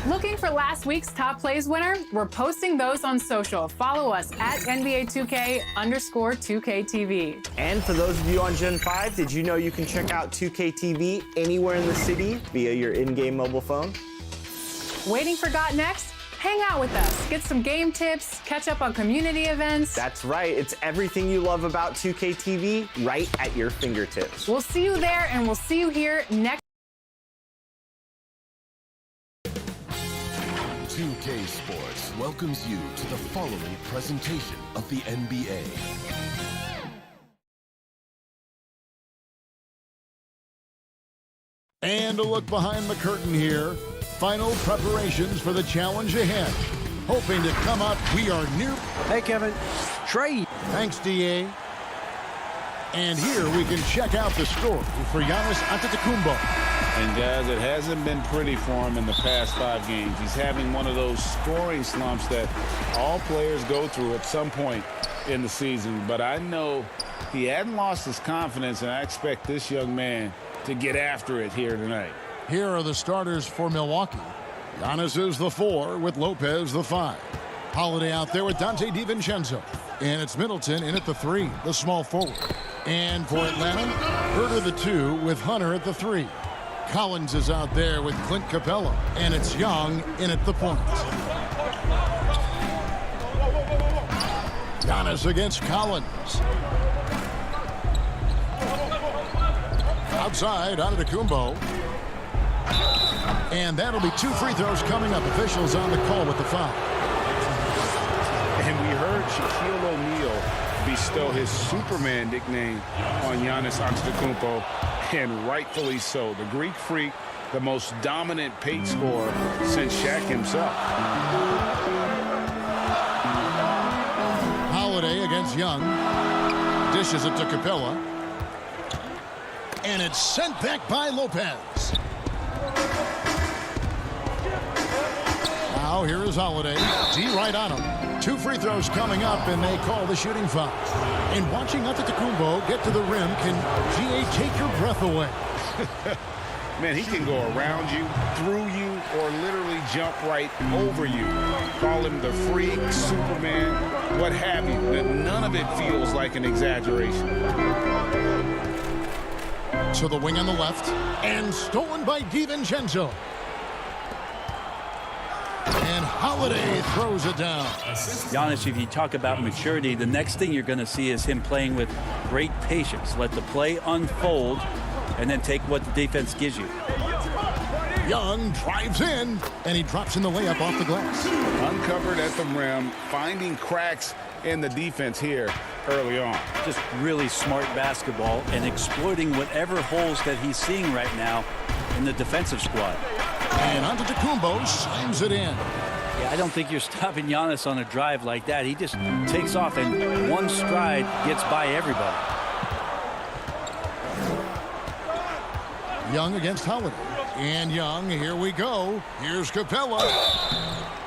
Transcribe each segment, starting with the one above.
Looking for last week's top plays winner? We're posting those on social. Follow us at NBA2K_2KTV. And for those of you on Gen 5, did you know you can check out 2K TV anywhere in the city via your in-game mobile phone? Waiting for Got Next? Hang out with us. Get some game tips, catch up on community events. That's right. It's everything you love about 2K TV right at your fingertips. We'll see you there, and we'll see you here next. 2K Sports welcomes you to the following presentation of the NBA. And a look behind the curtain here. Final preparations for the challenge ahead. Hoping to come up, we are near. Hey, Kevin. Trey. Thanks, DA. And here we can check out the story for Giannis Antetokounmpo. And guys, it hasn't been pretty for him in the past 5 games. He's having one of those scoring slumps that all players go through at some point in the season. But I know he hadn't lost his confidence, and I expect this young man to get after it here tonight. Here are the starters for Milwaukee. Giannis is the 4 with Lopez the 5. Holiday out there with Dante DiVincenzo. And it's Middleton in at the 3, the small forward. And for Atlanta, Herter the 2 with Hunter at the 3. Collins is out there with Clint Capela. And it's Young in at the point. Giannis against Collins. Outside, Antetokounmpo. And that'll be 2 free throws coming up. Officials on the call with the foul. And we heard Shaquille O'Neal bestow his Superman nickname on Giannis Antetokounmpo, and rightfully so. The Greek freak, the most dominant paint scorer since Shaq himself. Holiday against Young. Dishes it to Capela. And it's sent back by Lopez. Now here is Holiday. D right on him. 2 free throws coming up, and they call the shooting foul. And watching Antetokounmpo get to the rim, can GA take your breath away? Man, he can go around you, through you, or literally jump right over you. Call him the freak, Superman, what have you. None of it feels like an exaggeration. To the wing on the left, and stolen by DiVincenzo. And Holiday throws it down. Giannis, if you talk about maturity, the next thing you're going to see is him playing with great patience. Let the play unfold, and then take what the defense gives you. Young drives in, and he drops in the layup off the glass. Uncovered at the rim, finding cracks in the defense here early on. Just really smart basketball and exploiting whatever holes that he's seeing right now in the defensive squad. And Antetokounmpo slams it in. Yeah, I don't think you're stopping Giannis on a drive like that. He just takes off and one stride gets by everybody. Young against Holiday. And Young, here we go. Here's Capela.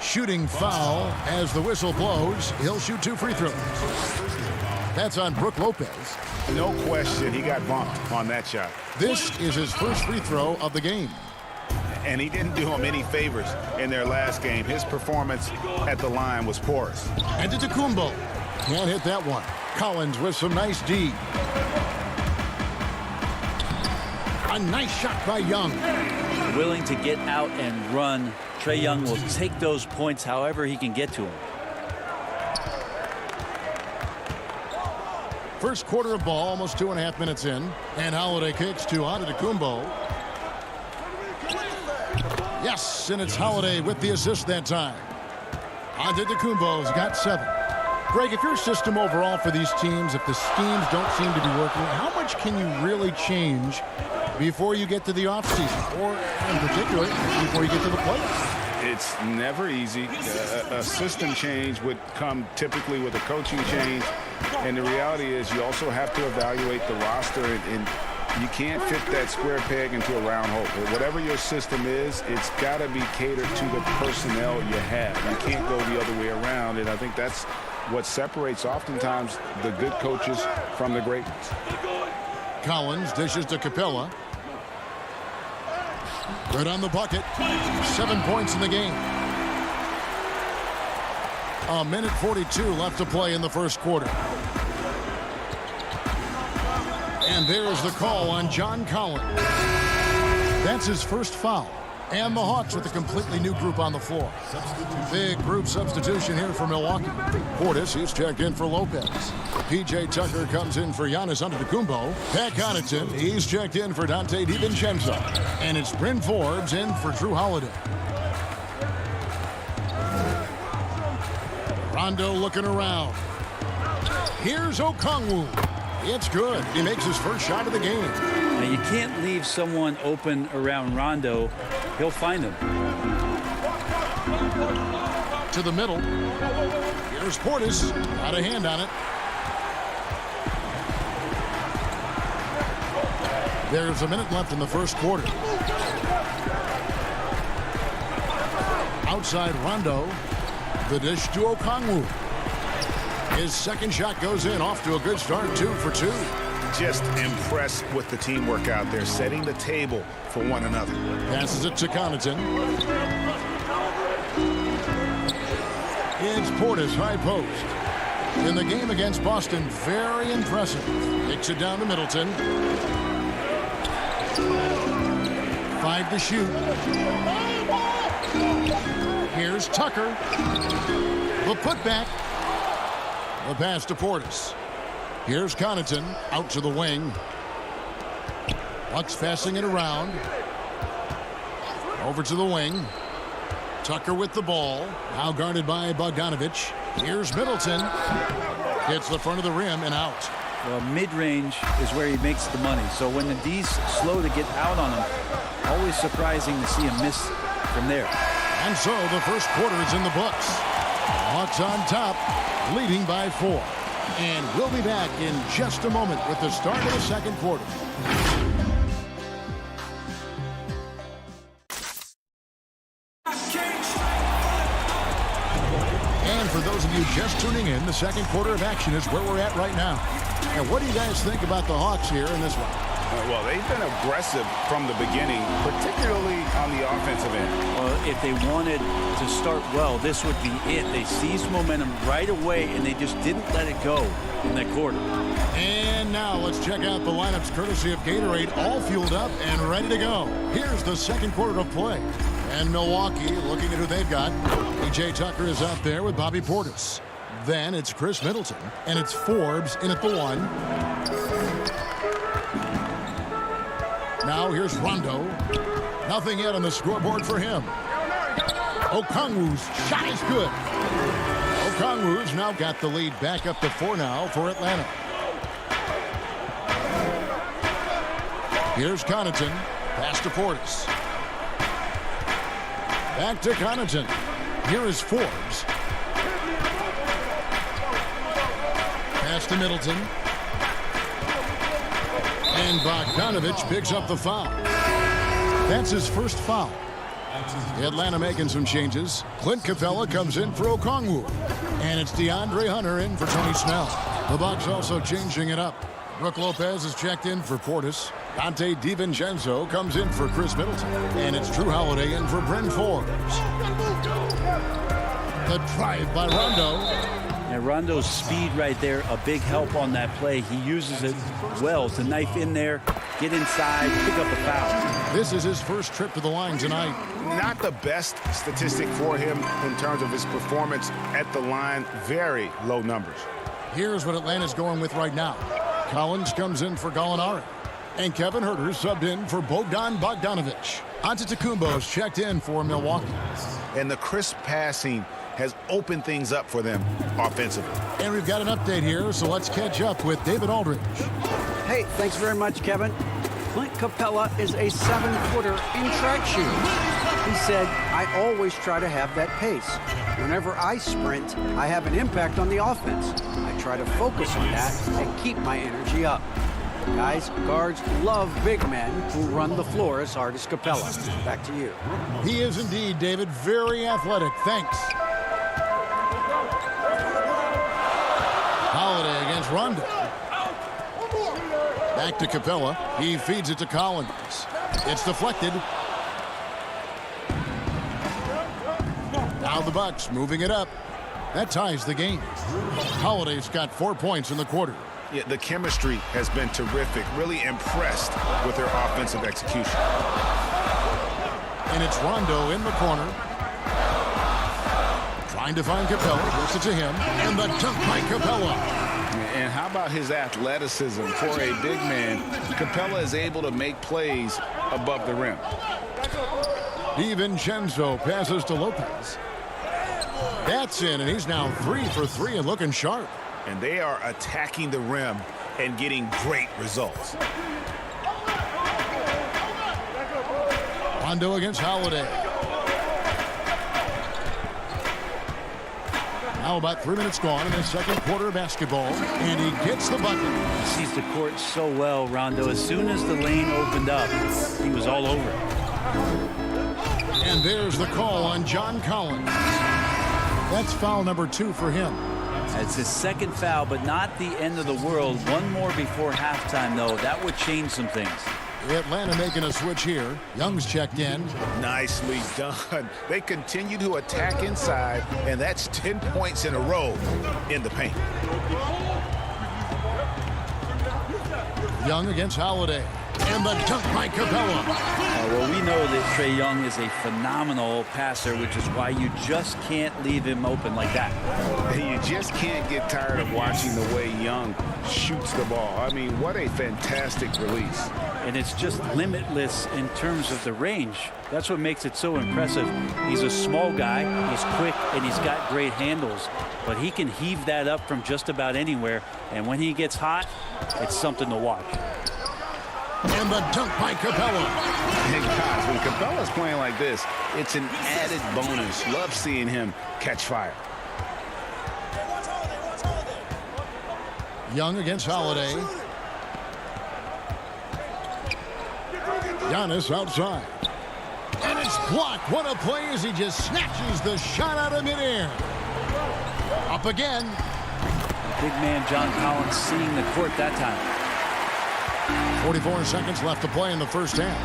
Shooting foul as the whistle blows. He'll shoot 2 free throws. That's on Brook Lopez. No question, he got bumped on that shot. This is his first free throw of the game. And he didn't do him any favors in their last game. His performance at the line was porous. Antetokounmpo can't hit that one. Collins with some nice D. A nice shot by Young. Willing to get out and run. Trae Young will take those points however he can get to them. First quarter of ball, almost 2.5 minutes in. And Holiday kicks to Antetokounmpo. Yes, and it's Holiday with the assist that time. Antetokounmpo's got 7. Greg, if your system overall for these teams, if the schemes don't seem to be working, how much can you really change before you get to the offseason, or in particular, before you get to the playoffs? It's never easy. A system change would come typically with a coaching change, and the reality is you also have to evaluate the roster, and you can't fit that square peg into a round hole. Whatever your system is, it's got to be catered to the personnel you have. You can't go the other way around, and I think that's what separates oftentimes the good coaches from the great ones. Collins dishes to Capela. Good on the bucket. 7 points in the game. A minute 42 left to play in the first quarter. And there's the call on John Collins. That's his first foul. And the Hawks with a completely new group on the floor. Big group substitution here for Milwaukee. Portis, he's checked in for Lopez. P.J. Tucker comes in for Giannis Antetokounmpo. Pat Connaughton, he's checked in for Donte DiVincenzo. And it's Bryn Forbes in for Drew Holiday. Rondo looking around. Here's Okongwu. It's good. He makes his first shot of the game. Now you can't leave someone open around Rondo. He'll find him. To the middle. Here's Portis. Got a hand on it. There's a minute left in the first quarter. Outside Rondo. The dish to Okongwu. His second shot goes in, off to a good start, 2 for 2. Just impressed with the teamwork out there, setting the table for one another. Passes it to Connaughton. It's Portis, high post. In the game against Boston, very impressive. Kicks it down to Middleton. 5 to shoot. Here's Tucker. The putback. The pass to Portis. Here's Connaughton out to the wing. Bucks passing it around. Over to the wing. Tucker with the ball. Now guarded by Bogdanovich. Here's Middleton. Hits the front of the rim and out. Well, mid-range is where he makes the money. So when the D's slow to get out on him, always surprising to see him miss from there. And so the first quarter is in the books. Hawks on top, leading by 4. And we'll be back in just a moment with the start of the second quarter. And for those of you just tuning in, the second quarter of action is where we're at right now. And what do you guys think about the Hawks here in this one? Well, they've been aggressive from the beginning, particularly on the offensive end. Well, if they wanted to start well, this would be it. They seized momentum right away, and they just didn't let it go in that quarter. And now let's check out the lineups courtesy of Gatorade, all fueled up and ready to go. Here's the second quarter of play. And Milwaukee looking at who they've got. P.J. Tucker is out there with Bobby Portis. Then it's Chris Middleton, and it's Forbes in at the 1. Now here's Rondo. Nothing yet on the scoreboard for him. Okongwu's shot is good. Okongwu's now got the lead back up to 4 now for Atlanta. Here's Connaughton. Pass to Portis. Back to Connaughton. Here is Forbes. Pass to Middleton. And Bogdanovich picks up the foul. That's his first foul. Atlanta making some changes. Clint Capela comes in for Okongwu. And it's DeAndre Hunter in for Tony Snell. The Bucks also changing it up. Brook Lopez is checked in for Portis. Donte DiVincenzo comes in for Chris Middleton. And it's Drew Holiday in for Bryn Forbes. The drive by Rondo. And Rondo's speed right there, a big help on that play. He uses it well to knife in there, get inside, pick up a foul. This is his first trip to the line tonight. Not the best statistic for him in terms of his performance at the line. Very low numbers. Here's what Atlanta's going with right now. Collins comes in for Gallinari. And Kevin Huerter's subbed in for Bogdan Bogdanovich. Antetokounmpo's checked in for Milwaukee. And the crisp passing has opened things up for them offensively. And we've got an update here, so let's catch up with David Aldridge. Hey, thanks very much, Kevin. Clint Capela is a 7-footer in track shoes. He said, I always try to have that pace. Whenever I sprint, I have an impact on the offense. I try to focus on that and keep my energy up. Guys, guards love big men who run the floor as hard as Capela. Back to you. He is indeed, David, very athletic. Thanks. Holiday against Rondo. Back to Capela. He feeds it to Collins. It's deflected. Now the Bucks moving it up. That ties the game. Holiday's got 4 points in the quarter. Yeah, the chemistry has been terrific. Really impressed with their offensive execution. And it's Rondo in the corner. Trying to find Capela. Gives it to him. And the dunk by Capela. And how about his athleticism for a big man? Capela is able to make plays above the rim. DiVincenzo passes to Lopez. That's in, and he's now 3 for 3 and looking sharp. And they are attacking the rim and getting great results. Rondo against Holiday. Now about 3 minutes gone in the second quarter of basketball, and he gets the bucket. He sees the court so well, Rondo. As soon as the lane opened up, he was all over it. And there's the call on John Collins. That's foul number 2 for him. It's his second foul, but not the end of the world. One more before halftime, though. That would change some things. Atlanta making a switch here. Young's checked in. Nicely done. They continue to attack inside, and that's 10 points in a row in the paint. Young against Holiday. And the dunk by Capela. Well, we know that Trae Young is a phenomenal passer, which is why you just can't leave him open like that. You just can't get tired of watching the way Young shoots the ball. I mean, what a fantastic release. And it's just limitless in terms of the range. That's what makes it so impressive. He's a small guy, he's quick, and he's got great handles. But he can heave that up from just about anywhere. And when he gets hot, it's something to watch. And the dunk by Capela. And guys, when Capela's playing like this, it's an added bonus. Love seeing him catch fire. Young against Holiday. Giannis outside. And it's blocked. What a play as he just snatches the shot out of midair. Up again. Big man John Collins seeing the court that time. 44 seconds left to play in the first half.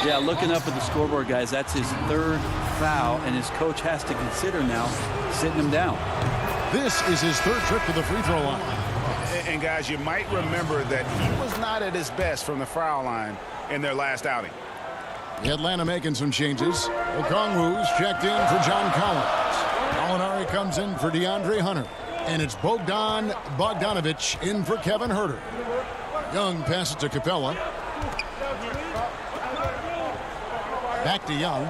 Yeah, looking up at the scoreboard, guys, that's his 3rd foul, and his coach has to consider now sitting him down. This is his 3rd trip to the free throw line. And guys, you might remember that he was not at his best from the foul line in their last outing. Atlanta making some changes. Okongwu's checked in for John Collins. Gallinari comes in for DeAndre Hunter. And it's Bogdan Bogdanovic in for Kevin Huerter. Young passes to Capela. Back to Young.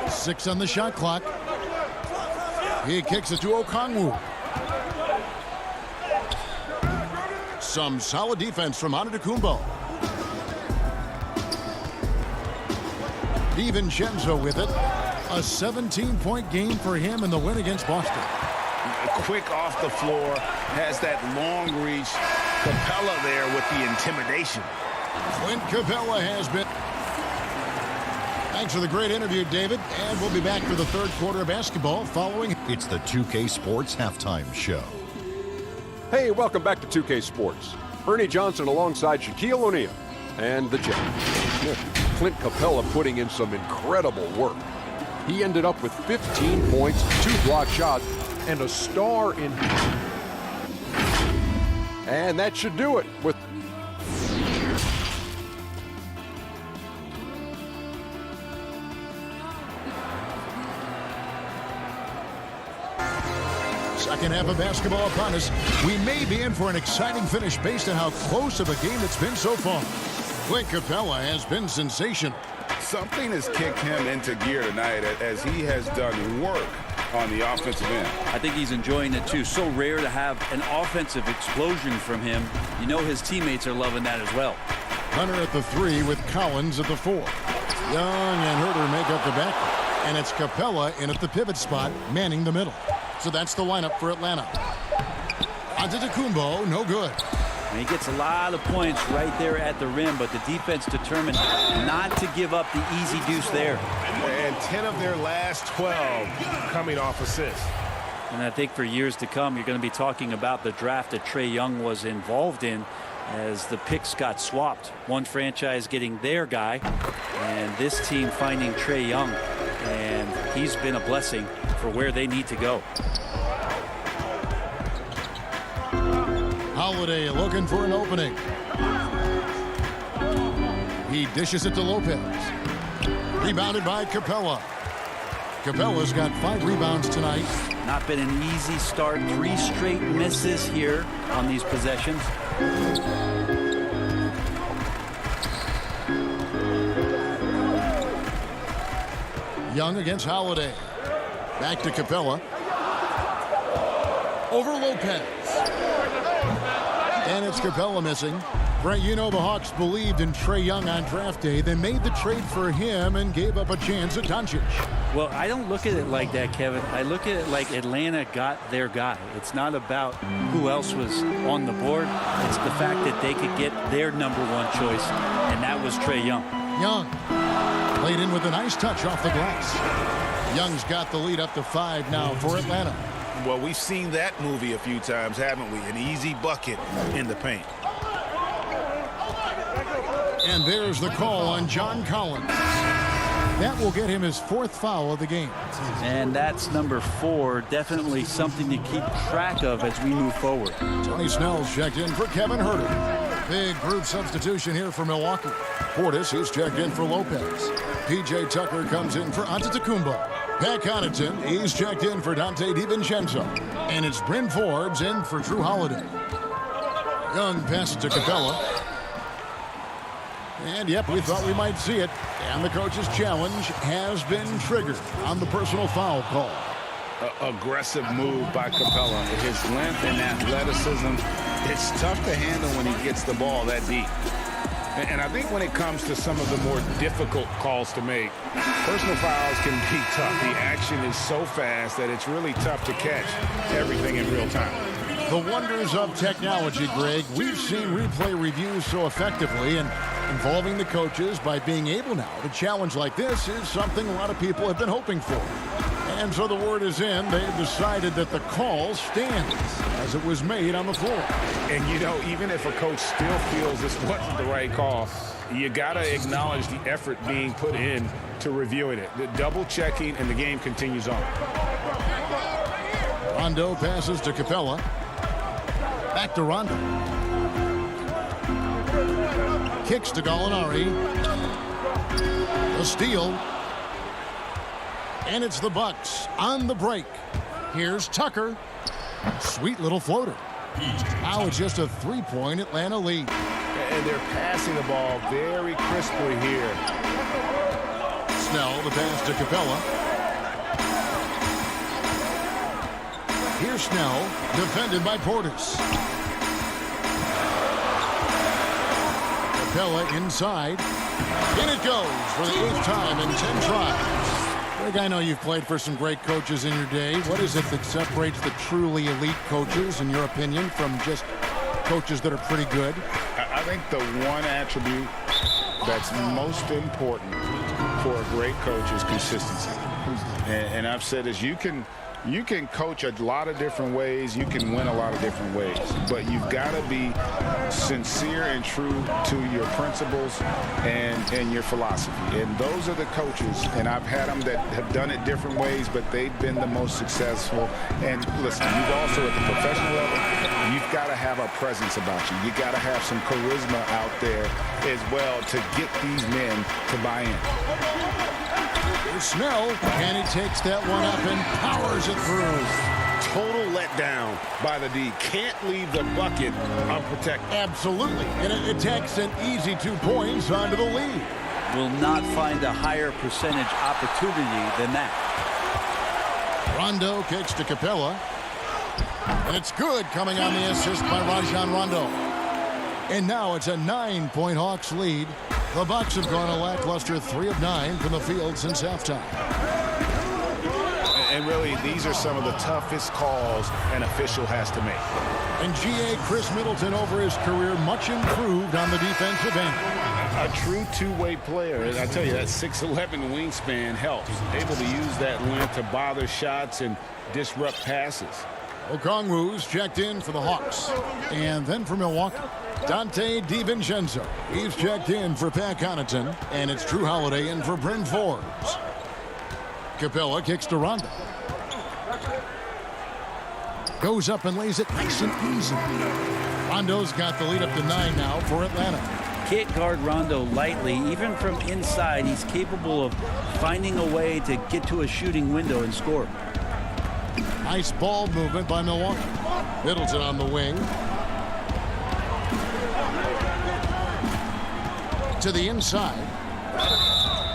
6 on the shot clock. He kicks it to Okongwu. Some solid defense from Antetokounmpo. DiVincenzo with it. A 17-point game for him in the win against Boston. Quick off the floor, has that long reach. Capela there with the intimidation. Clint Capela has been. Thanks for the great interview, David. And we'll be back for the 3rd quarter of basketball following. It's the 2K Sports Halftime Show. Hey, welcome back to 2K Sports. Ernie Johnson alongside Shaquille O'Neal and the Jet. Clint Capela putting in some incredible work. He ended up with 15 points, 2 block shots, and a star in. And that should do it with. Second half of basketball upon us. We may be in for an exciting finish based on how close of a game it's been so far. Clint Capela has been sensational. Something has kicked him into gear tonight as he has done work on the offensive end. I think he's enjoying it too. So rare to have an offensive explosion from him. You know his teammates are loving that as well. Hunter at the 3 with Collins at the 4. Young and Huerter make up the back. And it's Capela in at the pivot spot, manning the middle. So that's the lineup for Atlanta. Antetokounmpo, no good. And he gets a lot of points right there at the rim, but the defense determined not to give up the easy deuce there. And 10 of their last 12 coming off assists. And I think for years to come, you're going to be talking about the draft that Trae Young was involved in as the picks got swapped. One franchise getting their guy, and this team finding Trae Young. and he's been a blessing for where they need to go. Holiday looking for an opening. He dishes it to Lopez. Rebounded by Capela. Capela's got 5 rebounds tonight. Not been an easy start. 3 straight misses here on these possessions. Young against Holiday. Back to Capela. Over Lopez. And it's Capela missing. Brent, you know the Hawks believed in Trae Young on draft day. They made the trade for him and gave up a chance at Doncic. Well, I don't look at it like that, Kevin. I look at it like Atlanta got their guy. It's not about who else was on the board. It's the fact that they could get their #1 choice, and that was Trae Young. Young played in with a nice touch off the glass. Young's got the lead up to 5 now for Atlanta. Well, we've seen that movie a few times, haven't we? An easy bucket in the paint. And there's the call on John Collins. That will get him his 4th foul of the game. And that's number 4. Definitely something to keep track of as we move forward. Tony Snell's checked in for Kevin Harden. Big group substitution here for Milwaukee. Portis, he's checked in for Lopez. P.J. Tucker comes in for Antetokounmpo. Pat Connaughton, he's checked in for Dante DiVincenzo. And it's Bryn Forbes in for Drew Holiday. Young passes to Capela. And, yep, we thought we might see it. And the coach's challenge has been triggered on the personal foul call. Aggressive move by Capela. His length and athleticism, it's tough to handle when he gets the ball that deep. And I think when it comes to some of the more difficult calls to make, personal fouls can be tough. The action is so fast that it's really tough to catch everything in real time. The wonders of technology, Greg. We've seen replay reviews so effectively, and involving the coaches by being able now to challenge like this is something a lot of people have been hoping for. And so the word is in. They've decided that the call stands as it was made on the floor. And, you know, even if a coach still feels this wasn't the right call, you got to acknowledge the effort being put in to reviewing it. The double checking, and the game continues on. Rondo passes to Capela. Back to Rondo. Kicks to Gallinari. The steal. And it's the Bucks on the break. Here's Tucker. Sweet little floater. Now it's just a 3-point Atlanta lead. And they're passing the ball very crisply here. Snell, the pass to Capela. Here's Snell, defended by Portis. Capela inside. In it goes for the 8th time in 10 tries. Greg, I know you've played for some great coaches in your day. What is it that separates the truly elite coaches, in your opinion, from just coaches that are pretty good? I think the one attribute that's most important for a great coach is consistency. And I've said this, you can coach a lot of different ways. You can win a lot of different ways. But you've got to be sincere and true to your principles and your philosophy. And those are the coaches, and I've had them that have done it different ways, but they've been the most successful. And listen, you've also, at the professional level, you've got to have a presence about you. You got to have some charisma out there as well to get these men to buy in. Snell, and he takes that one up and powers it through. Total letdown by the D. Can't leave the bucket unprotected. Absolutely. And it takes an easy 2 points onto the lead. Will not find a higher percentage opportunity than that. Rondo kicks to Capela. And it's good, coming on the assist by Rajon Rondo. And now it's a 9-point Hawks lead. The Bucks have gone a lackluster 3 of 9 from the field since halftime. And really, these are some of the toughest calls an official has to make. And G.A. Chris Middleton, over his career, much improved on the defensive end. A true two-way player. And I tell you, that 6'11" wingspan helps. Able to use that length to bother shots and disrupt passes. Okongwu's checked in for the Hawks. And then for Milwaukee, Dante DiVincenzo. He's checked in for Pat Connaughton. And it's Drew Holiday in for Bryn Forbes. Capela kicks to Rondo. Goes up and lays it nice and easy. Rondo's got the lead up to 9 now for Atlanta. Can't guard Rondo lightly. Even from inside, he's capable of finding a way to get to a shooting window and score. Nice ball movement by Milwaukee. Middleton on the wing. To the inside.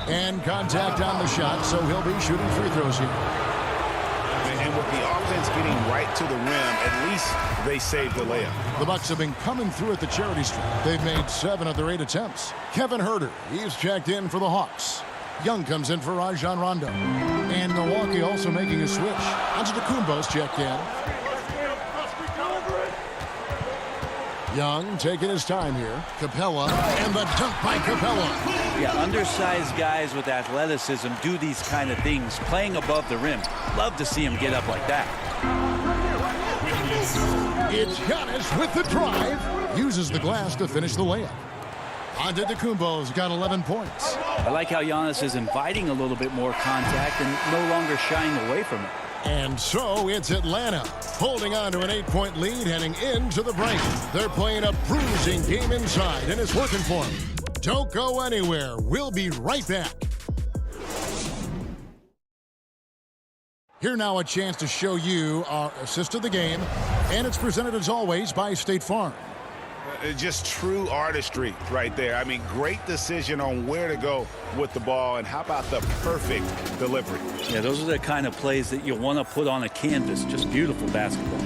And contact on the shot, so he'll be shooting free throws here. And with the offense getting right to the rim, at least they saved the layup. The Bucks have been coming through at the charity stripe. They've made 7 of their 8 attempts. Kevin Huerter, he's checked in for the Hawks. Young comes in for Rajon Rondo. And Milwaukee also making a switch. Antetokounmpo's checked in. Young taking his time here. Capela, and the dunk by Capela. Yeah, undersized guys with athleticism do these kind of things, playing above the rim. Love to see him get up like that. It's Giannis with the drive. Uses the glass to finish the layup. Antetokounmpo's got 11 points. I like how Giannis is inviting a little bit more contact and no longer shying away from it. And so it's Atlanta holding on to an 8-point lead heading into the break. They're playing a bruising game inside, and it's working for them. Don't go anywhere. We'll be right back. Here now a chance to show you our assist of the game, and it's presented as always by State Farm. Just true artistry right there. I mean, great decision on where to go with the ball, and how about the perfect delivery? Yeah, those are the kind of plays that you want to put on a canvas. Just beautiful basketball.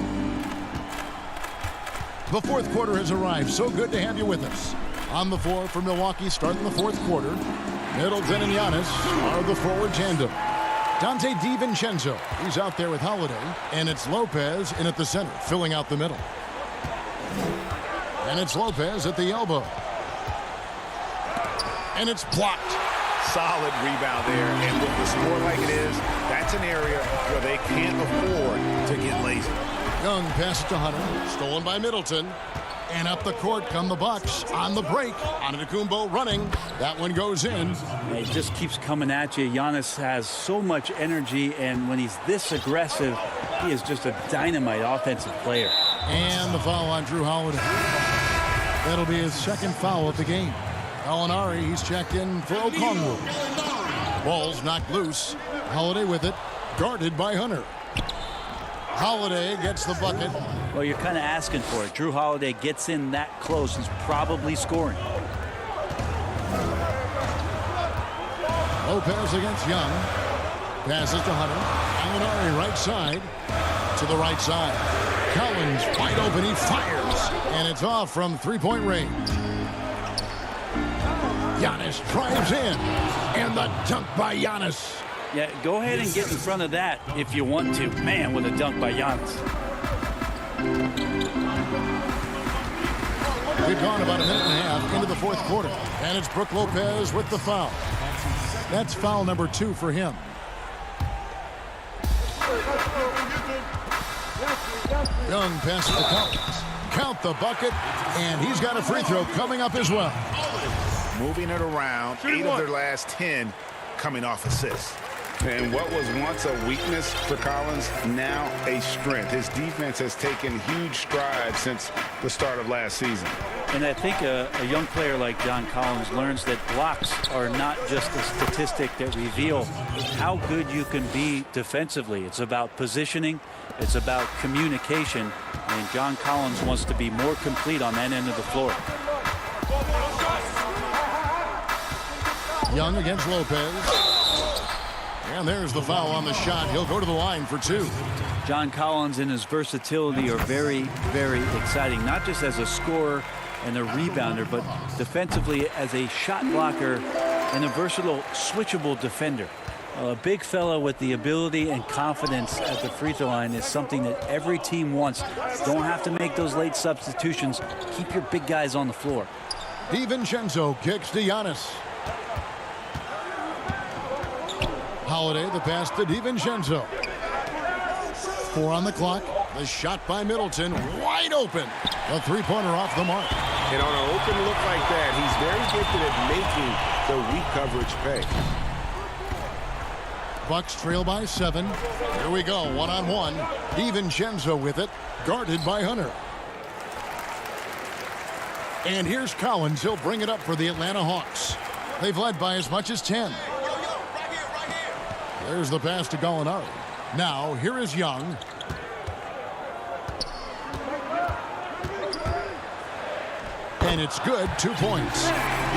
The fourth quarter has arrived. So good to have you with us. On the floor for Milwaukee starting the fourth quarter. Middleton and Giannis are the forward tandem. Dante DiVincenzo, he's out there with Holiday, and it's Lopez in at the center, filling out the middle. And it's Lopez at the elbow. And it's blocked. Solid rebound there. And with the score like it is, that's an area where they can't afford to get lazy. Young passes to Hunter. Stolen by Middleton. And up the court come the Bucks on the break. Antetokounmpo running. That one goes in. It just keeps coming at you. Giannis has so much energy, and when he's this aggressive, he is just a dynamite offensive player. And the foul on Drew Holiday. That'll be his second foul of the game. Gallinari, he's checked in for Okongwu. Ball's knocked loose. Holiday with it. Guarded by Hunter. Holiday gets the bucket. Well, you're kind of asking for it. Drew Holiday gets in that close. He's probably scoring. Lopez against Young. Passes to Hunter. Gallinari right side. To the right side. Collins wide open. He fires. And it's off from three-point range. Giannis drives in. And the dunk by Giannis. Yeah, go ahead and get in front of that if you want to. Man, with a dunk by Giannis. We've gone about a minute and a half into the fourth quarter. And it's Brook Lopez with the foul. That's foul number 2 for him. Young passes to Collins. Count the bucket, and he's got a free throw coming up as well. Moving it around, 8 of their last 10 coming off assists. And what was once a weakness for Collins, now a strength. His defense has taken huge strides since the start of last season. And I think a young player like John Collins learns that blocks are not just a statistic that reveal how good you can be defensively. It's about positioning. It's about communication. And John Collins wants to be more complete on that end of the floor. Young against Lopez. And there's the foul on the shot. He'll go to the line for 2. John Collins and his versatility are very, very exciting, not just as a scorer and a rebounder, but defensively as a shot blocker and a versatile, switchable defender. A big fella with the ability and confidence at the free throw line is something that every team wants. Don't have to make those late substitutions. Keep your big guys on the floor. DiVincenzo kicks to Giannis. Holiday, the pass to DiVincenzo. 4 on the clock. The shot by Middleton, wide open. A three-pointer off the mark. And on an open look like that, he's very gifted at making the weak coverage pay. Bucks trail by 7. Here we go, one-on-one. DiVincenzo with it, guarded by Hunter. And here's Collins. He'll bring it up for the Atlanta Hawks. They've led by as much as 10. There's the pass to Gallinari. Now, here is Young. And it's good, 2 points.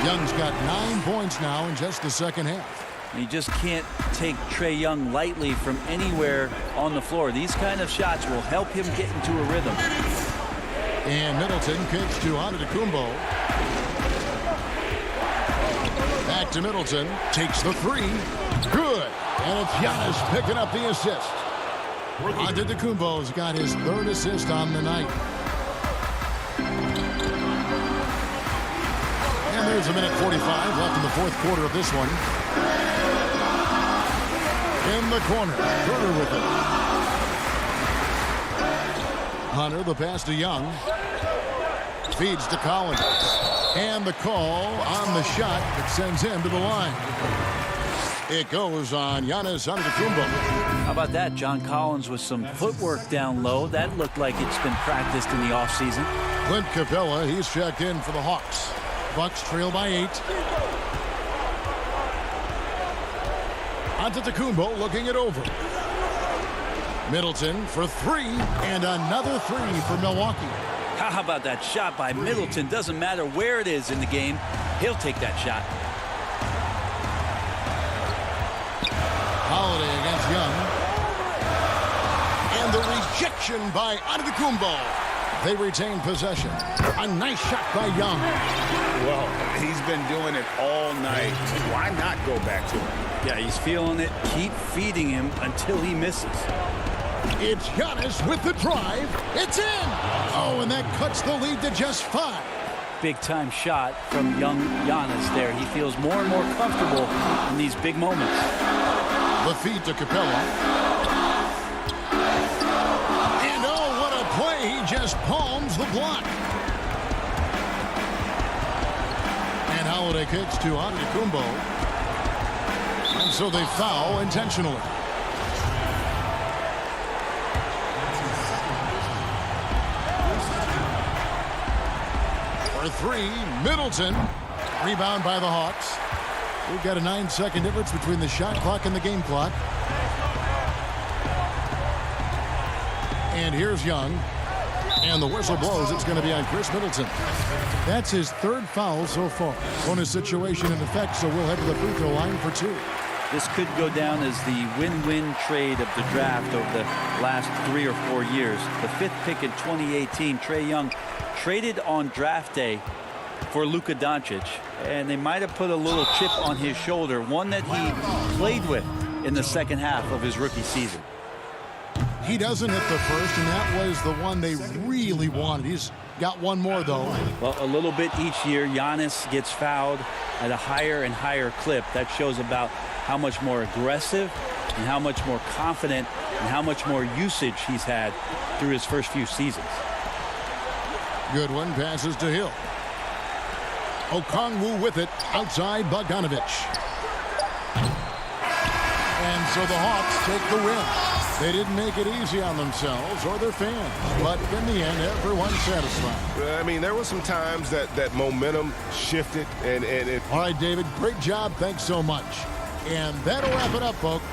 Young's got 9 points now in just the second half. You just can't take Trae Young lightly from anywhere on the floor. These kind of shots will help him get into a rhythm. And Middleton kicks to Antetokounmpo. Back to Middleton. Takes the 3. Good. And it's Giannis picking up the assist. Antetokounmpo's got his 3rd assist on the night. And there's a minute 45 left in the 4th quarter of this one. In the corner. Hunter with it. Hunter, the pass to Young. Feeds to Collins. And the call on the shot that sends him to the line. It goes on Giannis Antetokounmpo. How about that? John Collins with some footwork down low. That looked like it's been practiced in the offseason. Clint Capela, he's checked in for the Hawks. Bucks trail by 8. Antetokounmpo looking it over. Middleton for 3, and another 3 for Milwaukee. How about that shot by Middleton? Doesn't matter where it is in the game, he'll take that shot. Holiday against Young. And the rejection by Antetokounmpo. They retain possession. A nice shot by Young. Well, he's been doing it all night. Why not go back to him? Yeah, he's feeling it. Keep feeding him until he misses. It's Giannis with the drive. It's in. Oh, and that cuts the lead to just 5. Big-time shot from young Giannis there. He feels more and more comfortable in these big moments. The feed to Capela. And oh, what a play. He just palms the block. And Holiday kicks to Antetokounmpo. And so they foul intentionally. For 3, Middleton. Rebound by the Hawks. We've got a 9-second difference between the shot clock and the game clock. And here's Young. And the whistle blows. It's going to be on Chris Middleton. That's his 3rd foul so far. Bonus situation in effect, so we'll head to the free throw line for 2. This could go down as the win-win trade of the draft over the last 3 or 4 years. The 5th pick in 2018, Trae Young traded on draft day for Luka Doncic, and they might have put a little chip on his shoulder, one that he played with in the second half of his rookie season. He doesn't hit the first, and that was the one they really wanted. He's got one more, though. Well, a little bit each year. Giannis gets fouled at a higher and higher clip. That shows about how much more aggressive and how much more confident and how much more usage he's had through his first few seasons. Good one. Passes to Hill. Okongwu with it. Outside Bogdanovich. And so the Hawks take the win. They didn't make it easy on themselves or their fans, but in the end, everyone's satisfied. I mean, there were some times that momentum shifted, and it... All right, David, great job. Thanks so much. And that'll wrap it up, folks.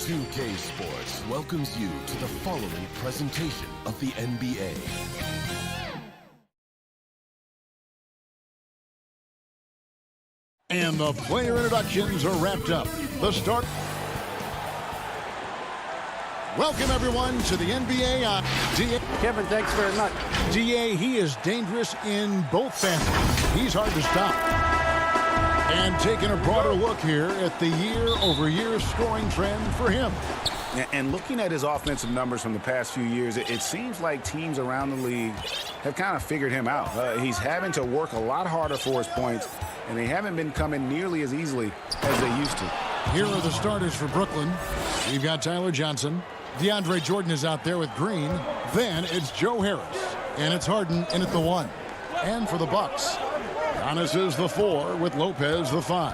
2K Sports welcomes you to the following presentation of the NBA. And the player introductions are wrapped up. The start. Welcome, everyone, to the NBA on DA. Kevin, thanks very much. DA, he is dangerous in both facets. He's hard to stop. And taking a broader look here at the year-over-year scoring trend for him. And looking at his offensive numbers from the past few years, it seems like teams around the league have kind of figured him out. He's having to work a lot harder for his points, and they haven't been coming nearly as easily as they used to. Here are the starters for Brooklyn. We've got Tyler Johnson. DeAndre Jordan is out there with Green. Then it's Joe Harris. And it's Harden in at the 1. And for the Bucks, Giannis is the 4 with Lopez the 5.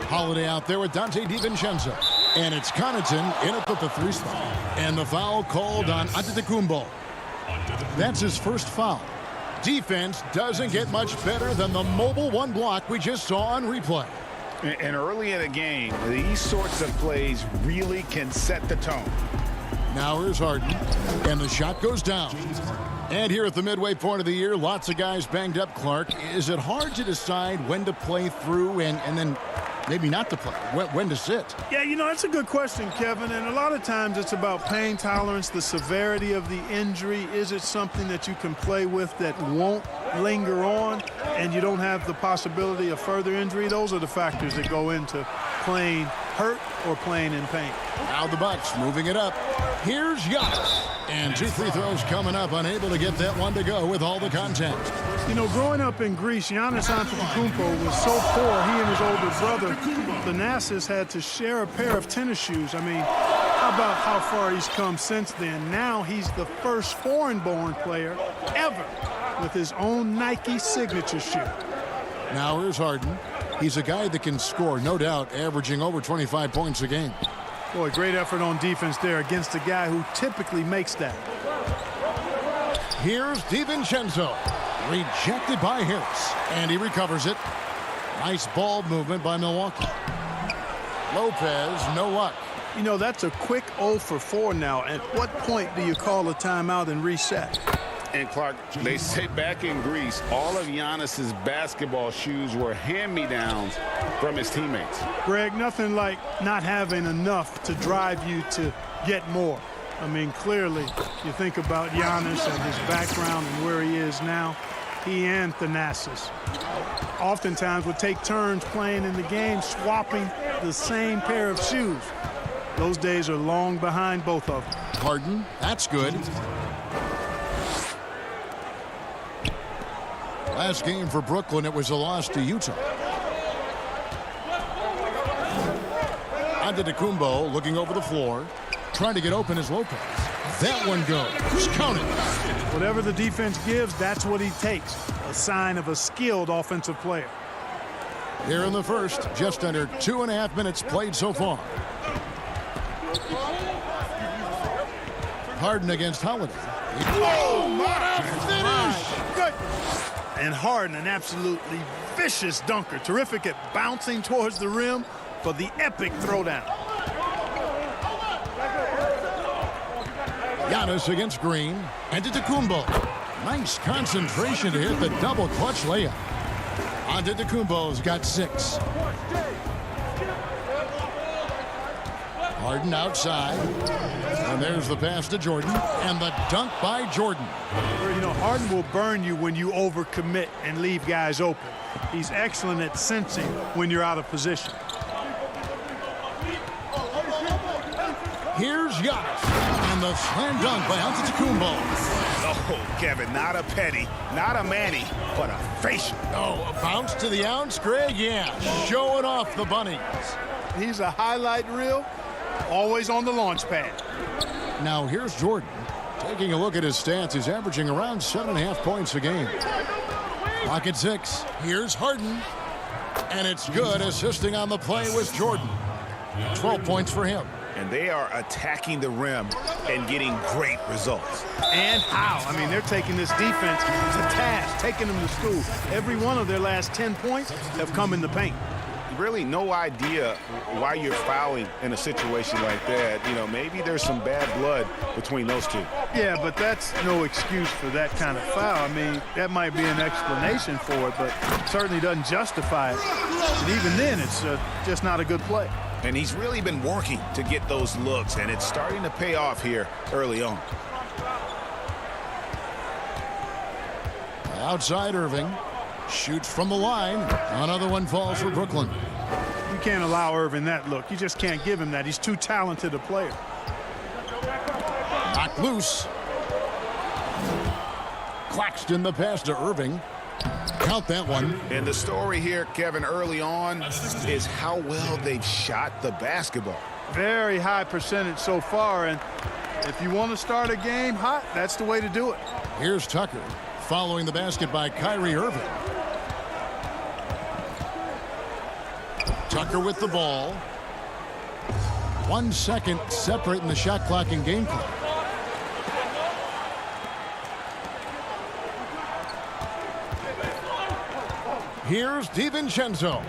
Holiday out there with Dante DiVincenzo. And it's Connaughton in at the 3 spot. And the foul called on Antetokounmpo. That's his first foul. Defense doesn't get much better than the mobile 1 block we just saw on replay. And early in the game, these sorts of plays really can set the tone. Now here's Harden, and the shot goes down. And here at the midway point of the year, lots of guys banged up, Clark. Is it hard to decide when to play through and then maybe not to play, when to sit? Yeah, that's a good question, Kevin. And a lot of times it's about pain tolerance, the severity of the injury. Is it something that you can play with that won't linger on and you don't have the possibility of further injury? Those are the factors that go into playing hurt or playing in pain. Now the Bucks moving it up. Here's Giannis. And 2 free throws coming up, unable to get that one to go with all the contact. Growing up in Greece, Giannis Antetokounmpo was so poor, he and his older brother, Thanasis, had to share a pair of tennis shoes. How about how far he's come since then? Now he's the first foreign-born player ever with his own Nike signature shoe. Now here's Harden. He's a guy that can score, no doubt, averaging over 25 points a game. Boy, great effort on defense there against a guy who typically makes that. Here's DiVincenzo. Rejected by Harris. And he recovers it. Nice ball movement by Milwaukee. Lopez, no luck. That's a quick 0 for 4 now. At what point do you call a timeout and reset? And Clark, they say back in Greece, all of Giannis's basketball shoes were hand-me-downs from his teammates. Greg, nothing like not having enough to drive you to get more. Clearly, you think about Giannis and his background and where he is now. He and Thanasis oftentimes would take turns playing in the game, swapping the same pair of shoes. Those days are long behind both of them. Harden, that's good. Last game for Brooklyn, it was a loss to Utah. Antetokounmpo looking over the floor, trying to get open as Lopez. That one goes. Count it. Whatever the defense gives, that's what he takes. A sign of a skilled offensive player. Here in the first, just under 2.5 minutes played so far. Harden against Holiday. Oh, what a finish! Good. And Harden, an absolutely vicious dunker. Terrific at bouncing towards the rim for the epic throwdown. Giannis against Green. Antetokounmpo. Nice concentration to hit the double clutch layup. Antetokounmpo's got 6. Harden outside. And there's the pass to Jordan. And the dunk by Jordan. Harden will burn you when you overcommit and leave guys open. He's excellent at sensing when you're out of position. Here's Giannis. And the slam dunk by Antetokounmpo. Oh, Kevin, not a penny, not a manny, but a facial. Oh, a bounce to the ounce, Greg? Yeah, showing off the bunnies. He's a highlight reel, always on the launch pad. Now here's Jordan. Taking a look at his stats, he's averaging around 7.5 points a game. Clock at 6. Here's Harden. And it's good. Assisting on the play was Jordan. 12 points for him. And they are attacking the rim and getting great results. And how? They're taking this defense to task, taking them to school. Every one of their last 10 points have come in the paint. Really no idea why you're fouling in a situation like that. Maybe there's some bad blood between those two. Yeah, but that's no excuse for that kind of foul. That might be an explanation for it, but certainly doesn't justify it. And even then, it's just not a good play. And he's really been working to get those looks, and it's starting to pay off here early on. Outside Irving. Shoots from the line. Another one falls for Brooklyn. You can't allow Irving that look. You just can't give him that. He's too talented a player. Knocked loose. Claxton the pass to Irving. Count that one. And the story here, Kevin, early on is how well they've shot the basketball. Very high percentage so far, and if you want to start a game hot, that's the way to do it. Here's Tucker following the basket by Kyrie Irving. Tucker with the ball. 1 second separating the shot clock and game clock. Here's DiVincenzo.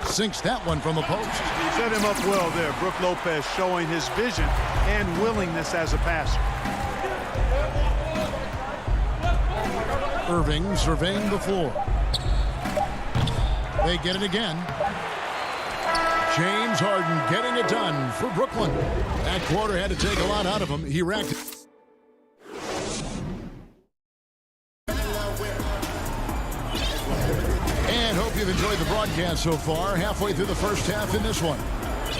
Sinks that one from the post. Set him up well there. Brook Lopez showing his vision and willingness as a passer. Irving surveying the floor. They get it again. James Harden getting it done for Brooklyn. That quarter had to take a lot out of him. He racked it. And hope you've enjoyed the broadcast so far. Halfway through the first half in this one.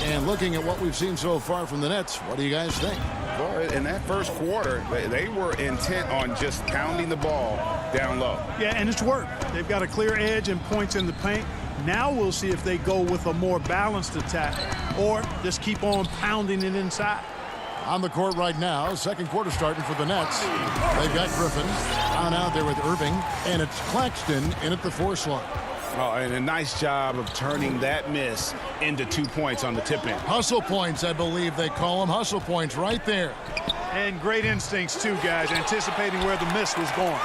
And looking at what we've seen so far from the Nets, what do you guys think? Well, in that first quarter, they were intent on just pounding the ball down low. Yeah, and it's worked. They've got a clear edge and points in the paint. Now we'll see if they go with a more balanced attack or just keep on pounding it inside. On the court right now, second quarter starting for the Nets. They've got Griffin down out there with Irving, and it's Claxton in at the 4 slot. Oh, and a nice job of turning that miss into 2 points on the tip in. Hustle points, I believe they call them. Hustle points right there. And great instincts, too, guys, anticipating where the miss was going.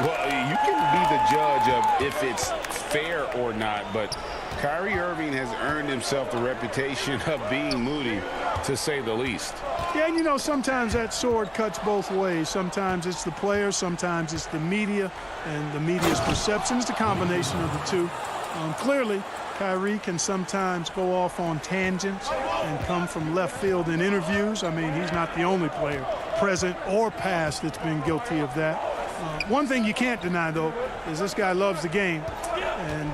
Well, you can be the judge of if it's fair or not, but Kyrie Irving has earned himself the reputation of being moody, to say the least. Yeah, and you know, sometimes that sword cuts both ways. Sometimes it's the player, sometimes it's the media, and the media's perception is the combination of the two. Clearly, Kyrie can sometimes go off on tangents and come from left field in interviews. I mean, he's not the only player, present or past, that's been guilty of that. One thing you can't deny, though, is this guy loves the game, and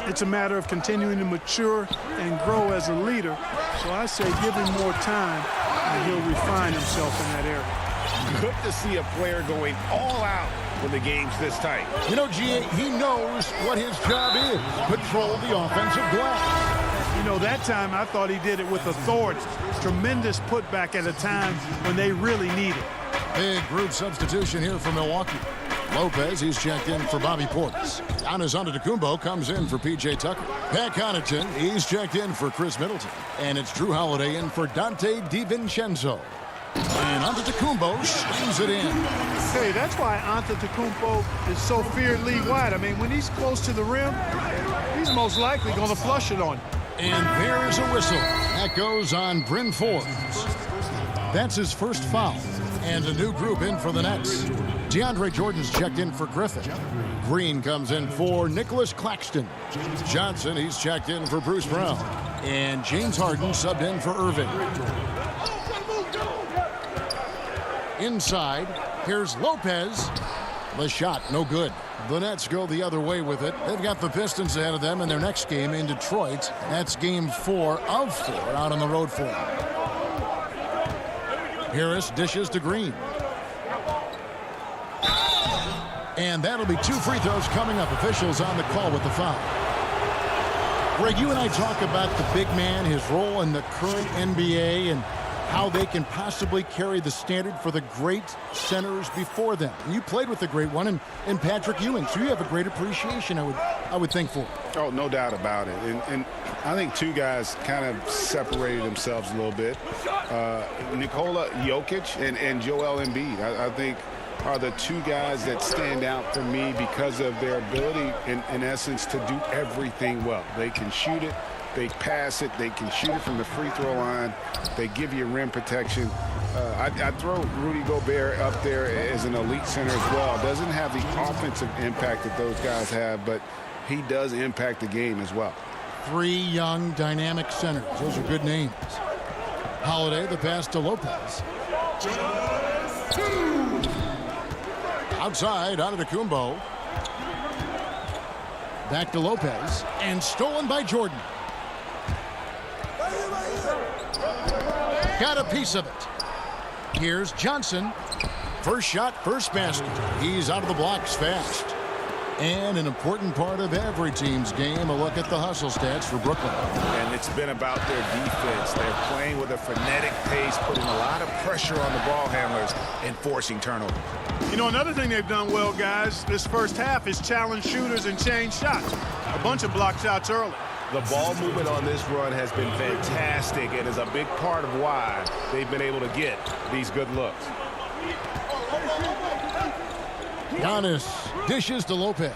it's a matter of continuing to mature and grow as a leader. So I say give him more time, and he'll refine himself in that area. Good to see a player going all out when the game's this tight. You know, G.A., he knows what his job is, control the offensive glass. You know, that time I thought he did it with authority. Tremendous putback at a time when they really need it. Big group substitution here for Milwaukee. Lopez, he's checked in for Bobby Portis. Giannis Antetokounmpo comes in for P.J. Tucker. Pat Connaughton, he's checked in for Chris Middleton. And it's Drew Holiday in for Dante DiVincenzo. And Antetokounmpo slings it in. Hey, that's why Antetokounmpo is so fearedly wide. I mean, when he's close to the rim, he's most likely going to flush it on you. And there's a whistle. That goes on Bryn Forbes. That's his first foul. And a new group in for the Nets. DeAndre Jordan's checked in for Griffin. Green comes in for Nicholas Claxton. Johnson, he's checked in for Bruce Brown. And James Harden subbed in for Irving. Inside, here's Lopez. The shot, no good. The Nets go the other way with it. They've got the Pistons ahead of them in their next game in Detroit. That's game 4 of 4 out on the road for them. Harris dishes to Green. And that'll be 2 free throws coming up. Officials on the call with the foul. Greg, you and I talk about the big man, his role in the current NBA, and how they can possibly carry the standard for the great centers before them. And you played with the great one in Patrick Ewing, so you have a great appreciation, I would think, for it. Oh, no doubt about it. And I think 2 guys kind of separated themselves a little bit. Nikola Jokic and Joel Embiid, I think, are the 2 guys that stand out for me because of their ability, in essence, to do everything well. They can shoot it. They pass it. They can shoot it from the free throw line. They give you rim protection. I throw Rudy Gobert up there as an elite center as well. Doesn't have the offensive impact that those guys have, but he does impact the game as well. 3 young, dynamic centers. Those are good names. Holiday, the pass to Lopez. Outside, Antetokounmpo. Back to Lopez. And stolen by Jordan. Got a piece of it. Here's Johnson. First shot, first basket. He's out of the blocks fast. And an important part of every team's game, a look at the hustle stats for Brooklyn. And it's been about their defense. They're playing with a frenetic pace, putting a lot of pressure on the ball handlers and forcing turnovers. You know, another thing they've done well, guys, this first half is challenge shooters and change shots. A bunch of block shots early. The ball movement on this run has been fantastic and is a big part of why they've been able to get these good looks. Giannis dishes to Lopez.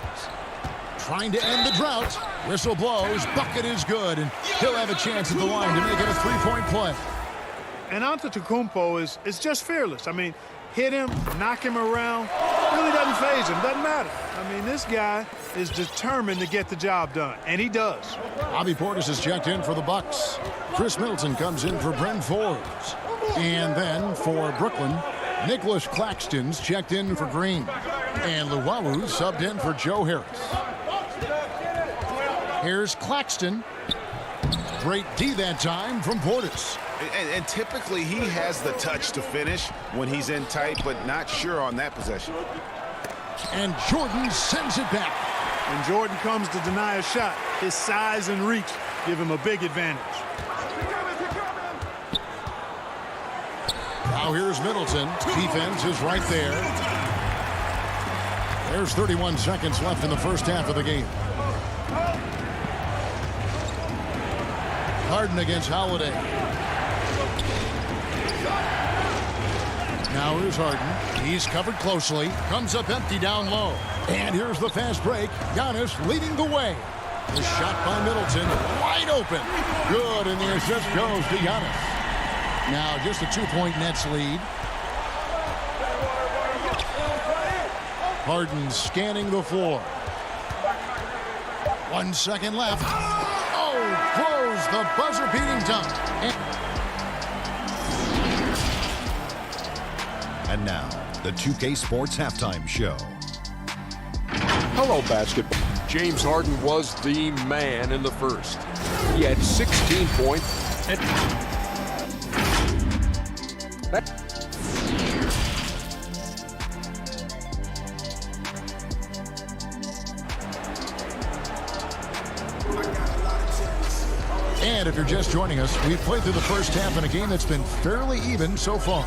Trying to end the drought. Whistle blows. Bucket is good. And he'll have a chance at the line to make it a three-point play. And Antetokounmpo is just fearless. I mean, hit him, knock him around. Really doesn't faze him. Doesn't matter. I mean, this guy is determined to get the job done. And he does. Bobby Portis has checked in for the Bucks. Chris Middleton comes in for Bryn Forbes. And then for Brooklyn, Nicholas Claxton's checked in for Green. And Luwawu subbed in for Joe Harris. Here's Claxton. Great D that time from Portis. And typically he has the touch to finish when he's in tight, but not sure on that possession. And Jordan sends it back. And Jordan comes to deny a shot. His size and reach give him a big advantage. Now here's Middleton. Defense is right there. There's 31 seconds left in the first half of the game. Harden against Holiday. Now here's Harden. He's covered closely. Comes up empty down low. And here's the fast break. Giannis leading the way. The shot by Middleton. Wide open. Good, and the assist goes to Giannis. Now just a 2-point Nets lead. Harden scanning the floor. 1 second left. Oh, throws the buzzer-beating dunk. And now, the 2K Sports Halftime Show. Hello, basketball. James Harden was the man in the first. He had 16 points. And if you're just joining us, we've played through the first half in a game that's been fairly even so far.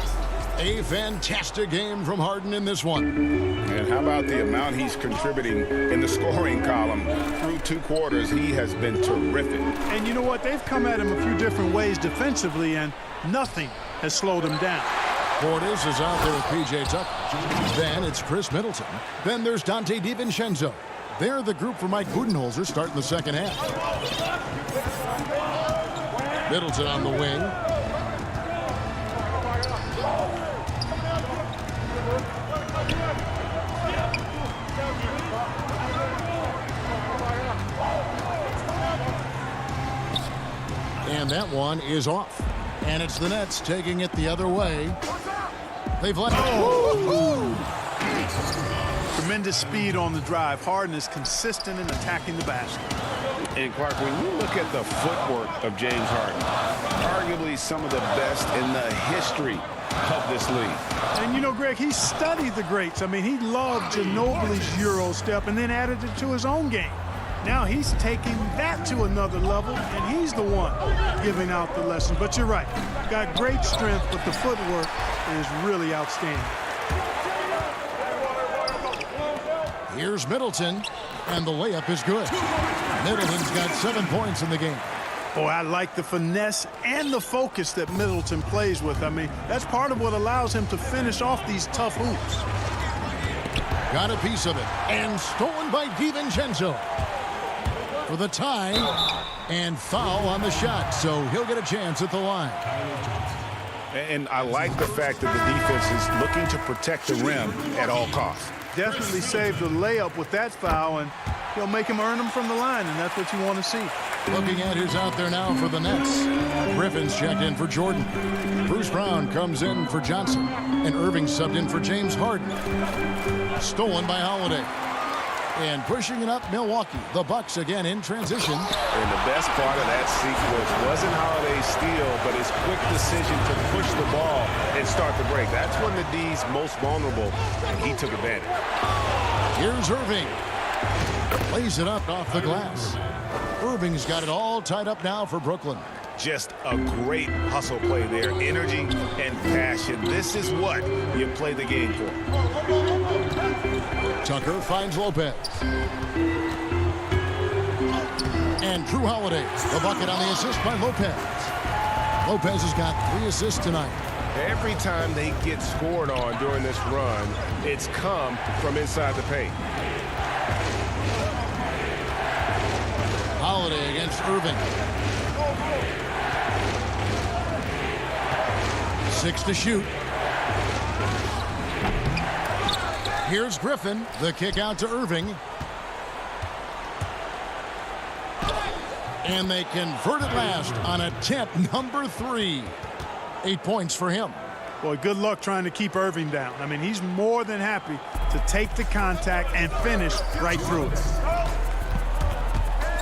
A fantastic game from Harden in this one. And how about the amount he's contributing in the scoring column? Through 2 quarters, he has been terrific. And you know what? They've come at him a few different ways defensively, and nothing has slowed him down. Portis is out there with P.J. Tucker. Then it's Chris Middleton. Then there's Dante DiVincenzo. They're the group for Mike Budenholzer starting the second half. Middleton on the wing. And that one is off. And it's the Nets taking it the other way. They've let Tremendous speed on the drive. Harden is consistent in attacking the basket. And Clark, when you look at the footwork of James Harden, arguably some of the best in the history of this league. And you know, Greg, he studied the greats. I mean, he loved Ginobili's Euro step and then added it to his own game. Now he's taking that to another level, and he's the one giving out the lesson. But you're right. Got great strength, but the footwork is really outstanding. Here's Middleton, and the layup is good. Middleton's got 7 points in the game. Boy, I like the finesse and the focus that Middleton plays with. I mean, that's part of what allows him to finish off these tough hoops. Got a piece of it, and stolen by DiVincenzo for the tie, and foul on the shot, so he'll get a chance at the line. And I like the fact that the defense is looking to protect the rim at all costs. Definitely saved the layup with that foul, and he'll make him earn them from the line, and that's what you want to see. Looking at who's out there now for the Nets. Griffin's checked in for Jordan. Bruce Brown comes in for Johnson. And Irving subbed in for James Harden. Stolen by Holiday. And pushing it up, Milwaukee. The Bucks again in transition. And the best part of that sequence wasn't Holiday's steal, but his quick decision to push the ball and start the break. That's when the D's most vulnerable, and he took advantage. Here's Irving. Plays it up off the glass. Irving's got it all tied up now for Brooklyn. Just a great hustle play there. Energy and passion. This is what you play the game for. Tucker finds Lopez. And Drew Holiday, the bucket on the assist by Lopez. Lopez has got 3 assists tonight. Every time they get scored on during this run, it's come from inside the paint. Holiday against Irving. 6 to shoot. Here's Griffin. The kick out to Irving. And they convert it last on attempt number 3. 8 points for him. Boy, good luck trying to keep Irving down. I mean, he's more than happy to take the contact and finish right through it.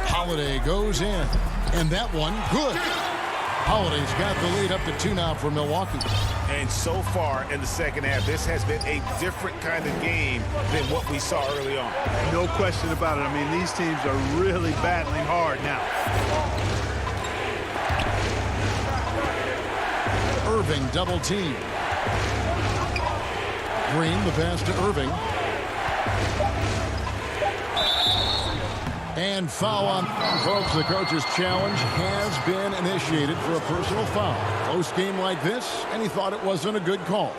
Holiday goes in. And that one, good. Holiday's got the lead up to 2 now for Milwaukee. And so far in the second half, this has been a different kind of game than what we saw early on. No question about it. I mean, these teams are really battling hard now. Irving double team. Green, the pass to Irving. And foul on. Folks, the coach's challenge has been initiated for a personal foul. Close game like this, and he thought it wasn't a good call.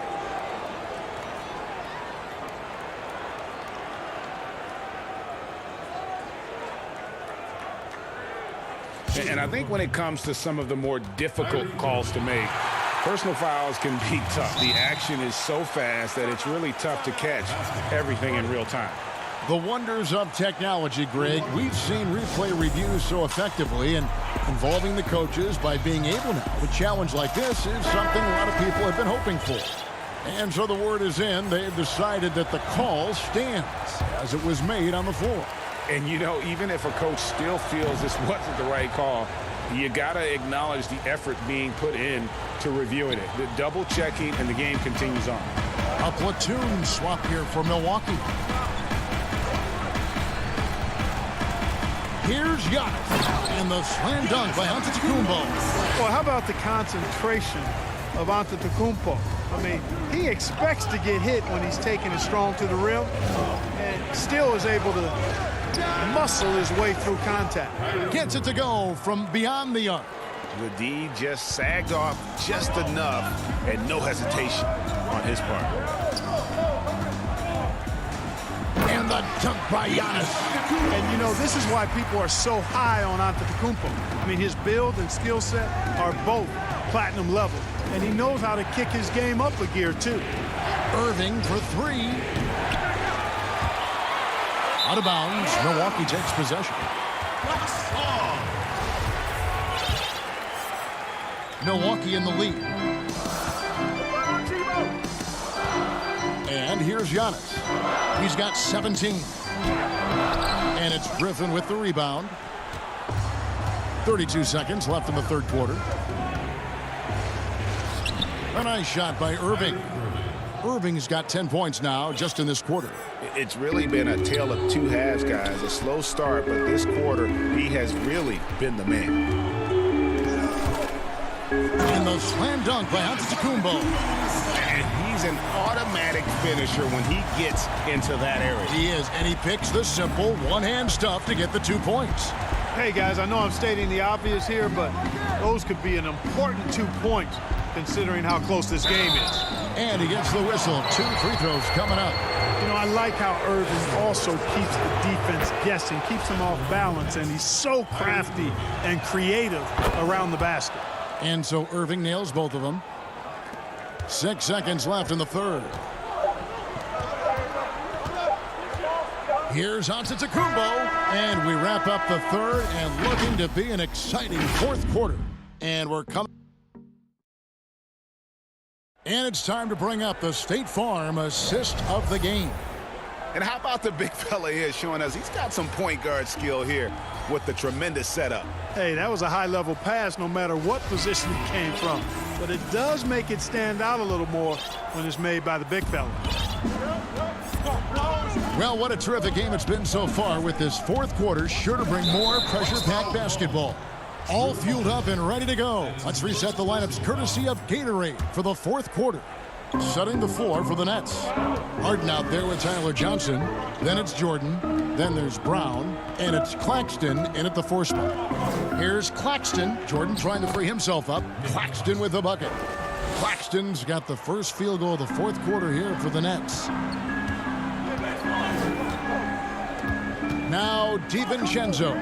And I think when it comes to some of the more difficult calls to make, personal fouls can be tough. The action is so fast that it's really tough to catch everything in real time. The wonders of technology, Greg. We've seen replay reviews so effectively, and involving the coaches by being able now. A challenge like this is something a lot of people have been hoping for. And so the word is in. They've decided that the call stands as it was made on the floor. And, you know, even if a coach still feels this wasn't the right call, you got to acknowledge the effort being put in to reviewing it. The double checking, and the game continues on. A platoon swap here for Milwaukee. Here's Giannis, and the slam dunk by Antetokounmpo. Well, how about the concentration of Antetokounmpo? I mean, he expects to get hit when he's taking it strong to the rim, and still is able to muscle his way through contact. Gets it to go from beyond the arc. The D just sagged off just enough, and no hesitation on his part. And the dunk by Giannis. And, you know, this is why people are so high on Antetokounmpo. I mean, his build and skill set are both platinum level. And he knows how to kick his game up a gear, too. Irving for 3. Out of bounds. Milwaukee takes possession. Milwaukee in the lead. And here's Giannis. He's got 17. And it's Griffin with the rebound. 32 seconds left in the third quarter. A nice shot by Irving. Irving's got 10 points now just in this quarter. It's really been a tale of two halves, guys. A slow start, but this quarter, he has really been the man. And the slam dunk by Antetokounmpo. And he's an automatic finisher when he gets into that area. He is, and he picks the simple one-hand stuff to get the 2 points. Hey, guys, I know I'm stating the obvious here, but those could be an important 2 points considering how close this game is. And he gets the whistle. 2 free throws coming up. You know, I like how Irving also keeps the defense guessing, keeps them off balance, and he's so crafty and creative around the basket. And so Irving nails both of them. 6 seconds left in the third. Here's Antetokounmpo, and we wrap up the third, and looking to be an exciting fourth quarter. And we're coming. And it's time to bring up the State Farm assist of the game. And how about the big fella here showing us he's got some point guard skill here with the tremendous setup. Hey, that was a high-level pass no matter what position it came from. But it does make it stand out a little more when it's made by the big fella. Well, what a terrific game it's been so far, with this fourth quarter sure to bring more pressure-packed basketball. All fueled up and ready to go. Let's reset the lineups courtesy of Gatorade for the fourth quarter. Setting the floor for the Nets. Harden out there with Tyler Johnson. Then it's Jordan. Then there's Brown. And it's Claxton in at the 4 spot. Here's Claxton. Jordan trying to free himself up. Claxton with the bucket. Claxton's got the first field goal of the fourth quarter here for the Nets. Now DiVincenzo.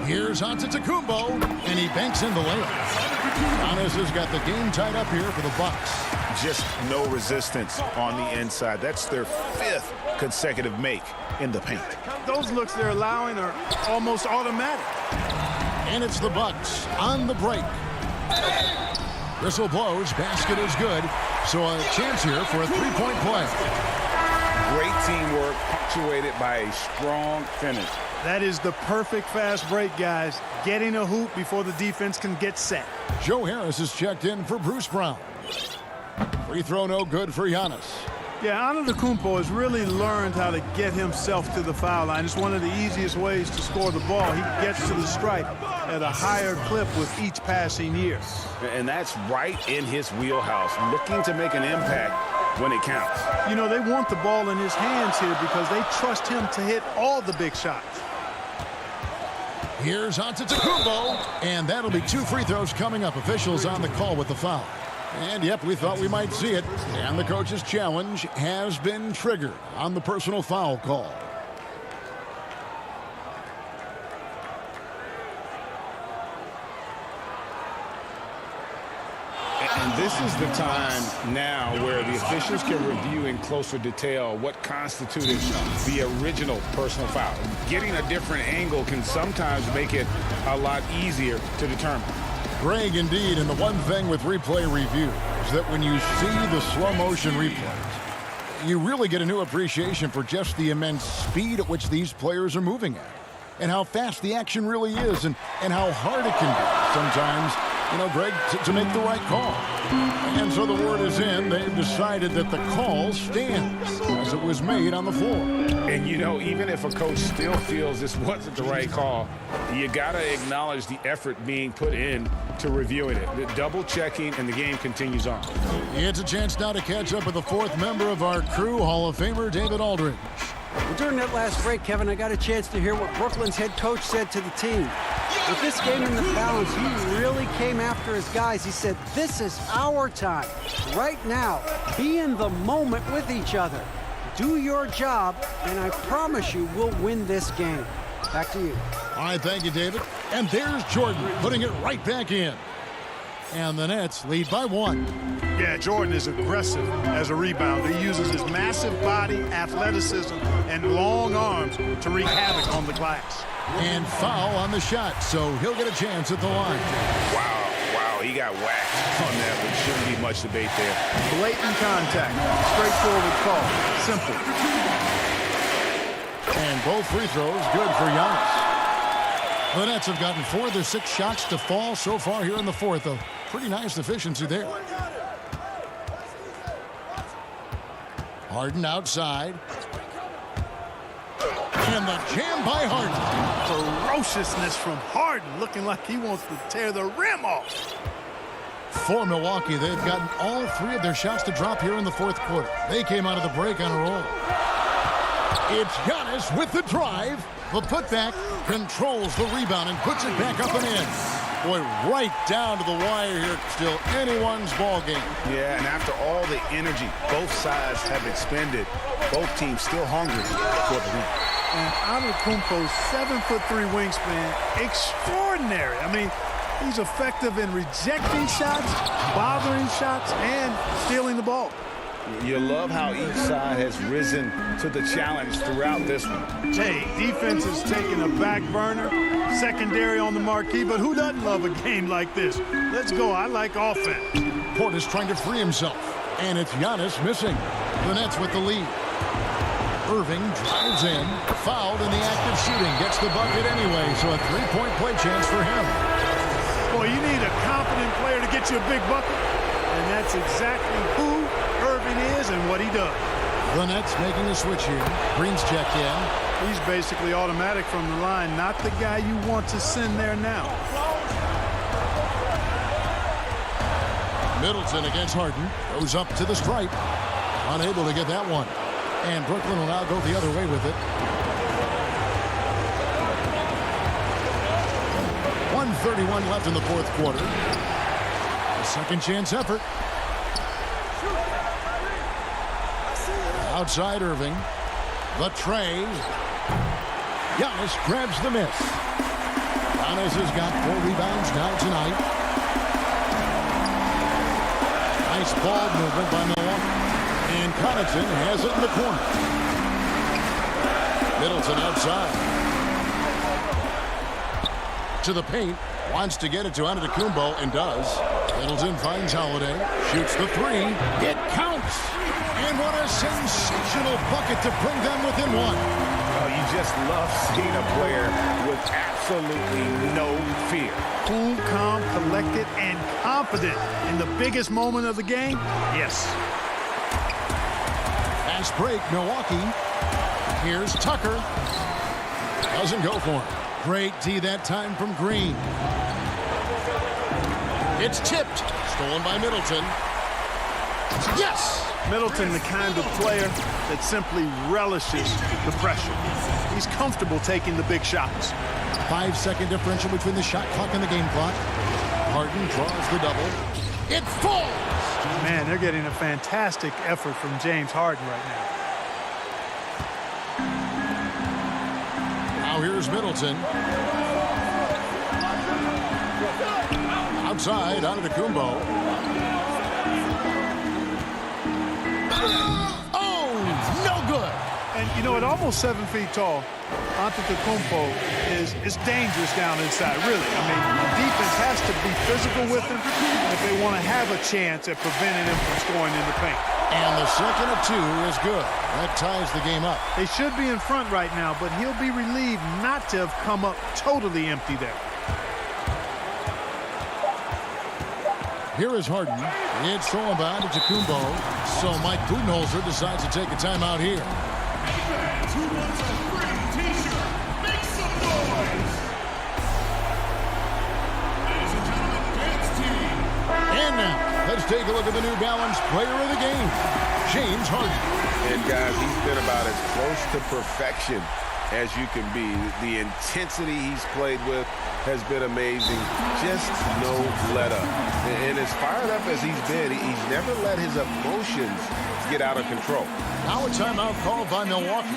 Here's Antetokounmpo, and he banks in the layup. Giannis has got the game tied up here for the Bucks. Just no resistance on the inside. That's their 5th consecutive make in the paint. Those looks they're allowing are almost automatic. And it's the Bucks on the break. Whistle blows, basket is good. So a chance here for a three-point play. Great teamwork, punctuated by a strong finish. That is the perfect fast break, guys. Getting a hoop before the defense can get set. Joe Harris is checked in for Bruce Brown. Free throw no good for Giannis. Yeah, Antetokounmpo has really learned how to get himself to the foul line. It's one of the easiest ways to score the ball. He gets to the stripe at a higher clip with each passing year. And that's right in his wheelhouse, looking to make an impact when it counts. You know, they want the ball in his hands here because they trust him to hit all the big shots. Here's Antetokounmpo, and that'll be 2 free throws coming up. Officials on the call with the foul. And yep, we thought we might see it. And the coach's challenge has been triggered on the personal foul call. And this is the time now where the officials can review in closer detail what constituted the original personal foul. Getting a different angle can sometimes make it a lot easier to determine. Greg, indeed, and the one thing with replay review is that when you see the slow motion replays, you really get a new appreciation for just the immense speed at which these players are moving at, and how fast the action really is, and how hard it can be sometimes, you know, Greg, to make the right call. And so the word is in. They've decided that the call stands as it was made on the floor. And, you know, even if a coach still feels this wasn't the right call, you got to acknowledge the effort being put in to reviewing it. The double checking, and the game continues on. It's a chance now to catch up with the 4th member of our crew, Hall of Famer David Aldridge. Well, during that last break, Kevin, I got a chance to hear what Brooklyn's head coach said to the team. With this game in the balance, he really came after his guys. He said, this is our time. Right now, be in the moment with each other. Do your job, and I promise you we'll win this game. Back to you. All right, thank you, David. And there's Jordan putting it right back in. And the Nets lead by 1. Yeah, Jordan is aggressive as a rebounder. He uses his massive body, athleticism, and long arms to wreak havoc on the glass. And foul on the shot, so he'll get a chance at the line. Wow, he got whacked on that, but shouldn't be much debate there. Blatant contact, straightforward call, simple. And both free throws good for Giannis. The Nets have gotten 4 of their 6 shots to fall so far here in the fourth. A pretty nice efficiency there. Harden outside. And the jam by Harden. Ferociousness from Harden, looking like he wants to tear the rim off. For Milwaukee, they've gotten all 3 of their shots to drop here in the fourth quarter. They came out of the break on a roll. It's Giannis with the drive. The putback, controls the rebound and puts it back up and in. Boy, right down to the wire here. Still anyone's ball game. Yeah, and after all the energy both sides have expended, both teams still hungry for the win. And Antetokounmpo's 7'3" wingspan, extraordinary. I mean, he's effective in rejecting shots, bothering shots, and stealing the ball. You love how each side has risen to the challenge throughout this one. Hey, defense is taking a back burner, secondary on the marquee, but who doesn't love a game like this? Let's go. I like offense. Portis trying to free himself, and it's Giannis missing. The Nets with the lead. Irving drives in, fouled in the act of shooting, gets the bucket anyway, so a 3-point play chance for him. Boy, you need a confident player to get you a big bucket, and that's exactly who Irving is and what he does. The Nets making a switch here. Green's checked in. He's basically automatic from the line, not the guy you want to send there now. Middleton against Harden. Goes up to the stripe. Unable to get that one. And Brooklyn will now go the other way with it. 1:31 left in the fourth quarter. A second chance effort. Outside Irving. The tray. Giannis grabs the miss. Giannis has got 4 rebounds now tonight. Nice ball movement by Milwaukee. And Connaughton has it in the corner. Middleton outside. To the paint. Wants to get it to Antetokounmpo and does. Middleton finds Holiday. Shoots the 3. It counts. And what a sensational bucket to bring them within 1. Oh, you just love seeing a player with absolutely no fear. Cool, calm, collected, and confident in the biggest moment of the game. Yes. Fast break, Milwaukee. Here's Tucker. Doesn't go for him. Great D that time from Green. It's tipped. Stolen by Middleton. Yes! Middleton, the kind of player that simply relishes the pressure. He's comfortable taking the big shots. 5-second differential between the shot clock and the game clock. Harden draws the double. It falls! Man, they're getting a fantastic effort from James Harden right now. Now here's Middleton. Outside, Antetokounmpo. Oh, no good. And, you know, at almost 7 feet tall, Antetokounmpo is dangerous down inside, really. I mean, the defense has to be physical with him if they want to have a chance at preventing him from scoring in the paint. And the second of 2 is good. That ties the game up. They should be in front right now, but he'll be relieved not to have come up totally empty there. Here is Harden. It's all about Antetokounmpo. So Mike Budenholzer decides to take a timeout here. And now, let's take a look at the New Balance player of the game, James Harden. And guys, he's been about as close to perfection as you can be. The intensity he's played with has been amazing. Just no let up. And as fired up as he's been, he's never let his emotions get out of control. Now a timeout called by Milwaukee.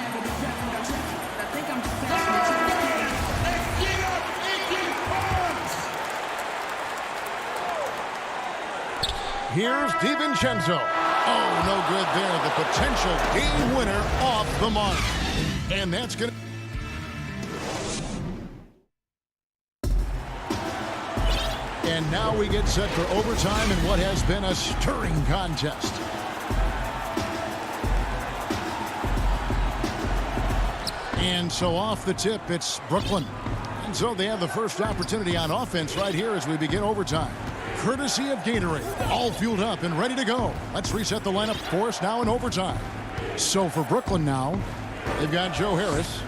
Here's DiVincenzo. Oh, no good there. The potential game winner off the mark. And that's going to... And now we get set for overtime in what has been a stirring contest. And so off the tip, it's Brooklyn. And so they have the first opportunity on offense right here as we begin overtime. Courtesy of Gatorade, all fueled up and ready to go. Let's reset the lineup for us now in overtime. So for Brooklyn now, they've got Joe Harris.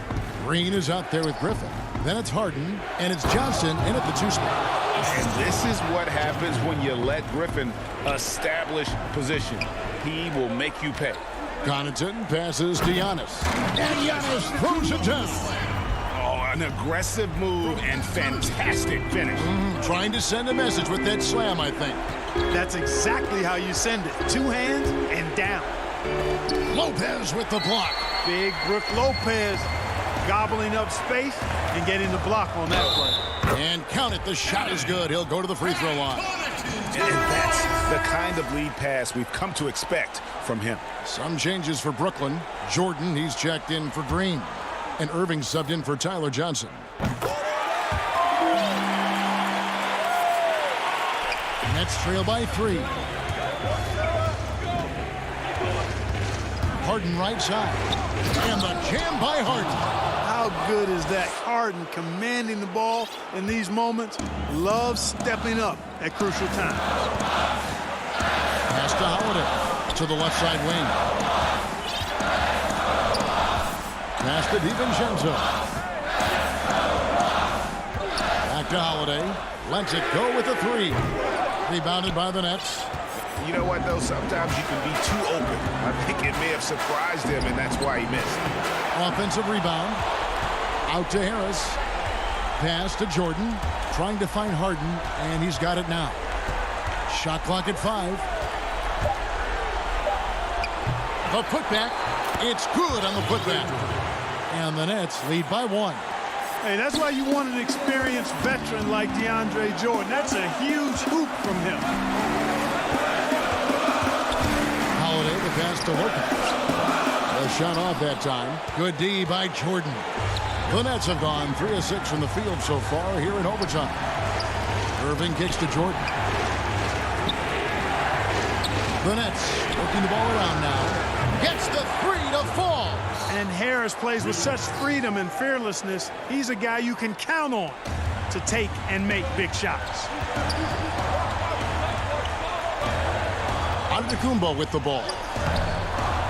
Green is out there with Griffin. Then it's Harden, and it's Johnson in at the 2 spot. And this is what happens when you let Griffin establish position. He will make you pay. Connaughton passes to Giannis. And Giannis throws it down. Oh, an aggressive move and fantastic finish. Trying to send a message with that slam, I think. That's exactly how you send it. 2 hands and down. Lopez with the block. Big Brook Lopez gobbling up space and getting the block on that play. And count it. The shot is good. He'll go to the free throw line. And that's the kind of lead pass we've come to expect from him. Some changes for Brooklyn. Jordan, he's checked in for Green. And Irving subbed in for Tyler Johnson. Nets trail by 3. Harden right side. And the jam by Harden. How good is that? Harden commanding the ball in these moments. Loves stepping up at crucial times. Pass to Holiday. To the left side wing. Pass to DiVincenzo. Back to Holiday. Lets it go with a three. Rebounded by the Nets. You know what, though? Sometimes you can be too open. I think it may have surprised him, and that's why he missed. Offensive rebound. Out to Harris. Pass to Jordan. Trying to find Harden, and he's got it now. Shot clock at 5. The putback. It's good on the putback. And the Nets lead by 1. Hey, that's why you want an experienced veteran like DeAndre Jordan. That's a huge hoop from him. Holiday, the pass to Lopez. A shot off that time. Good D by Jordan. The Nets have gone 3 of 6 from the field so far here in overtime. Irving kicks to Jordan. The Nets working the ball around now. Gets the 3 to fall. And Harris plays with such freedom and fearlessness. He's a guy you can count on to take and make big shots. Antetokounmpo with the ball.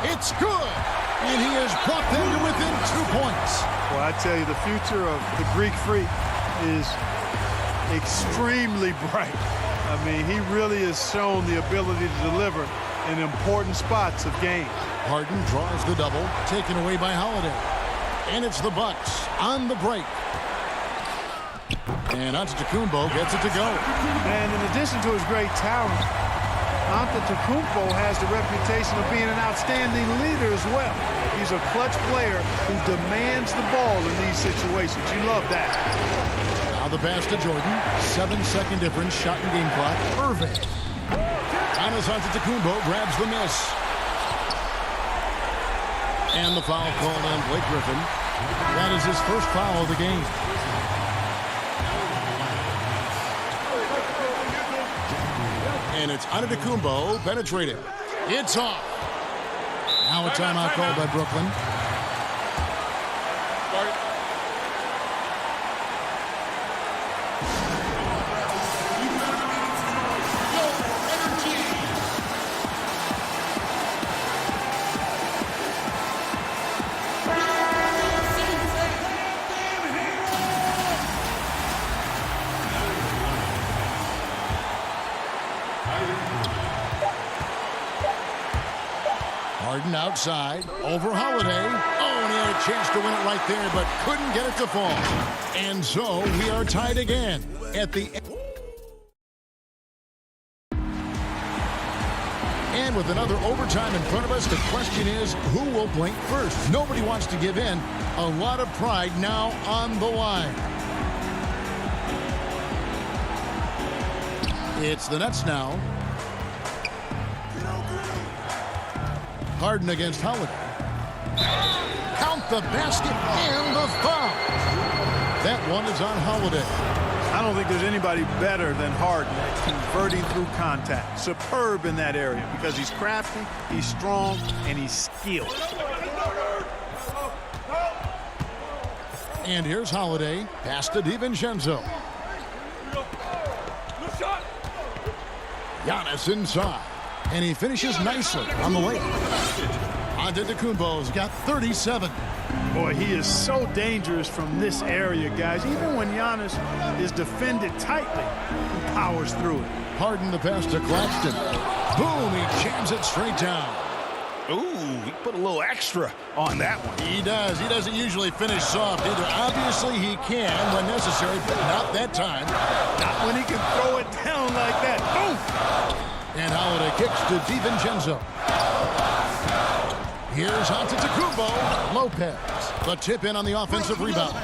It's good. And he has brought them to within 2 points. Well, I tell you, the future of the Greek Freak is extremely bright. I mean, he really has shown the ability to deliver in important spots of game. Harden draws the double, taken away by Holiday. And it's the Bucks on the break. And Antetokounmpo gets it to go. And in addition to his great talent, Antetokounmpo has the reputation of being an outstanding leader as well. He's a clutch player who demands the ball in these situations. You love that. Now the pass to Jordan. 7-second difference, shot and game clock. Irving. Giannis Antetokounmpo grabs the miss. And the foul called on Blake Griffin. That is his first foul of the game. And it's Antetokounmpo penetrating. It's off. Now a timeout called by Brooklyn. Harden outside, over Holiday. Oh, and he had a chance to win it right there, but couldn't get it to fall. And so we are tied again at the end. And with another overtime in front of us, the question is, who will blink first? Nobody wants to give in. A lot of pride now on the line. It's the Nets now. Harden against Holiday. Count the basket and the foul. That one is on Holiday. I don't think there's anybody better than Harden at converting through contact. Superb in that area because he's crafty, he's strong, and he's skilled. And here's Holiday. Pass to DiVincenzo. Giannis inside. And he finishes nicely on the layup. Antetokounmpo's got 37. Boy, he is so dangerous from this area, guys. Even when Giannis is defended tightly, he powers through it. Harden the pass to Claxton. Boom, he jams it straight down. Ooh, he put a little extra on that one. He does. He doesn't usually finish soft either. Obviously, he can when necessary, but not that time. Not when he can throw it down like that. Boom! And Holiday kicks to DiVincenzo. Here's Antetokounmpo. Lopez. The tip in on the offensive rebound.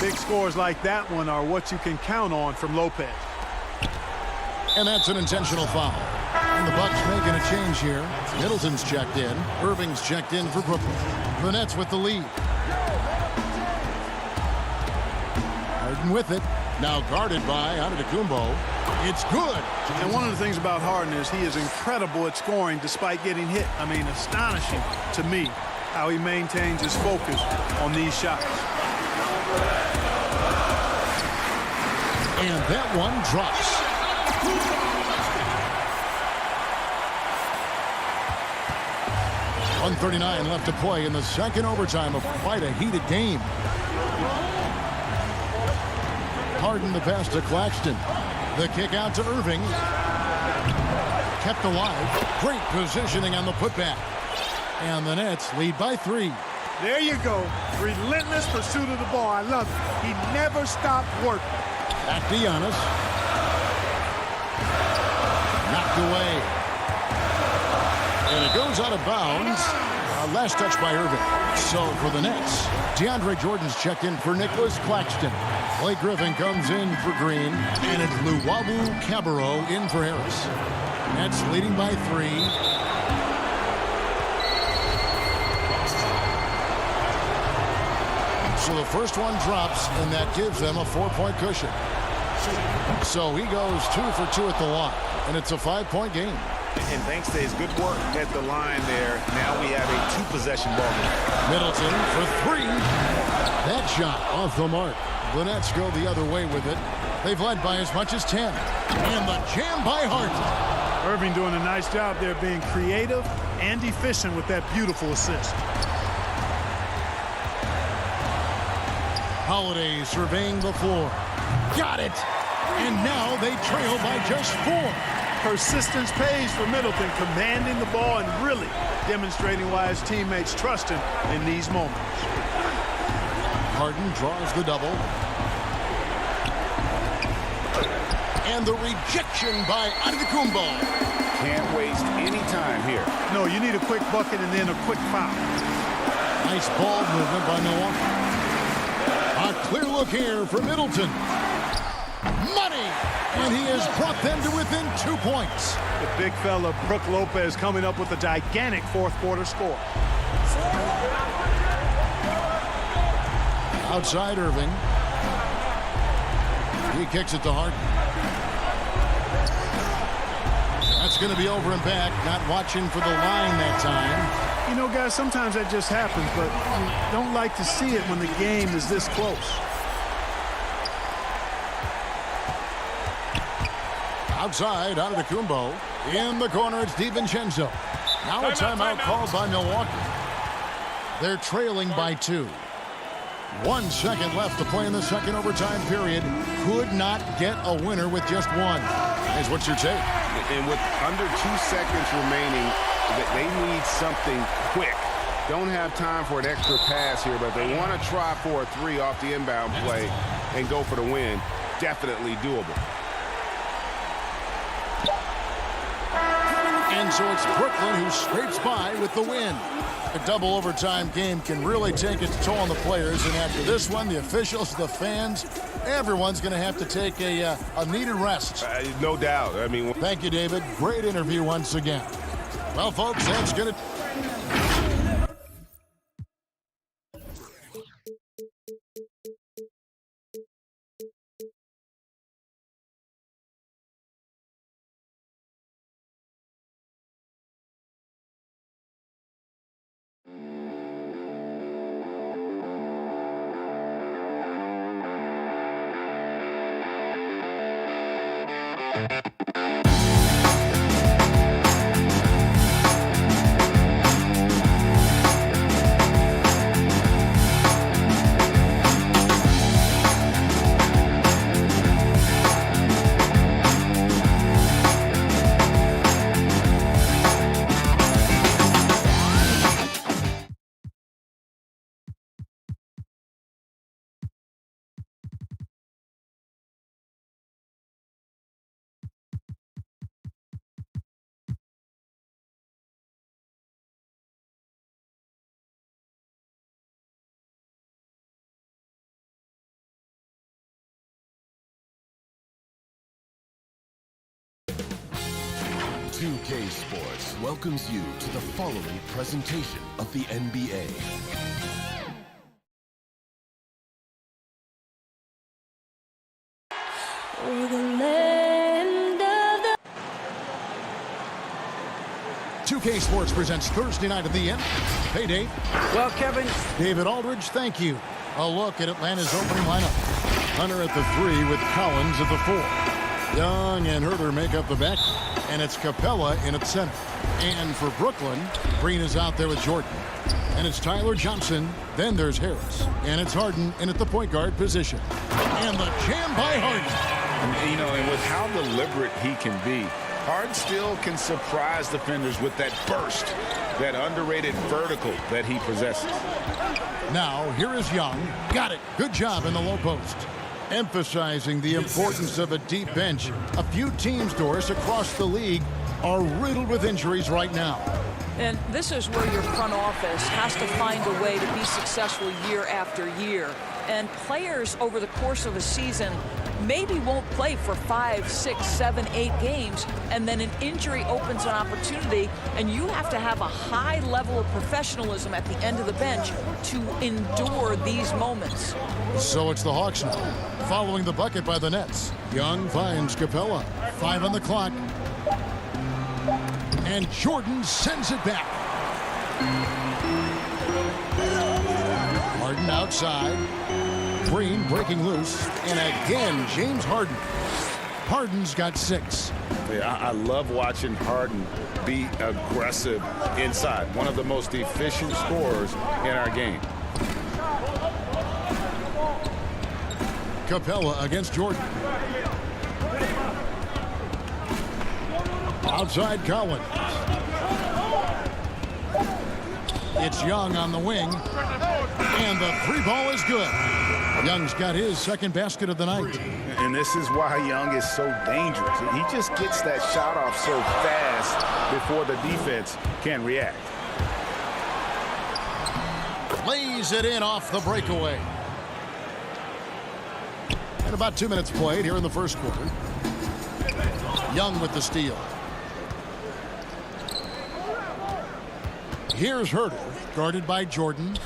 Big scores like that one are what you can count on from Lopez. And that's an intentional foul. And the Bucks making a change here. Middleton's checked in. Irving's checked in for Brooklyn. The Nets with the lead. Harden with it. Now guarded by Antetokounmpo. It's good. And one of the things about Harden is he is incredible at scoring despite getting hit. I mean, astonishing to me how he maintains his focus on these shots. And that one drops. A 1:39 left to play in the second overtime of quite a heated game. Harden the pass to Claxton. The kick out to Irving. Kept alive. Great positioning on the putback. And the Nets lead by 3. There you go. Relentless pursuit of the ball. I love it. He never stopped working. Back to Giannis. Knocked away. And it goes out of bounds. Last touch by Irving. So for the Nets, DeAndre Jordan's checked in for Nicholas Claxton. Blake Griffin comes in for Green. And it's Luwawu Cabarro in for Harris. Nets leading by 3. So the first one drops, and that gives them a 4-point cushion. So he goes 2 for 2 at the line, and it's a 5-point game. And thanks to his good work at the line there, now we have a 2-possession ball game. Middleton for 3. That shot off the mark. The Nets go the other way with it. They've led by as much as 10. And the jam by Harden. Irving doing a nice job there being creative and efficient with that beautiful assist. Holiday surveying the floor. Got it! And now they trail by just 4. Persistence pays for Middleton, commanding the ball and really demonstrating why his teammates trust him in these moments. Harden draws the double. And the rejection by Antetokounmpo. Can't waste any time here. No, you need a quick bucket and then a quick foul. Nice ball movement by Milwaukee. A clear look here for Middleton. Money! And he has brought them to within 2 points. The big fella, Brook Lopez, coming up with a gigantic fourth-quarter score. Outside Irving. He kicks it to Harden. That's going to be over and back. Not watching for the line that time. You know, guys, sometimes that just happens, but you don't like to see it when the game is this close. Outside, Antetokounmpo. In the corner, it's DiVincenzo. Now a timeout called by Milwaukee. They're trailing by 2. 1 second left to play in the second overtime period. Could not get a winner with just 1. Guys, what's your take? And with under 2 seconds remaining, they need something quick. Don't have time for an extra pass here, but they want to try for a 3 off the inbound play and go for the win. Definitely doable. And so it's Brooklyn who scrapes by with the win. A double overtime game can really take its toll on the players, and after this one, the officials, the fans, everyone's going to have to take a needed rest. No doubt. I mean, thank you, David. Great interview once again. Well, folks, that's going to... CLA Sports welcomes you to the following presentation of the NBA. CLA Sports presents Thursday night at the end. Payday. Well, Kevin. David Aldridge, thank you. A look at Atlanta's opening lineup. Hunter at the 3 with Collins at the 4. Young and Herder make up the back, and it's Capela in at center. And for Brooklyn, Green is out there with Jordan. And it's Tyler Johnson. Then there's Harris. And it's Harden in at the point guard position. And the jam by Harden. You know, and with how deliberate he can be, Harden still can surprise defenders with that burst, that underrated vertical that he possesses. Now, here is Young. Got it. Good job in the low post. Emphasizing the importance of a deep bench. A few teams, Doris, across the league are riddled with injuries right now. And this is where your front office has to find a way to be successful year after year. And players over the course of a season maybe won't play for 5, 6, 7, 8 games, and then an injury opens an opportunity, and you have to have a high level of professionalism at the end of the bench to endure these moments. So it's the Hawks now, following the bucket by the Nets. Young finds Capela. 5 on the clock. And Jordan sends it back. Harden outside. Green breaking loose. And again, James Harden. Harden's got 6. Yeah, I love watching Harden be aggressive inside. One of the most efficient scorers in our game. Capela against Jordan. Outside Collins. It's Young on the wing. And the 3 ball is good. Young's got his second basket of the night. And this is why Young is so dangerous. He just gets that shot off so fast before the defense can react. Lays it in off the breakaway. And about 2 minutes played here in the first quarter. Young with the steal. Here's Herder, guarded by Jordan.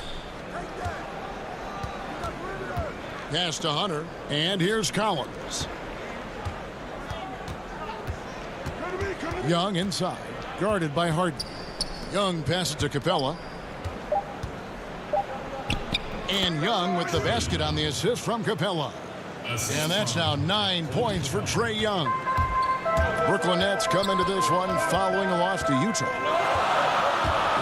Pass to Hunter, and here's Collins. Young inside, guarded by Harden. Young passes to Capela. And Young with the basket on the assist from Capela. And that's now 9 points for Trae Young. Brooklyn Nets come into this one following a loss to Utah.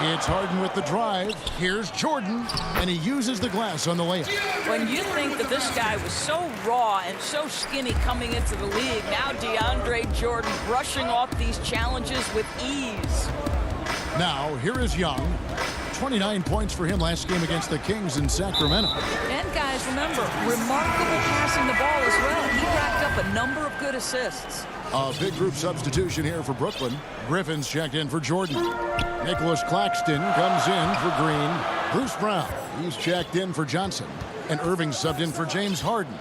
It's Harden with the drive. Here's Jordan, and he uses the glass on the layup. When you think that this guy was so raw and so skinny coming into the league, now DeAndre Jordan brushing off these challenges with ease. Now, here is Young. 29 points for him last game against the Kings in Sacramento. And guys, remember, remarkable passing the ball as well. He racked up a number of good assists. A big group substitution here for Brooklyn. Griffin's checked in for Jordan. Nicholas Claxton comes in for Green. Bruce Brown, he's checked in for Johnson. And Irving subbed in for James Harden.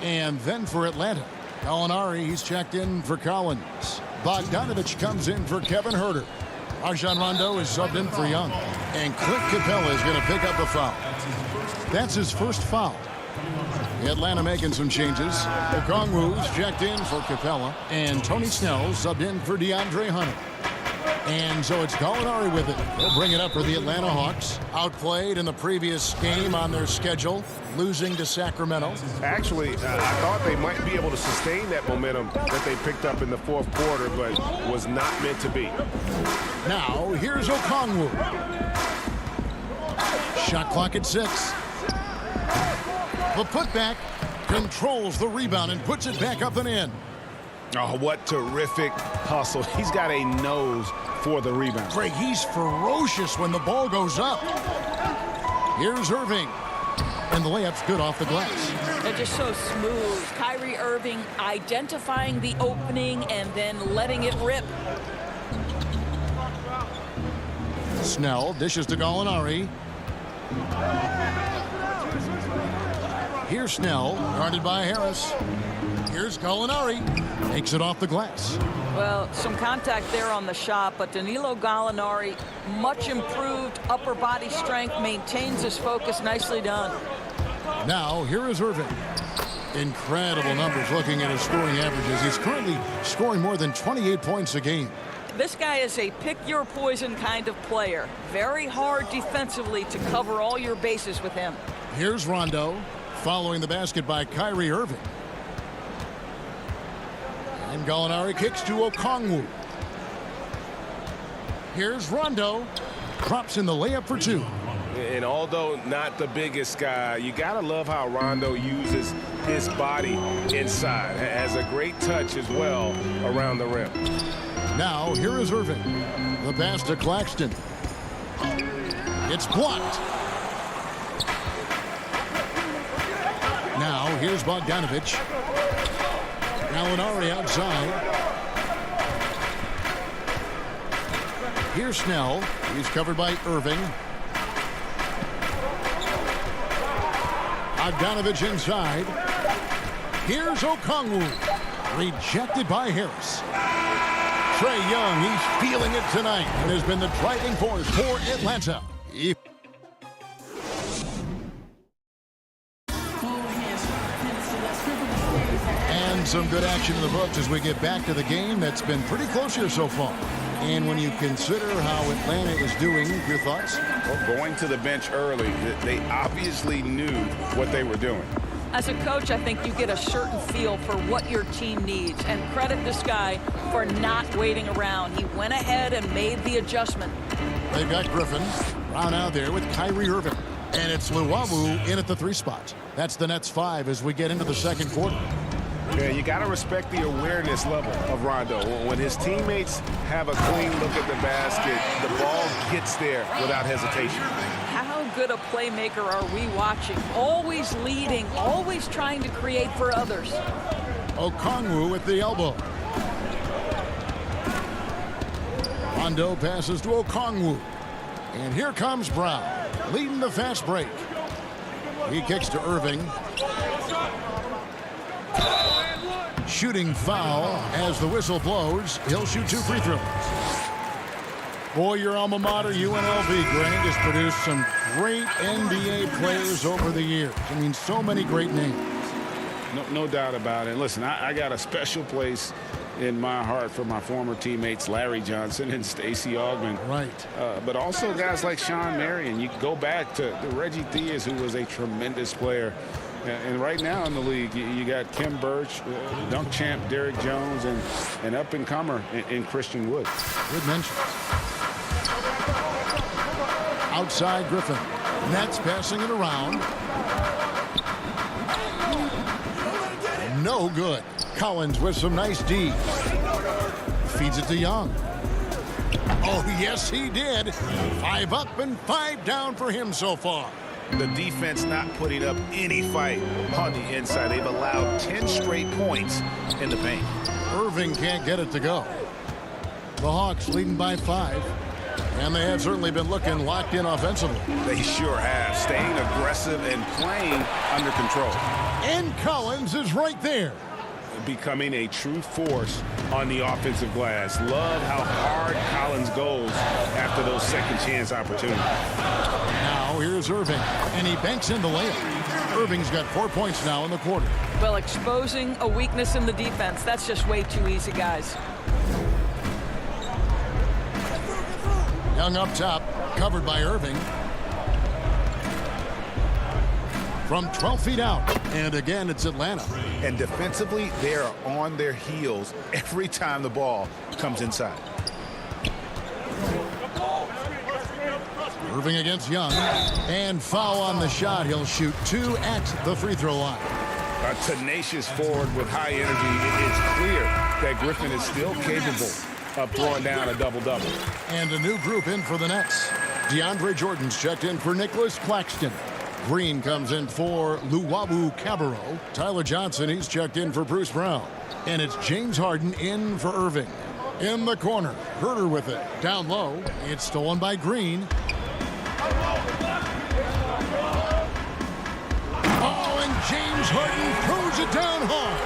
And then for Atlanta, Gallinari, he's checked in for Collins. Bogdanovich comes in for Kevin Herder. Rajon Rondo is subbed in for Young. And Clint Capela is going to pick up a foul. That's his first foul. Atlanta making some changes. Okongwu's checked in for Capela. And Tony Snell subbed in for DeAndre Hunter. And so it's Gallinari with it. They'll bring it up for the Atlanta Hawks. Outplayed in the previous game on their schedule, losing to Sacramento. Actually, I thought they might be able to sustain that momentum that they picked up in the fourth quarter, but was not meant to be. Now, here's Okongwu. Shot clock at 6. The putback controls the rebound and puts it back up and in. Oh, what terrific hustle. He's got a nose for the rebound. Greg, he's ferocious when the ball goes up. Here's Irving. And the layup's good off the glass. They're just so smooth. Kyrie Irving identifying the opening and then letting it rip. Snell dishes to Gallinari. Here's Snell, guarded by Harris. Here's Gallinari. Takes it off the glass. Well, some contact there on the shot, but Danilo Gallinari, much improved upper body strength, maintains his focus. Nicely done. Now, here is Irving. Incredible numbers looking at his scoring averages. He's currently scoring more than 28 points a game. This guy is a pick-your-poison kind of player. Very hard defensively to cover all your bases with him. Here's Rondo, following the basket by Kyrie Irving. And Gallinari kicks to Okongwu. Here's Rondo. Drops in the layup for two. And although not the biggest guy, you got to love how Rondo uses his body inside. Has a great touch as well around the rim. Now, here is Irving. The pass to Claxton. It's blocked. Now, here's Bogdanovich. Gallinari outside. Here's Snell. He's covered by Irving. Bogdanovich inside. Here's Okongwu. Rejected by Harris. Trae Young, he's feeling it tonight and has been the driving force for Atlanta. And some good action in the books as we get back to the game that's been pretty close here so far. And when you consider how Atlanta is doing, your thoughts? Well, going to the bench early, they obviously knew what they were doing. As a coach, I think you get a certain feel for what your team needs, and credit this guy for not waiting around. He went ahead and made the adjustment. They've got Griffin. Brown out there with Kyrie Irving. And it's Luwawu in at the 3 spot. That's the Nets 5 as we get into the second quarter. Yeah, you got to respect the awareness level of Rondo. When his teammates have a clean look at the basket, the ball gets there without hesitation. How good a playmaker are we watching? Always leading, always trying to create for others. Okongwu with the elbow. Rondo passes to Okongwu. And here comes Brown, leading the fast break. He kicks to Irving. Shooting foul as the whistle blows. He'll shoot 2 free throws. Boy, your alma mater, UNLV, Grant, has produced some great NBA players over the years. I mean, so many great names. No doubt about it. Listen, I got a special place in my heart for my former teammates Larry Johnson and Stacey Augmon. Right. But also guys like Sean Marion. You go back to Reggie Theus, who was a tremendous player. And right now in the league, you got Kim Birch, dunk champ Derrick Jones, and an up-and-comer in Christian Wood. Good mention. Outside Griffin. Nets passing it around. No good. Collins with some nice D. Feeds it to Young. Oh, yes, he did. 5 up and 5 down for him so far. The defense not putting up any fight on the inside. They've allowed 10 straight points in the paint. Irving can't get it to go. The Hawks leading by 5. And they have certainly been looking locked in offensively. They sure have. Staying aggressive and playing under control. And Collins is right there. Becoming a true force on the offensive glass. Love how hard Collins goes after those second chance opportunities. Now here's Irving, and he banks in the layup. Irving's got 4 points now in the quarter. Well, exposing a weakness in the defense, that's just way too easy, guys. Young up top, covered by Irving. From 12 feet out, and again, it's Atlanta. And defensively, they are on their heels every time the ball comes inside. Irving against Young, and foul on the shot. He'll shoot 2 at the free throw line. A tenacious forward with high energy. It's clear that Griffin is still capable of throwing down a double-double. And a new group in for the Nets. DeAndre Jordan's checked in for Nicholas Claxton. Green comes in for Luwawu Cabarro. Tyler Johnson, he's checked in for Bruce Brown. And it's James Harden in for Irving. In the corner, Herter with it. Down low, it's stolen by Green. Oh, and James Harden throws it down hard.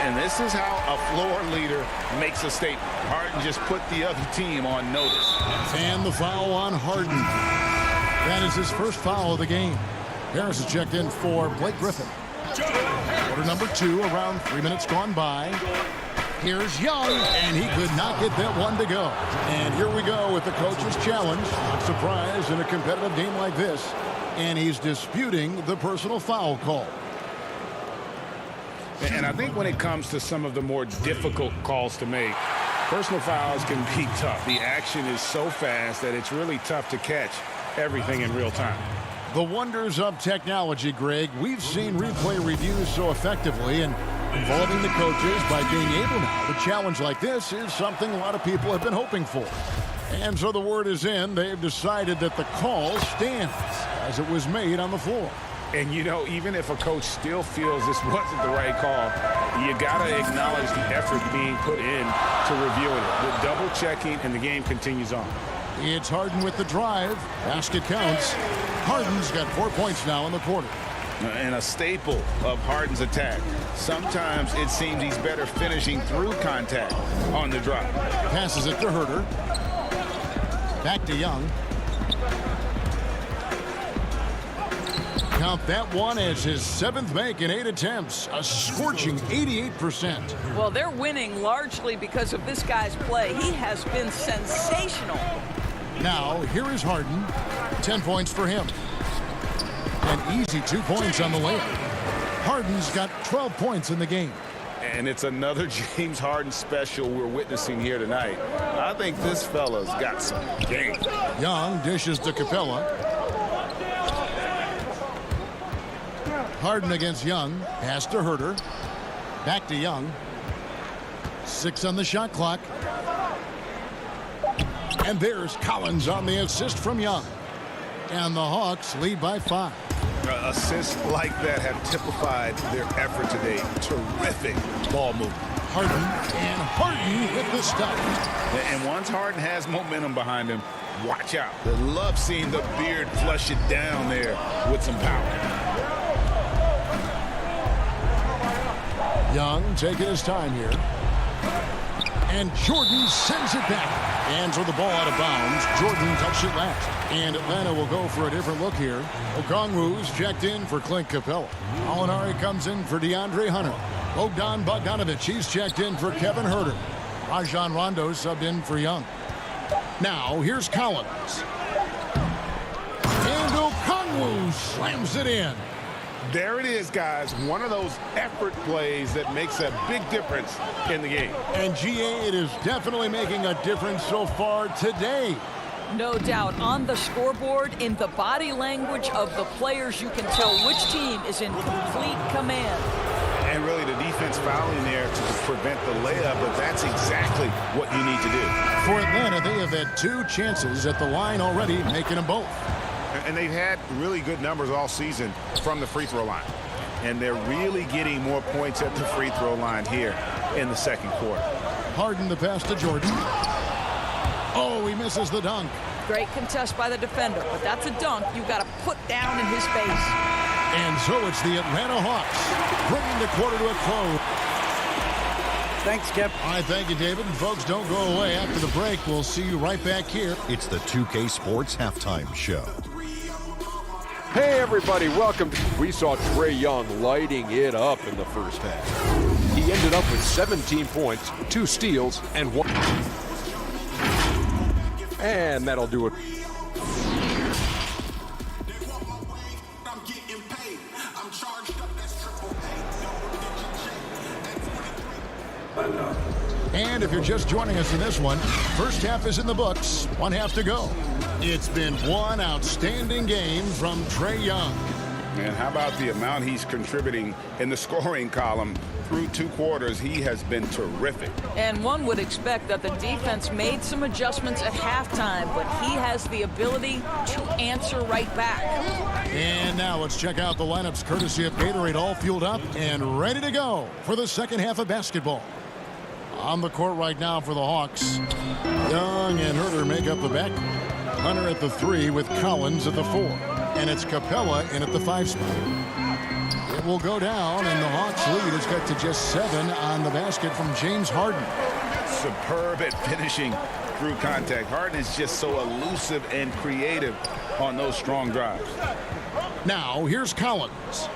And this is how a floor leader makes a statement. Harden just put the other team on notice. And the foul on Harden. That is his first foul of the game. Harris is checked in for Blake Griffin. Quarter number 2, around 3 minutes gone by. Here's Young, and he could not get that one to go. And here we go with the coach's challenge. Not surprised in a competitive game like this. And he's disputing the personal foul call. And I think when it comes to some of the more difficult calls to make, personal fouls can be tough. The action is so fast that it's really tough to catch everything in real time. The wonders of technology, Greg. We've seen replay reviews so effectively, and involving the coaches by being able now to challenge like this is something a lot of people have been hoping for. And so the word is in. They've decided that the call stands as it was made on the floor. And, you know, even if a coach still feels this wasn't the right call, you got to acknowledge the effort being put in to reviewing it. With double checking, and the game continues on. It's Harden with the drive. Basket counts. Harden's got 4 points now in the quarter. And a staple of Harden's attack. Sometimes it seems he's better finishing through contact on the drive. Passes it to Herder. Back to Young. Count that one as his 7th make in 8 attempts. A scorching 88%. Well, they're winning largely because of this guy's play. He has been sensational. Now, here is Harden. 10 points for him. An easy 2 points on the layup. Harden's got 12 points in the game. And it's another James Harden special we're witnessing here tonight. I think this fella's got some game. Young dishes to Capela. Harden against Young. Pass to Herder. Back to Young. 6 on the shot clock. And there's Collins on the assist from Young. And the Hawks lead by 5. Assists like that have typified their effort today. Terrific ball movement. Harden, and Harden with the stop. And once Harden has momentum behind him, watch out. They love seeing the beard flush it down there with some power. Young taking his time here. And Jordan sends it back. And throw the ball out of bounds. Jordan touched it last. And Atlanta will go for a different look here. Okongwu's checked in for Clint Capela. Alinari comes in for DeAndre Hunter. Bogdan Bogdanovic, he's checked in for Kevin Herter. Rajon Rondo subbed in for Young. Now, here's Collins. And Okongwu slams it in. There it is, guys. One of those effort plays that makes a big difference in the game. And GA, it is definitely making a difference so far today. No doubt. On the scoreboard, in the body language of the players, you can tell which team is in complete command. And really the defense fouling there to prevent the layup, but that's exactly what you need to do. For Atlanta, they have had 2 chances at the line already, making them both. And they've had really good numbers all season from the free throw line. And they're really getting more points at the free throw line here in the second quarter. Harden the pass to Jordan. Oh, he misses the dunk. Great contest by the defender, but that's a dunk you've got to put down in his face. And so it's the Atlanta Hawks bringing the quarter to a close. Thanks, Kip. I thank you, David. And folks, don't go away. After the break, we'll see you right back here. It's the 2K Sports Halftime Show. Hey, everybody, welcome. We saw Trae Young lighting it up in the first half. He ended up with 17 points, 2 steals, and 1. And that'll do it. And if you're just joining us in this one, first half is in the books, 1 half to go. It's been one outstanding game from Trae Young. And how about the amount he's contributing in the scoring column through 2 quarters? He has been terrific. And one would expect that the defense made some adjustments at halftime, but he has the ability to answer right back. And now let's check out the lineups courtesy of Gatorade, all fueled up and ready to go for the second half of basketball. On the court right now for the Hawks, Young and Herder make up the back. Hunter at the 3 with Collins at the 4. And it's Capela in at the 5 spot. It will go down, and the Hawks lead has got to just 7 on the basket from James Harden. Superb at finishing through contact. Harden is just so elusive and creative on those strong drives. Now, here's Collins.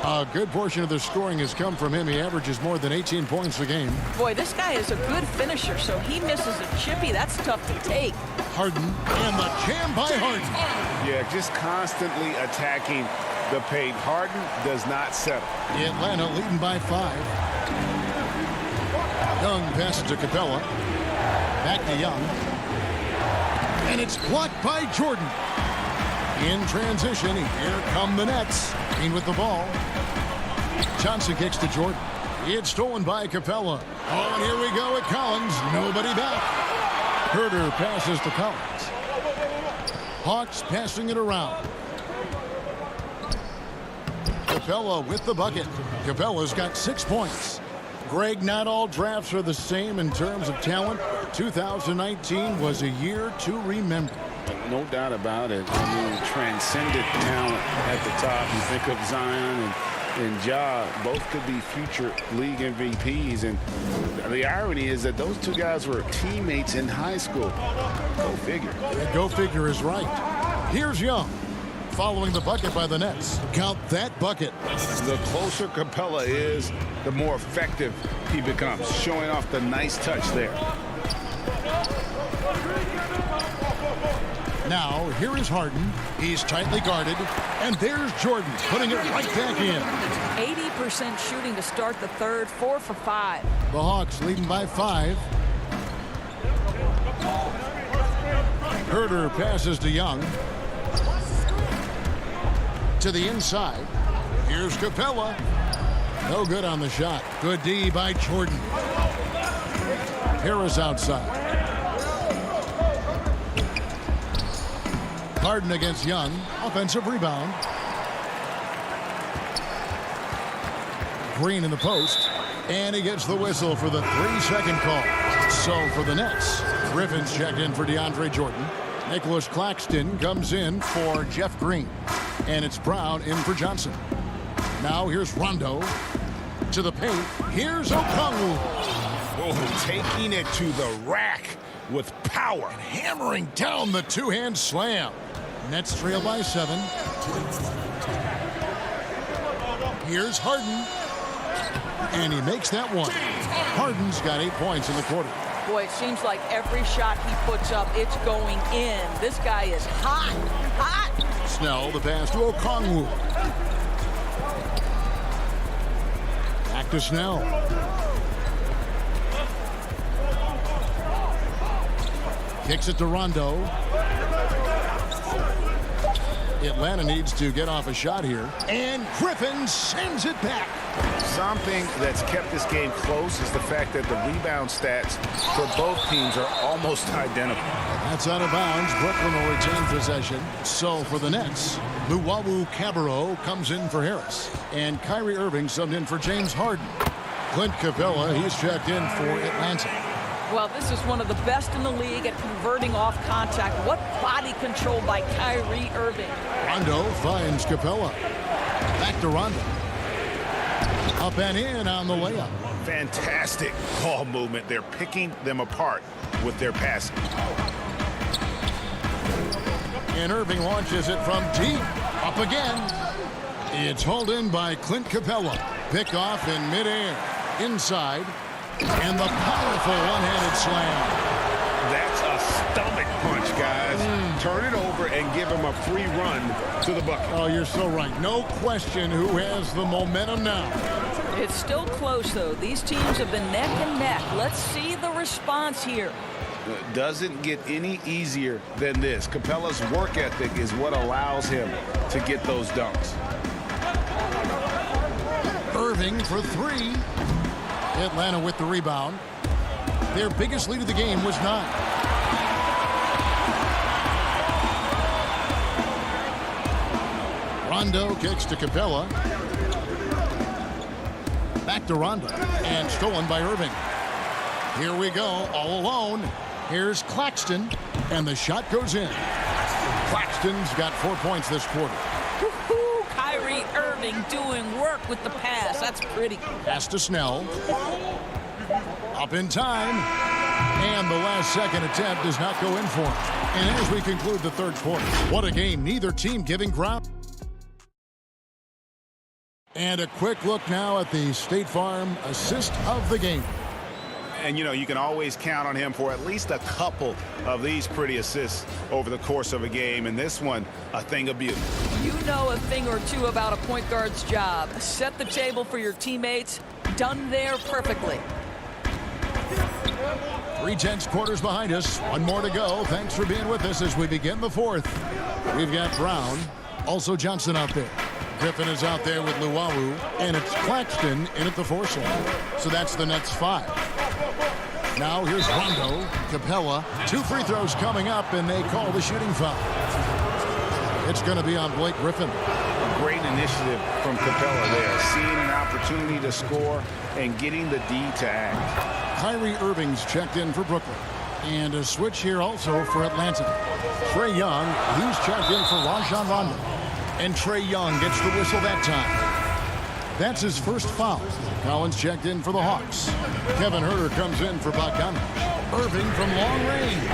A good portion of their scoring has come from him. He averages more than 18 points a game. Boy, this guy is a good finisher, so he misses a chippy. That's tough to take. Harden, and the jam by Harden. Yeah, just constantly attacking the paint. Harden does not settle. Atlanta leading by 5. Young passes to Capela. Back to Young. And it's blocked by Jordan. In transition, here come the Nets. Green with the ball. Johnson kicks to Jordan. It's stolen by Capela. Oh, and here we go at Collins. Nobody back. Herder passes to Collins. Hawks passing it around. Capela with the bucket. Capela's got 6 points. Greg, not all drafts are the same in terms of talent. 2019 was a year to remember. No doubt about it. I mean, transcendent talent at the top. You think of Zion and Ja, both could be future league MVPs. And the irony is that those two guys were teammates in high school. Go figure. Go figure is right. Here's Young, following the bucket by the Nets. Count that bucket. The closer Capela is, the more effective he becomes, showing off the nice touch there. Now, here is Harden. He's tightly guarded. And there's Jordan putting it right back in. 80% shooting to start the third, 4 for 5. The Hawks leading by 5. Herder passes to Young. To the inside. Here's Capela. No good on the shot. Good D by Jordan. Harris outside. Harden against Young. Offensive rebound. Green in the post. And he gets the whistle for the 3-second call. So for the Nets, Griffin's checked in for DeAndre Jordan. Nicholas Claxton comes in for Jeff Green. And it's Brown in for Johnson. Now here's Rondo. To the paint. Here's Okongwu. Oh, taking it to the rack with power. And hammering down the two-hand slam. Nets trail by 7. Here's Harden. And he makes that one. Harden's got 8 points in the quarter. Boy, it seems like every shot he puts up, it's going in. This guy is hot, hot. Snell, the pass to Okongwu. Back to Snell. Kicks it to Rondo. Atlanta needs to get off a shot here. And Griffin sends it back. Something that's kept this game close is the fact that the rebound stats for both teams are almost identical. That's out of bounds. Brooklyn will retain possession. So for the Nets, Luwawu Cabarro comes in for Harris. And Kyrie Irving subbed in for James Harden. Clint Capela, he's checked in for Atlanta. Well, this is one of the best in the league at converting off contact. What body control by Kyrie Irving. Rondo finds Capela. Back to Rondo. Up and in on the layup. Fantastic ball movement. They're picking them apart with their passing. And Irving launches it from deep. Up again. It's hauled in by Clint Capela. Pick off in midair. Inside. And the powerful one-handed slam. That's a stomach punch, guys. Turn it over and give him a free run to the bucket. Oh, you're so right. No question who has the momentum now. It's still close, though. These teams have been neck and neck. Let's see the response here. Doesn't get any easier than this. Capela's work ethic is what allows him to get those dunks. Irving for 3. Atlanta with the rebound. Their biggest lead of the game was 9. Rondo kicks to Capela. Back to Rondo. And stolen by Irving. Here we go, all alone. Here's Claxton. And the shot goes in. Claxton's got 4 points this quarter. Kyrie Irving doing work with the pass. That's pretty. Pass to Snell. Up in time. And the last second attempt does not go in for him. And as we conclude the third quarter, what a game. Neither team giving ground. And a quick look now at the State Farm assist of the game. And, you know, you can always count on him for at least a couple of these pretty assists over the course of a game. And this one, a thing of beauty. You know a thing or two about a point guard's job. Set the table for your teammates. Done there perfectly. 3/10 quarters behind us. One more to go. Thanks for being with us as we begin the fourth. We've got Brown, also Johnson out there. Griffin is out there with Luwawu, and it's Claxton in at the 4 slot. So that's the Nets 5. Now here's Rondo, Capela. 2 free throws coming up, and they call the shooting foul. It's going to be on Blake Griffin. A great initiative from Capela there, seeing an opportunity to score and getting the D to act. Kyrie Irving's checked in for Brooklyn. And a switch here also for Atlanta. Trae Young, he's checked in for Rajon Rondo. And Trae Young gets the whistle that time. That's his first foul. Collins checked in for the Hawks. Kevin Huerter comes in for Bogdanovic. Irving from long range.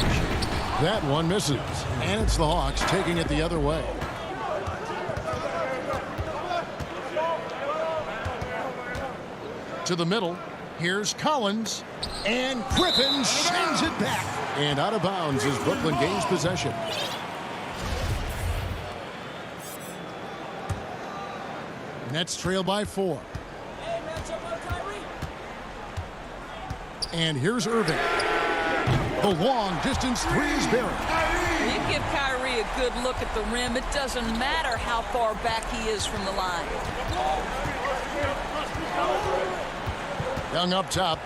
That one misses. And it's the Hawks taking it the other way. To the middle. Here's Collins. And Griffin sends it back. And out of bounds as Brooklyn gains possession. Nets trail by 4. And here's Irving. The long distance 3 is buried. You give Kyrie a good look at the rim. It doesn't matter how far back he is from the line. Young up top.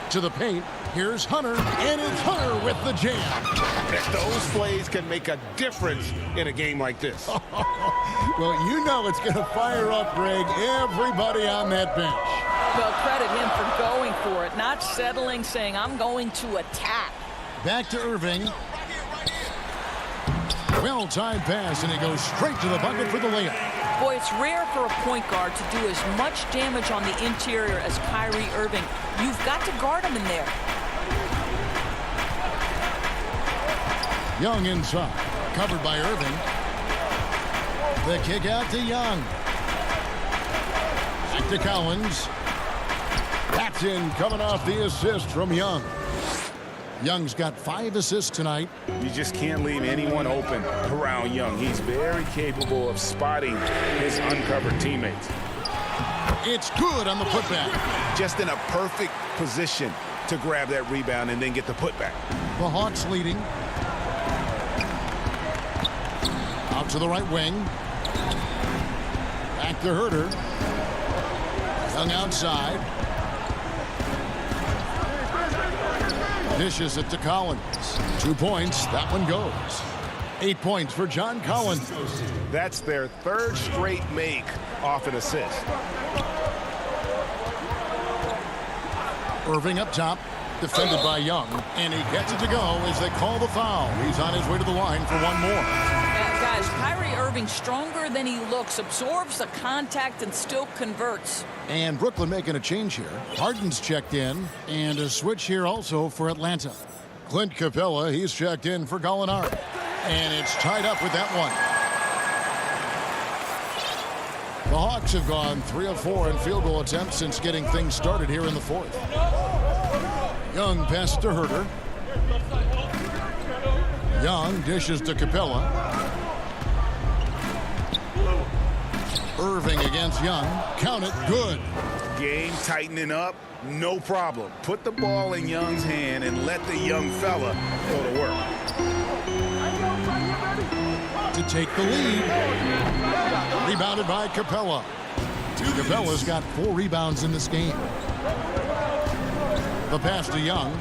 To the paint. Here's Hunter. And it's Hunter with the jam. Those plays can make a difference in a game like this. Well, you know it's going to fire up, Greg, everybody on that bench. Well, credit him for going for it, not settling, saying, I'm going to attack. Back to Irving. Well-timed pass, and he goes straight to the bucket for the layup. Boy, it's rare for a point guard to do as much damage on the interior as Kyrie Irving. You've got to guard him in there. Young inside, covered by Irving. The kick out to Young. Back to Collins. That's in, coming off the assist from Young. Young's got 5 assists tonight. You just can't leave anyone open around Young. He's very capable of spotting his uncovered teammates. It's good on the putback. Just in a perfect position to grab that rebound and then get the putback. The Hawks leading. Out to the right wing. Back to Huerter. Young outside. Dishes it to Collins. 2 points. That one goes. 8 points for John Collins. That's their 3rd straight make off an assist. Irving up top. Defended by Young. And he gets it to go as they call the foul. He's on his way to the line for one more. Guys, Kyrie Irving, stronger than he looks, absorbs the contact and still converts. And Brooklyn making a change here. Harden's checked in. And a switch here also for Atlanta. Clint Capela, he's checked in for Gallinari. And it's tied up with that one. The Hawks have gone 3 of 4 in field goal attempts since getting things started here in the 4th. Young pass to Huerter. Young dishes to Capela. Irving against Young. Count it. Good. Game tightening up. No problem. Put the ball in Young's hand and let the young fella go to work. To take the lead. Rebounded by Capela. Capela's got 4 rebounds in this game. The pass to Young.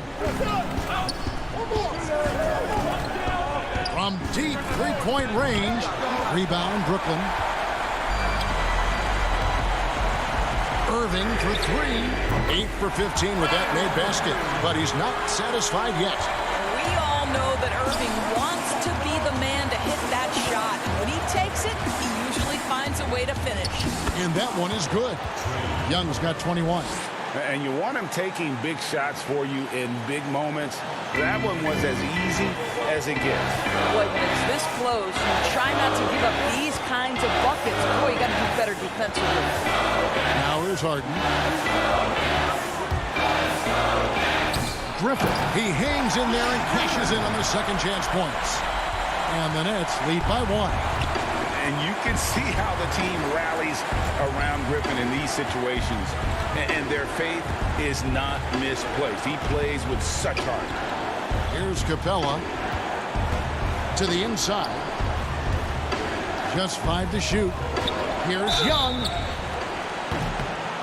From deep 3-point range. Rebound, Brooklyn. Irving for 3. 8 for 15 with that made basket. But he's not satisfied yet. We all know that Irving wants to be the man to hit that shot. When he takes it, he usually finds a way to finish. And that one is good. Young's got 21. And you want him taking big shots for you in big moments. That one was as easy as it gets. Boy, when it's this close, you try not to give up these kinds of buckets. Boy, you got to do better defensively. Now here's Harden. Griffin. He hangs in there and cashes in on the second chance points. And the Nets lead by 1. And you can see how the team rallies around Griffin in these situations. And their faith is not misplaced. He plays with such heart. Here's Capela to the inside. Just 5 to shoot. Here's Young.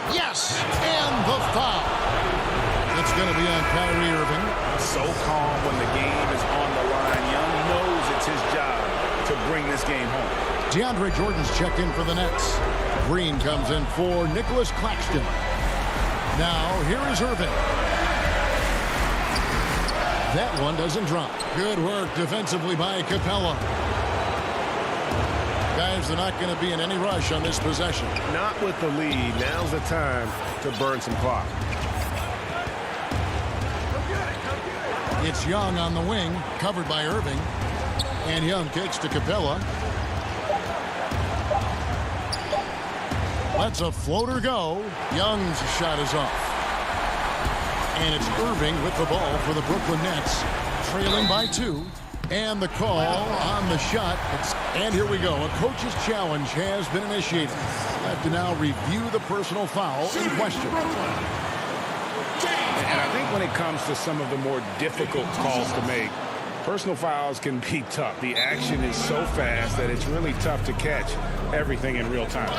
Yes! And the foul. It's going to be on Kyrie Irving. So calm when the game is on the line. Young knows it's his job to bring this game home. DeAndre Jordan's checked in for the Nets. Green comes in for Nicholas Claxton. Now, here is Irving. That one doesn't drop. Good work defensively by Capela. Guys, they're not going to be in any rush on this possession. Not with the lead. Now's the time to burn some clock. It's Young on the wing, covered by Irving. And Young kicks to Capela. Lets a floater go. Young's shot is off. And it's Irving with the ball for the Brooklyn Nets, trailing by 2. And the call on the shot. And here we go. A coach's challenge has been initiated. We'll have to now review the personal foul in question. And I think when it comes to some of the more difficult calls to make, personal fouls can be tough. The action is so fast that it's really tough to catch everything in real time.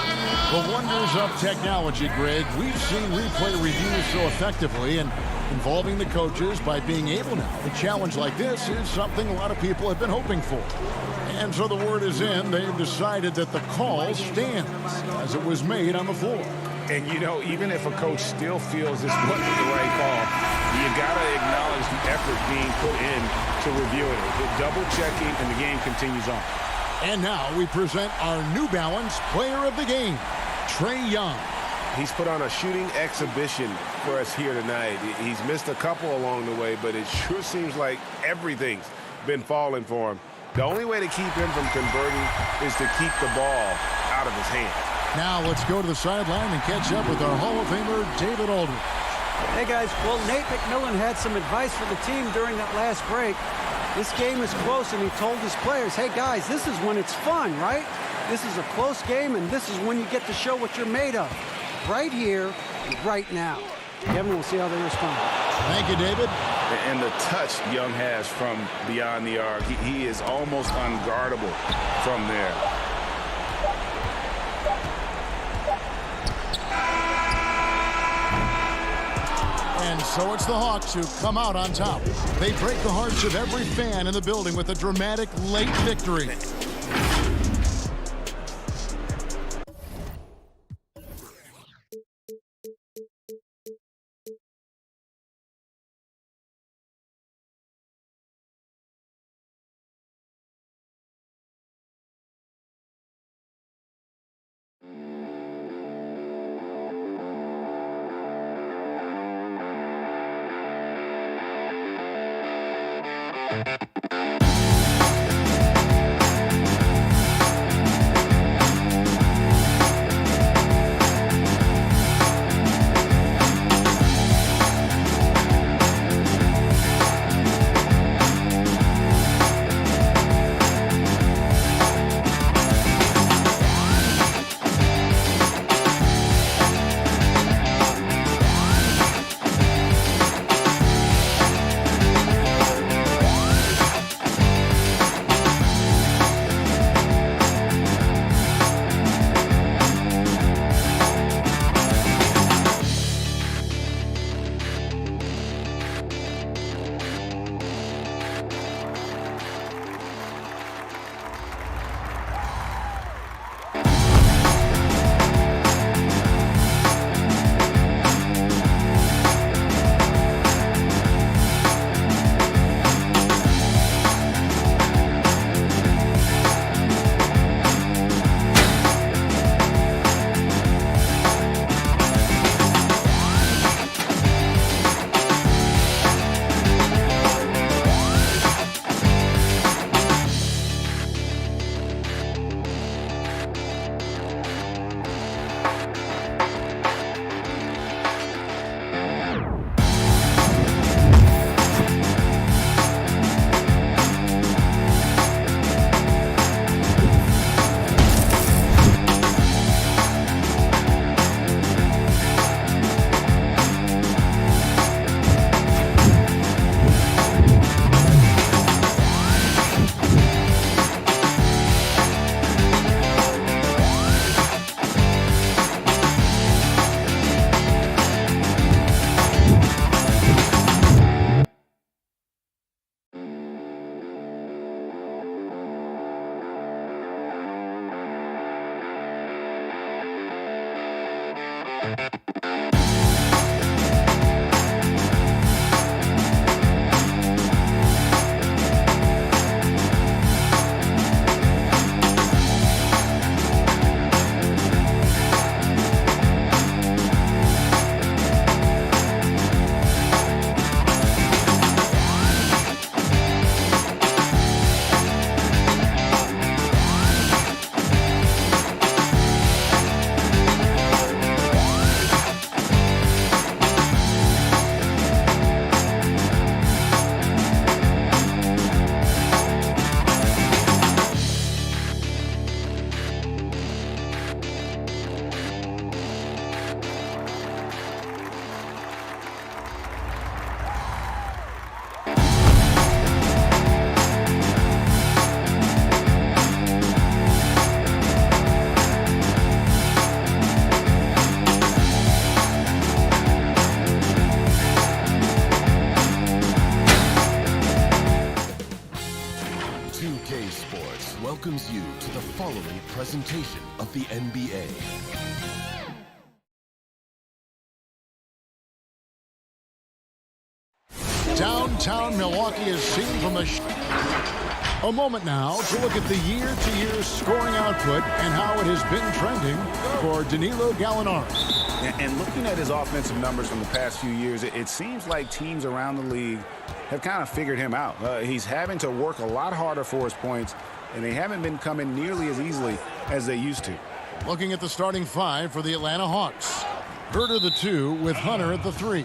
The wonders of technology, Greg. We've seen replay reviews so effectively, and involving the coaches by being able now. A challenge like this is something a lot of people have been hoping for. And so the word is in. They've decided that the call stands as it was made on the floor. And, you know, even if a coach still feels this wasn't the right call, you got to acknowledge the effort being put in to reviewing it. The double checking, and the game continues on. And now we present our New Balance Player of the Game, Trae Young. He's put on a shooting exhibition for us here tonight. He's missed a couple along the way, but it sure seems like everything's been falling for him. The only way to keep him from converting is to keep the ball out of his hand. Now let's go to the sideline and catch up with our Hall of Famer, David Aldridge. Hey, guys. Well, Nate McMillan had some advice for the team during that last break. This game is close, and he told his players, hey, guys, this is when it's fun, right? This is a close game, and this is when you get to show what you're made of. Right here, right now. Kevin, we'll see how they respond. Thank you, David. And the touch Young has from beyond the arc, he is almost unguardable from there. And so it's the Hawks who come out on top. They break the hearts of every fan in the building with a dramatic late victory. welcomes you to the following presentation of the NBA. Downtown Milwaukee is seen from a moment now to look at the year-to-year scoring output and how it has been trending for Danilo Gallinari. And looking at his offensive numbers from the past few years, it seems like teams around the league have kind of figured him out. He's having to work a lot harder for his points, and they haven't been coming nearly as easily as they used to. Looking at the starting five for the Atlanta Hawks. Herder the 2 with Hunter at the 3.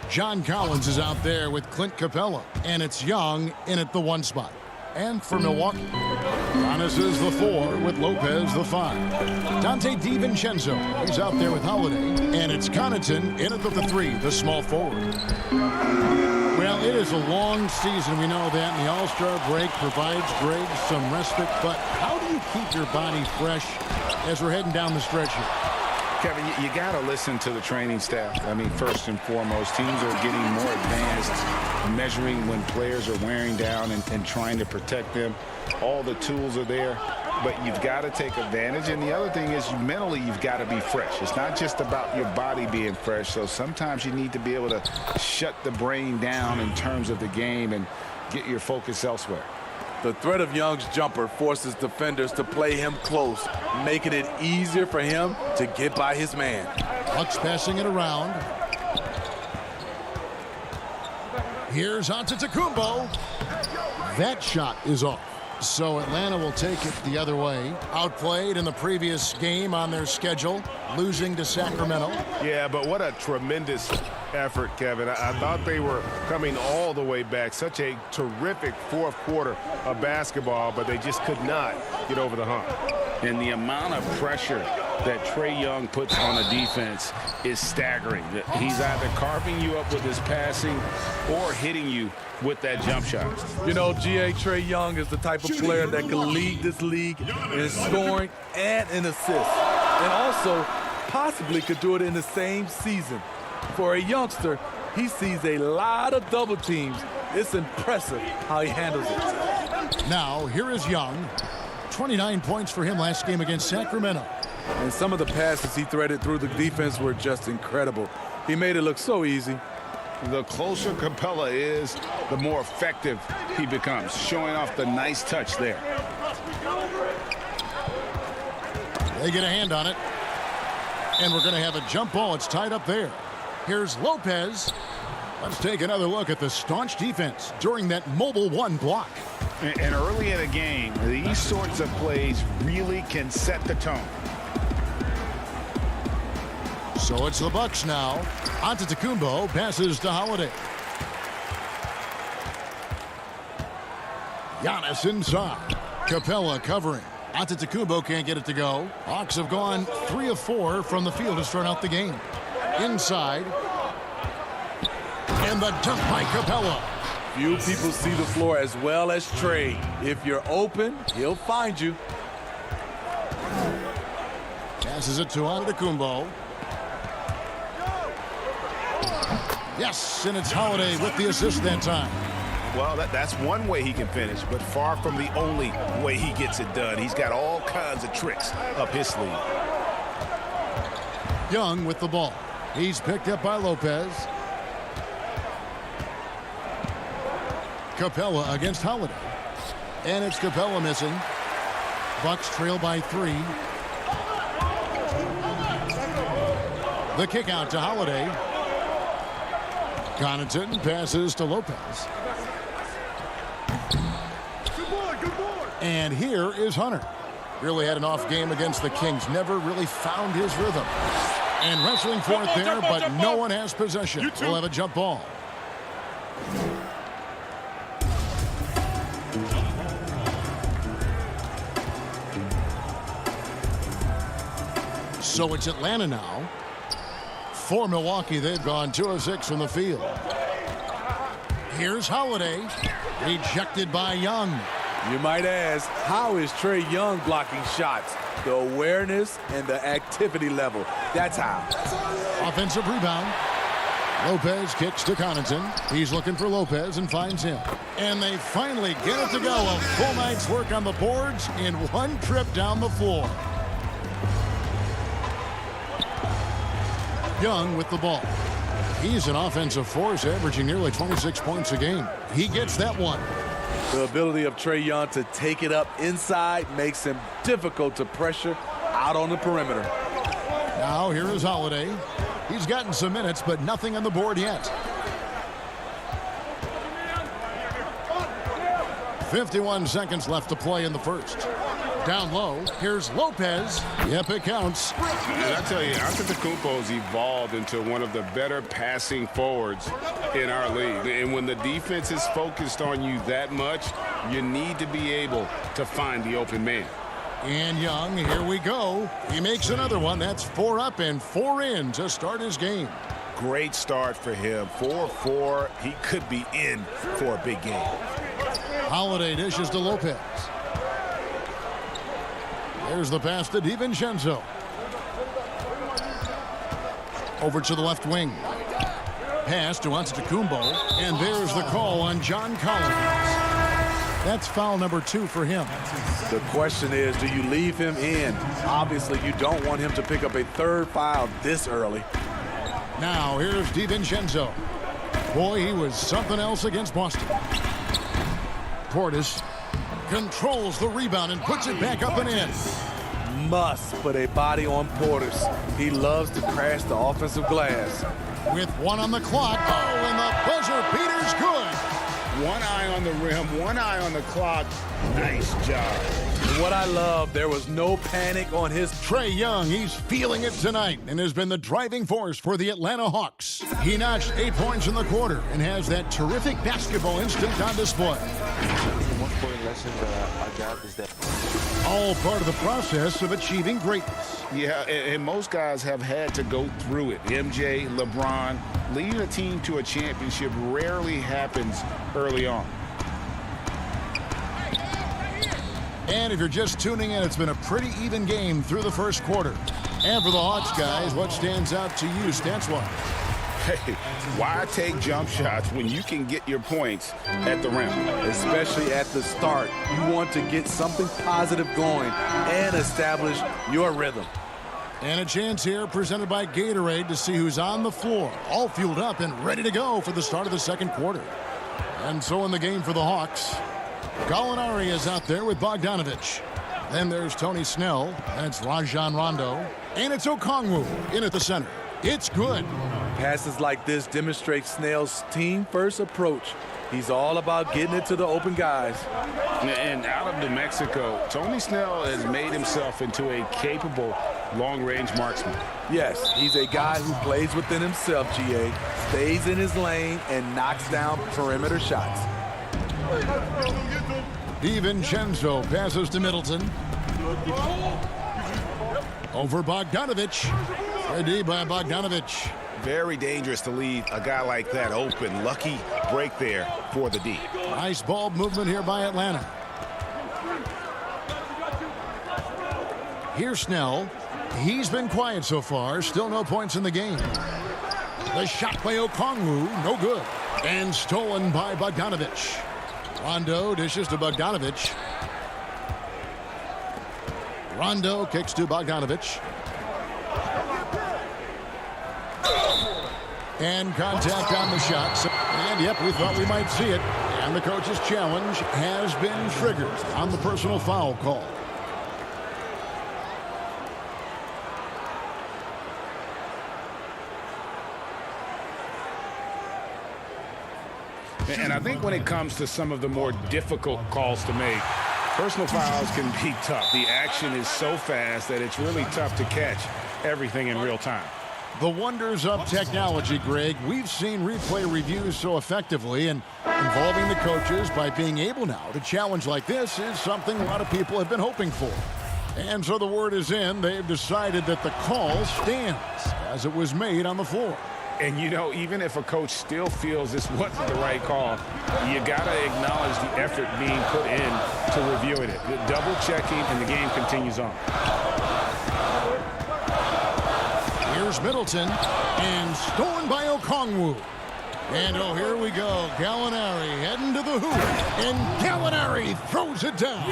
John Collins is out there with Clint Capela, and it's Young in at the 1 spot. And for Milwaukee, Giannis is the 4 with Lopez the 5. Dante DiVincenzo is out there with Holiday, and it's Connaughton in at the 3, the small forward. Well, it is a long season, we know that, and the All-Star break provides Greg some respite, but how do you keep your body fresh as we're heading down the stretch here? Kevin, you got to listen to the training staff. I mean, first and foremost, teams are getting more advanced, measuring when players are wearing down and trying to protect them. All the tools are there, but you've got to take advantage. And the other thing is mentally, you've got to be fresh. It's not just about your body being fresh. So sometimes you need to be able to shut the brain down in terms of the game and get your focus elsewhere. The threat of Young's jumper forces defenders to play him close, making it easier for him to get by his man. Bucks passing it around. Here's Antetokounmpo. That shot is off. So Atlanta will take it the other way. Outplayed in the previous game on their schedule, losing to Sacramento. Yeah, but what a tremendous effort, Kevin. I thought they were coming all the way back. Such a terrific fourth quarter of basketball, but they just could not get over the hump. And the amount of pressure that Trae Young puts on a defense is staggering. He's either carving you up with his passing or hitting you with that jump shot. You know, Trae Young is the type of player that can lead this league in scoring and in assists, and also possibly could do it in the same season. For a youngster, he sees a lot of double teams. It's impressive how he handles it. Now, here is Young. 29 points for him last game against Sacramento. And some of the passes he threaded through the defense were just incredible. He made it look so easy. The closer Capela is, the more effective he becomes, showing off the nice touch there. They get a hand on it. And we're going to have a jump ball. It's tied up there. Here's Lopez. Let's take another look at the staunch defense during that mobile 1 block. And early in a game, these sorts of plays really can set the tone. So it's the Bucks now. Antetokounmpo passes to Holiday. Giannis inside. Capela covering. Antetokounmpo can't get it to go. Hawks have gone 3 of 4 from the field to start out the game. Inside. And the dunk by Capela. Few people see the floor as well as Trae. If you're open, he'll find you. Passes it to Antetokounmpo. Yes, and it's Holiday with the assist that time. Well, that's one way he can finish, but far from the only way he gets it done. He's got all kinds of tricks up his sleeve. Young with the ball. He's picked up by Lopez. Capela against Holiday. And it's Capela missing. Bucks trail by 3. The kick out to Holiday. Connaughton passes to Lopez. And here is Hunter. Really had an off game against the Kings. Never really found his rhythm. And wrestling for it there, but no one has possession. We'll have a jump ball. So it's Atlanta now. For Milwaukee, they've gone 2 of 6 from the field. Here's Holiday. Rejected by Young. You might ask, how is Trae Young blocking shots? The awareness and the activity level. That's how. Offensive rebound. Lopez kicks to Connaughton. He's looking for Lopez and finds him. And they finally get it to go. A full night's work on the boards in one trip down the floor. Young with the ball. He's an offensive force, averaging nearly 26 points a game. He gets that one. The ability of Trae Young to take it up inside makes him difficult to pressure out on the perimeter. Now here is Holiday. He's gotten some minutes, but nothing on the board yet. 51 seconds left to play in the first. Down low, here's Lopez. Yep, it counts. And I tell you, Antetokounmpo's evolved into one of the better passing forwards in our league. And when the defense is focused on you that much, you need to be able to find the open man. And Young, here we go. He makes another one. That's 4 up and 4 in to start his game. Great start for him. 4-4. He could be in for a big game. Holiday dishes to Lopez. There's the pass to DiVincenzo. Over to the left wing. Pass to Antetokounmpo. And there's the call on John Collins. That's foul number 2 for him. The question is, do you leave him in? Obviously, you don't want him to pick up a 3rd foul this early. Now, here's DiVincenzo. Boy, he was something else against Boston. Portis controls the rebound and puts it back up and in. Must put a body on Portis. He loves to crash the offensive glass. With 1 on the clock. Oh, and the buzzer beater's good. 1 eye on the rim, 1 eye on the clock. Nice job. What I love, there was no panic on his. Trae Young, he's feeling it tonight and has been the driving force for the Atlanta Hawks. He notched 8 points in the quarter and has that terrific basketball instinct on display. The most important lesson that I got is that all part of the process of achieving greatness. Yeah, and most guys have had to go through it. MJ, LeBron, leading a team to a championship rarely happens early on. And if you're just tuning in, it's been a pretty even game through the first quarter. And for the Hawks, guys, what stands out to you stats-wise? Hey, why take jump shots when you can get your points at the rim? Especially at the start. You want to get something positive going and establish your rhythm. And a chance here presented by Gatorade to see who's on the floor, all fueled up and ready to go for the start of the second quarter. And so in the game for the Hawks, Gallinari is out there with Bogdanovich. Then there's Tony Snell. That's Rajon Rondo. And it's Okongwu in at the center. It's good. Passes like this demonstrate Snell's team-first approach. He's all about getting it to the open guys. And out of New Mexico, Tony Snell has made himself into a capable long-range marksman. Yes, he's a guy who plays within himself, GA, stays in his lane, and knocks down perimeter shots. DiVincenzo passes to Middleton. Over Bogdanovich. Ready by Bogdanovich. Very dangerous to leave a guy like that open. Lucky break there for the D. Nice ball movement here by Atlanta. Here's Snell. He's been quiet so far. Still no points in the game. The shot by Okongwu, no good. And stolen by Bogdanovich. Rondo dishes to Bogdanovich. Rondo kicks to Bogdanovich. And contact on the shot. And, yep, we thought we might see it. And the coach's challenge has been triggered on the personal foul call. And I think when it comes to some of the more difficult calls to make, personal fouls can be tough. The action is so fast that it's really tough to catch everything in real time. The wonders of technology, Greg. We've seen replay reviews so effectively, and involving the coaches by being able now to challenge like this is something a lot of people have been hoping for. And so the word is in. They've decided that the call stands as it was made on the floor. And, you know, even if a coach still feels this wasn't the right call, you got to acknowledge the effort being put in to reviewing it. The double checking, and the game continues on. Here's Middleton, and stolen by Okongwu. And, oh, here we go. Gallinari heading to the hoop, and Gallinari throws it down.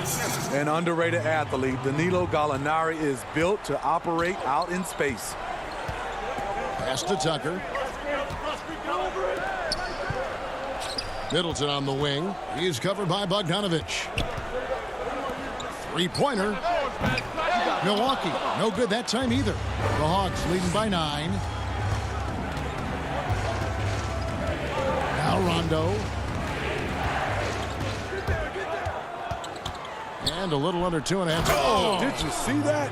An underrated athlete, Danilo Gallinari is built to operate out in space. Pass to Tucker. Middleton on the wing. He's covered by Bogdanovich. Three-pointer. Milwaukee, no good that time either. The Hawks leading by 9. Now Rondo. And a little under 2.5. Oh, did you see that?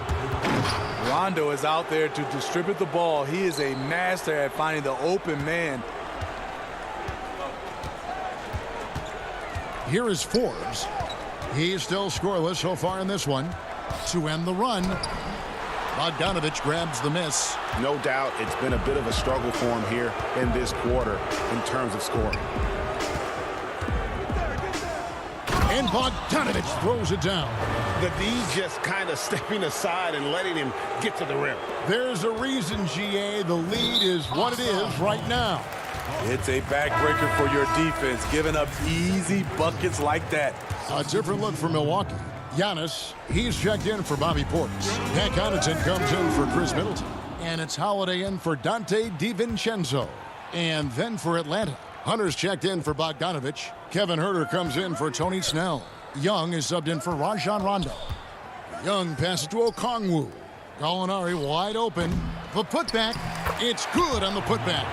Rondo is out there to distribute the ball. He is a master at finding the open man. Here is Forbes. He's still scoreless so far in this one. To end the run, Bogdanovich grabs the miss. No doubt it's been a bit of a struggle for him here in this quarter in terms of scoring. And Bogdanovich throws it down. The D just kind of stepping aside and letting him get to the rim. There's a reason, GA, the lead is what it is right now. It's a backbreaker for your defense, giving up easy buckets like that. A different look for Milwaukee. Giannis, he's checked in for Bobby Portis. Pat Connaughton comes in for Chris Middleton. And it's Holiday in for Dante DiVincenzo. And then for Atlanta, Hunter's checked in for Bogdanovich. Kevin Herter comes in for Tony Snell. Young is subbed in for Rajon Rondo. Young passes to Okongwu. Gallinari wide open. The putback, it's good on the putback.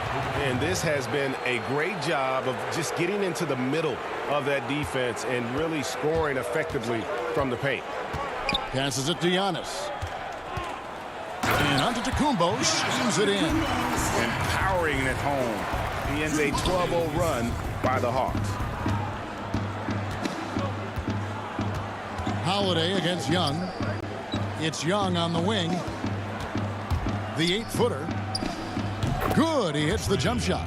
And this has been a great job of just getting into the middle of that defense and really scoring effectively from the paint. Passes it to Giannis. And Antetokounmpo slams it in. And powering it home. He ends a 12-0 run by the Hawks. Holiday against Young. It's Young on the wing. The 8-footer. Good, he hits the jump shot.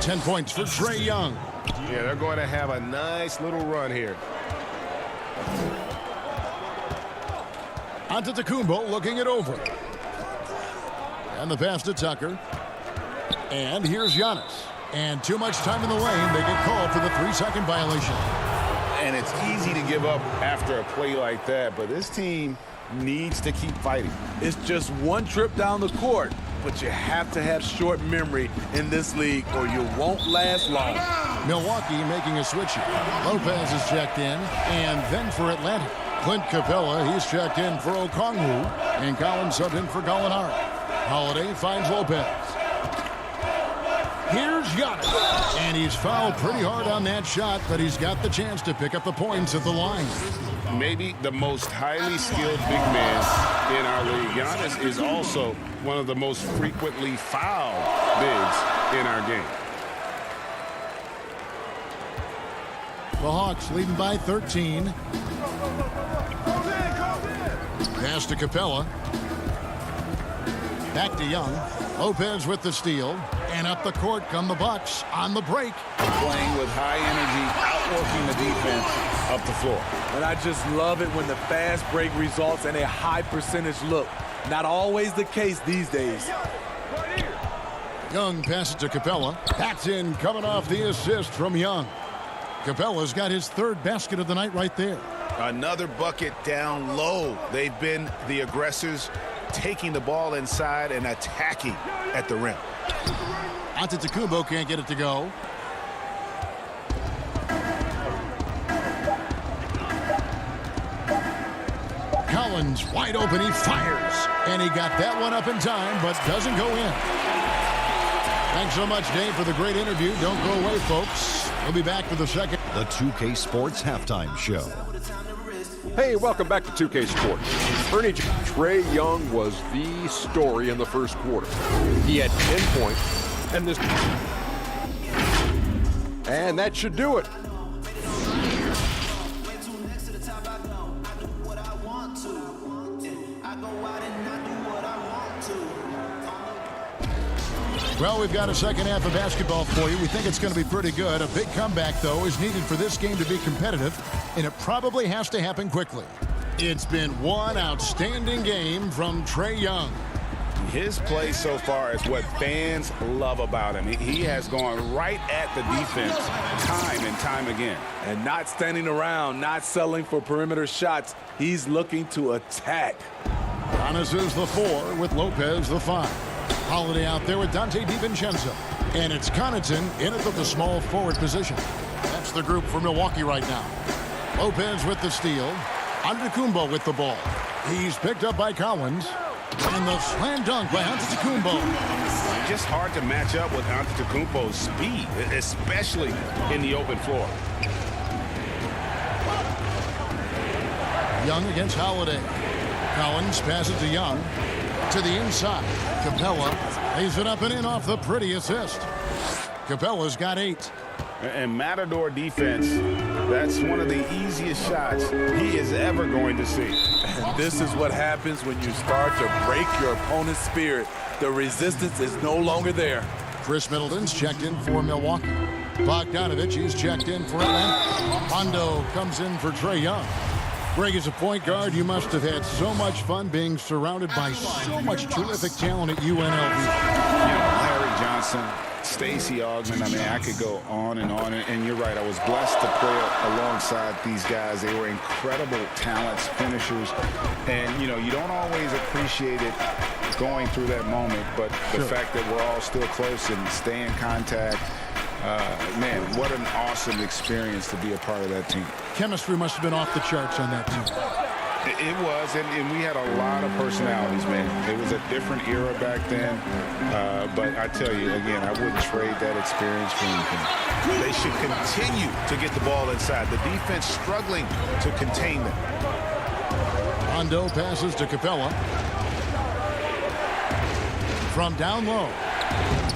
10 points for Trae Young. Yeah, they're going to have a nice little run here. Antetokounmpo looking it over. And the pass to Tucker. And here's Giannis. And too much time in the lane. They get called for the 3-second violation. And it's easy to give up after a play like that, but this team needs to keep fighting. It's just one trip down the court, but you have to have short memory in this league or you won't last long. Milwaukee making a switch here. Lopez is checked in, and then for Atlanta, Clint Capela, he's checked in for Okongwu, and Collins subbed in for Gallinari. Holiday finds Lopez. Here's Giannis, and he's fouled pretty hard on that shot, but he's got the chance to pick up the points at the line. Maybe the most highly skilled big man in our league. Giannis is also one of the most frequently fouled bigs in our game. The Hawks leading by 13. Pass to Capela. Back to Young. Lopez with the steal. And up the court come the Bucks on the break. Playing with high energy, outworking the defense up the floor. And I just love it when the fast break results in a high percentage look. Not always the case these days. Young passes to Capela. That's in, coming off the assist from Young. Capela's got his third basket of the night right there. Another bucket down low. They've been the aggressors, taking the ball inside and attacking at the rim. Antetokounmpo can't get it to go. Collins wide open, he fires. And he got that one up in time, but doesn't go in. Thanks so much, Dave, for the great interview. Don't go away, folks. We'll be back for the second. The 2K Sports Halftime Show. Hey, welcome back to 2K Sports. Trae Young was the story in the first quarter. He had 10 points, and that should do it. Well, we've got a second half of basketball for you. We think it's going to be pretty good. A big comeback, though, is needed for this game to be competitive, and it probably has to happen quickly. It's been one outstanding game from Trae Young. His play so far is what fans love about him. He has gone right at the defense time and time again. And not standing around, not settling for perimeter shots. He's looking to attack. Giannis is the 4 with Lopez the 5. Holiday out there with Dante DiVincenzo. And it's Connaughton in at the small forward position. That's the group for Milwaukee right now. Lopez with the steal. Antetokounmpo with the ball. He's picked up by Collins. And the slam dunk by Antetokounmpo. Just hard to match up with Antetokounmpo's speed, especially in the open floor. Young against Holiday. Collins passes to Young. To the inside. Capela lays it up and in off the pretty assist. Capela's got 8. And Matador defense, that's one of the easiest shots he is ever going to see. And this is what happens when you start to break your opponent's spirit. The resistance is no longer there. Chris Middleton's checked in for Milwaukee. Bogdanovich, he's checked in for Atlanta. Rondo comes in for Trae Young. Greg, as a point guard, you must have had so much fun being surrounded by so much terrific talent at UNLV. Larry Johnson, Stacey Augmon, I mean, I could go on and on. And you're right, I was blessed to play alongside these guys. They were incredible talents, finishers. And, you don't always appreciate it going through that moment. But the fact that we're all still close and stay in contact, man, what an awesome experience to be a part of that team. Chemistry must have been off the charts on that team. It was, and we had a lot of personalities, man. It was a different era back then, but I tell you, again, I wouldn't trade that experience for anything. They should continue to get the ball inside. The defense struggling to contain them. Rondo passes to Capela. From down low.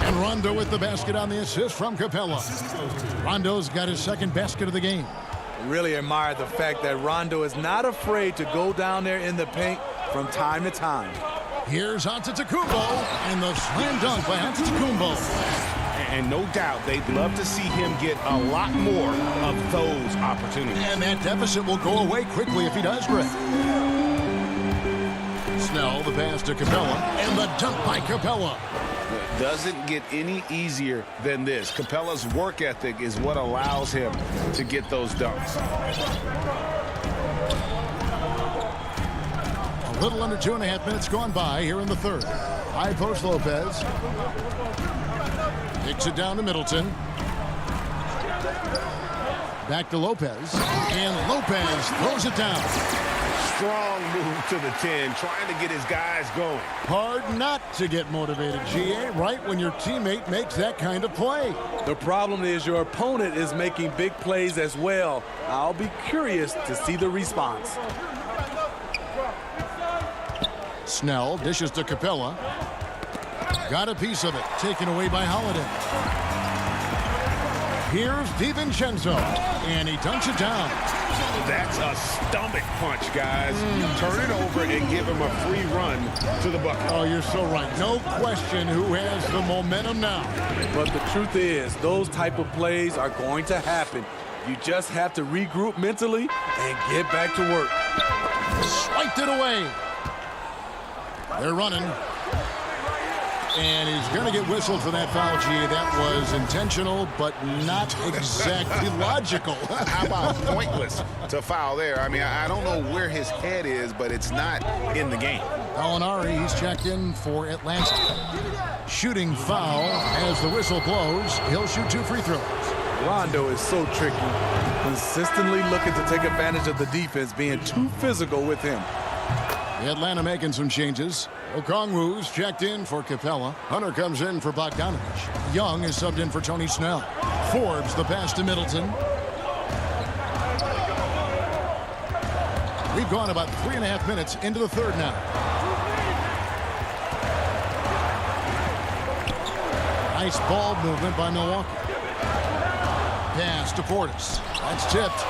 And Rondo with the basket on the assist from Capela. Rondo's got his second basket of the game. Really admire the fact that Rondo is not afraid to go down there in the paint from time to time. Here's Antetokounmpo, and the slam dunk by Antetokounmpo. And no doubt they'd love to see him get a lot more of those opportunities. And that deficit will go away quickly if he does, Greg. Snell, the pass to Capela, and the dunk by Capela. Doesn't get any easier than this. Capela's work ethic is what allows him to get those dunks. A little under 2.5 minutes gone by here in the third. High post Lopez. Kicks it down to Middleton. Back to Lopez. And Lopez throws it down. Strong move to the 10, trying to get his guys going. Hard not to get motivated, GA, right when your teammate makes that kind of play. The problem is your opponent is making big plays as well. I'll be curious to see the response. Snell dishes to Capela. Got a piece of it, taken away by Holiday. Here's DiVincenzo, and he dunks it down. That's a stomach punch, guys. Turn it over and give him a free run to the bucket. Oh, you're so right. No question who has the momentum now. But the truth is, those type of plays are going to happen. You just have to regroup mentally and get back to work. Swiped it away. They're running. And he's going to get whistled for that foul, GA. That was intentional, but not exactly logical. How about pointless to foul there? I mean, I don't know where his head is, but it's not in the game. Gallinari, he's checked in for Atlanta. Shooting foul as the whistle blows. He'll shoot 2 free throws. Rondo is so tricky, consistently looking to take advantage of the defense being too physical with him. Atlanta making some changes. Okongwu's checked in for Capela. Hunter comes in for Bogdanovich. Young is subbed in for Tony Snell. Forbes the pass to Middleton. We've gone about 3.5 minutes into the third now. Nice ball movement by Milwaukee. Pass to Portis. That's tipped.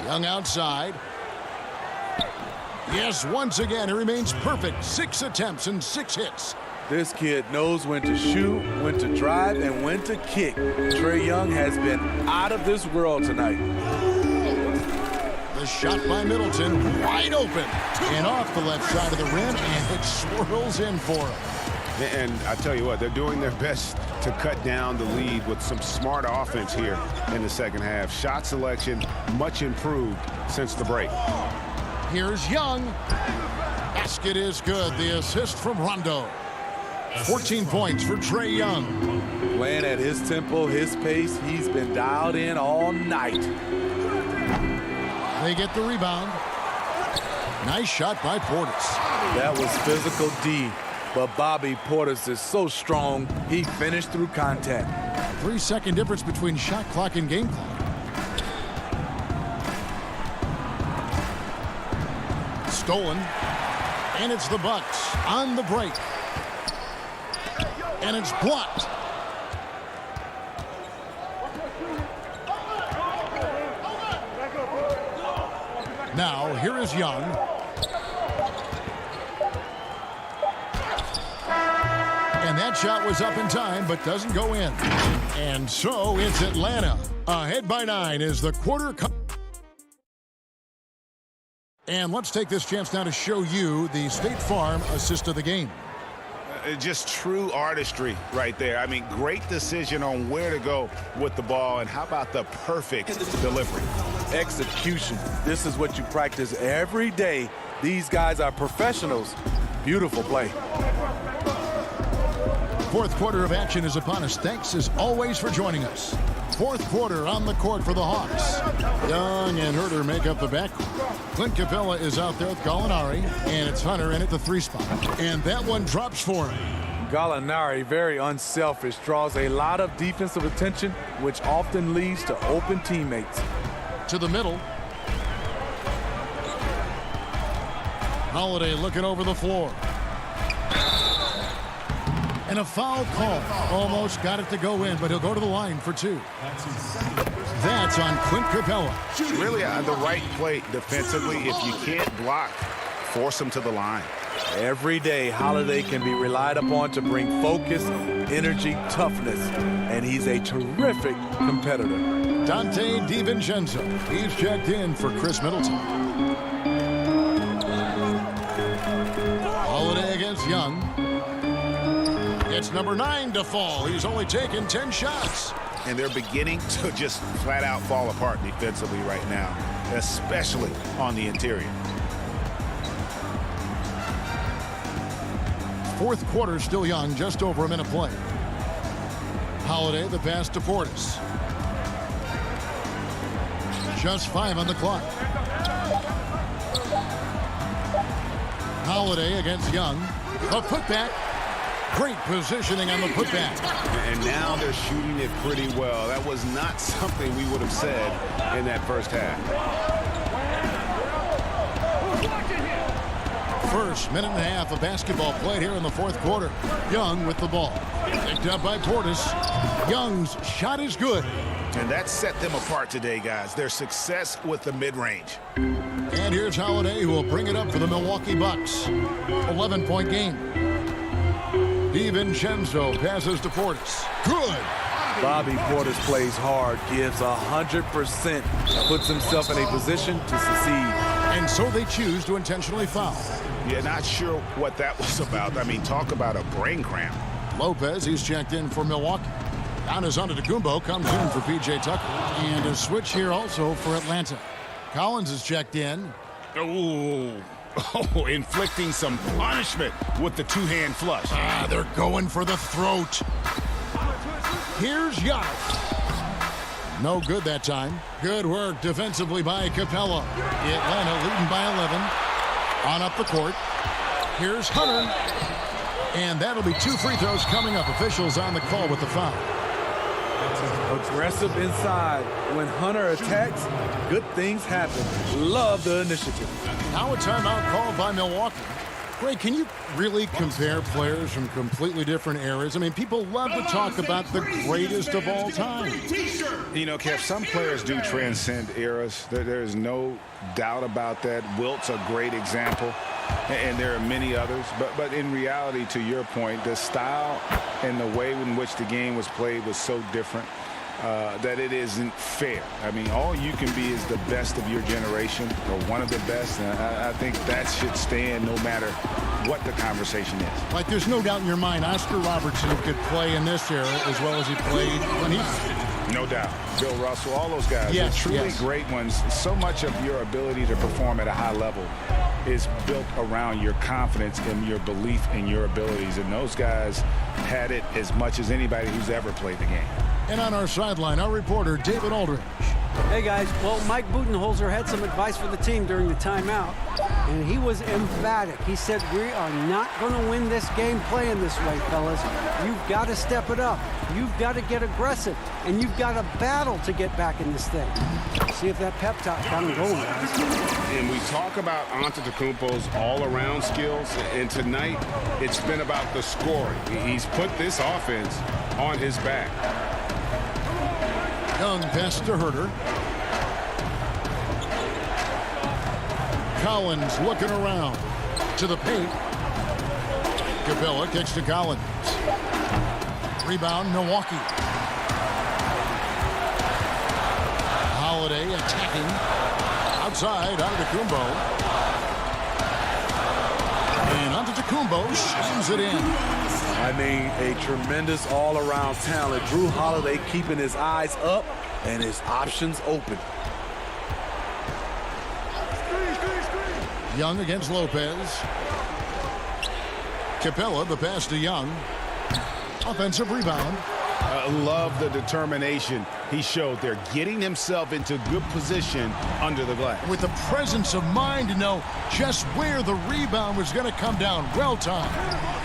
Young outside. Yes, once again, he remains perfect. 6 attempts and 6 hits. This kid knows when to shoot, when to drive, and when to kick. Trae Young has been out of this world tonight. The shot by Middleton, wide open. And off the left side of the rim, and it swirls in for him. And I tell you what, they're doing their best to cut down the lead with some smart offense here in the second half. Shot selection much improved since the break. Here's Young. Basket is good. The assist from Rondo. 14 points for Trae Young. Playing at his tempo, his pace. He's been dialed in all night. They get the rebound. Nice shot by Portis. That was physical D. But Bobby Portis is so strong, he finished through contact. 3-second difference between shot clock and game clock. Stolen. And it's the Bucks on the break. And it's blocked. Now, here is Young. And that shot was up in time, but doesn't go in. And so it's Atlanta. Ahead by 9 is the quarter. And let's take this chance now to show you the State Farm assist of the game. Just true artistry right there. I mean, great decision on where to go with the ball, and how about the perfect delivery? Execution. This is what you practice every day. These guys are professionals. Beautiful play. Fourth quarter of action is upon us. Thanks as always for joining us. Fourth quarter on the court for the Hawks. Young and Herter make up the backcourt. Clint Capela is out there with Gallinari, and it's Hunter in at the 3 spot. And that one drops for him. Gallinari, very unselfish, draws a lot of defensive attention, which often leads to open teammates. To the middle. Holiday looking over the floor. And a foul call. Almost got it to go in, but he'll go to the line for 2. That's on Clint Capela. Really the right play defensively. If you can't block, force him to the line. Every day, Holiday can be relied upon to bring focus, energy, toughness, and he's a terrific competitor. Dante DiVincenzo. He's checked in for Chris Middleton. Holiday against Young. It's number 9 to fall. He's only taken 10 shots. And they're beginning to just flat out fall apart defensively right now, especially on the interior. Fourth quarter still Young, just over a minute play. Holiday, the pass to Portis. Just 5 on the clock. Holiday against Young. A putback. Great positioning on the putback. And now they're shooting it pretty well. That was not something we would have said in that first half. First minute and a half of basketball played here in the fourth quarter. Young with the ball. Picked up by Portis. Young's shot is good. And that set them apart today, guys. Their success with the mid-range. And here's Holiday, who will bring it up for the Milwaukee Bucks. 11-point game. DiVincenzo passes to Portis. Good. Bobby Portis plays hard, gives 100%, puts himself in a position to succeed. And so they choose to intentionally foul. Yeah, not sure what that was about. I mean, talk about a brain cramp. Lopez, he's checked in for Milwaukee. Giannis Antetokounmpo comes in for P.J. Tucker. And a switch here also for Atlanta. Collins is checked in. Ooh. Oh, inflicting some punishment with the two-hand flush. They're going for the throat. Here's Giannis. No good that time. Good work defensively by Capela. Atlanta leading by 11. On up the court. Here's Hunter. And that'll be 2 free throws coming up. Officials on the call with the foul. Aggressive inside. When Hunter attacks, good things happen. Love the initiative. Now a timeout called by Milwaukee. Greg, can you really compare players from completely different eras? I mean, people love to talk about the greatest of all time. You know, Kev, some players do transcend eras. There is no doubt about that. Wilt's a great example, and there are many others. But in reality, to your point, the style and the way in which the game was played was so different that it isn't fair. I mean, all you can be is the best of your generation, or one of the best, and I think that should stand no matter what the conversation is. Like, there's no doubt in your mind Oscar Robertson could play in this era as well as he played when he... No doubt. Bill Russell, all those guys, yes, are truly great ones. So much of your ability to perform at a high level is built around your confidence and your belief in your abilities, and those guys had it as much as anybody who's ever played the game. And on our sideline, our reporter, David Aldridge. Hey, guys. Well, Mike Budenholzer had some advice for the team during the timeout, and he was emphatic. He said, we are not going to win this game playing this way, fellas. You've got to step it up. You've got to get aggressive, and you've got to battle to get back in this thing. See if that pep talk got him going, guys. And we talk about Antetokounmpo's all-around skills, and tonight it's been about the scoring. He's put this offense on his back. Young pass to Herder. Collins looking around to the paint. Capela kicks to Collins. Rebound, Milwaukee. Holiday attacking. Outside, Antetokounmpo. And Antetokounmpo slams it in. I mean, a tremendous all-around talent. Drew Holiday keeping his eyes up and his options open. Young against Lopez. Capela, the pass to Young. Offensive rebound. Love the determination he showed there, getting himself into good position under the glass. With the presence of mind to know just where the rebound was going to come down. Well timed.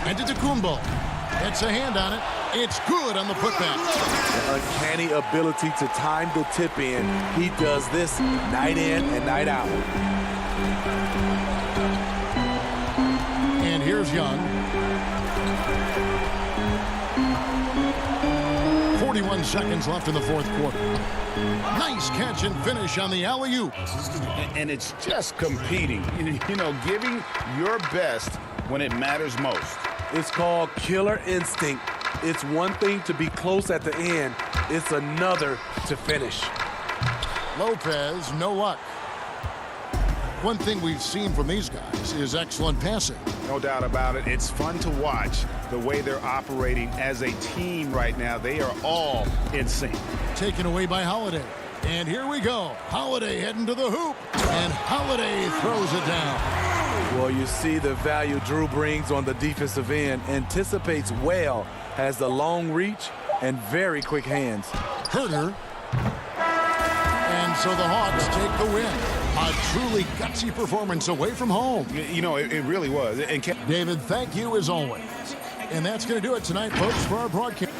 And Antetokounmpo gets a hand on it. It's good on the putback. The uncanny ability to time the tip in. He does this night in and night out. And here's Young. 41 seconds left in the fourth quarter. Nice catch and finish on the alley-oop. And it's just competing, you know, giving your best when it matters most. It's called killer instinct. It's one thing to be close at the end. It's another to finish. Lopez, no luck. One thing we've seen from these guys is excellent passing. No doubt about it. It's fun to watch the way they're operating as a team right now. They are all in sync. Taken away by Holiday. And here we go. Holiday heading to the hoop. And Holiday throws it down. Well, you see the value Drew brings on the defensive end. Anticipates well, has the long reach, and very quick hands. Herder. And so the Hawks take the win. A truly gutsy performance away from home. You know, it really was. And David, thank you as always. And that's going to do it tonight, folks, for our broadcast.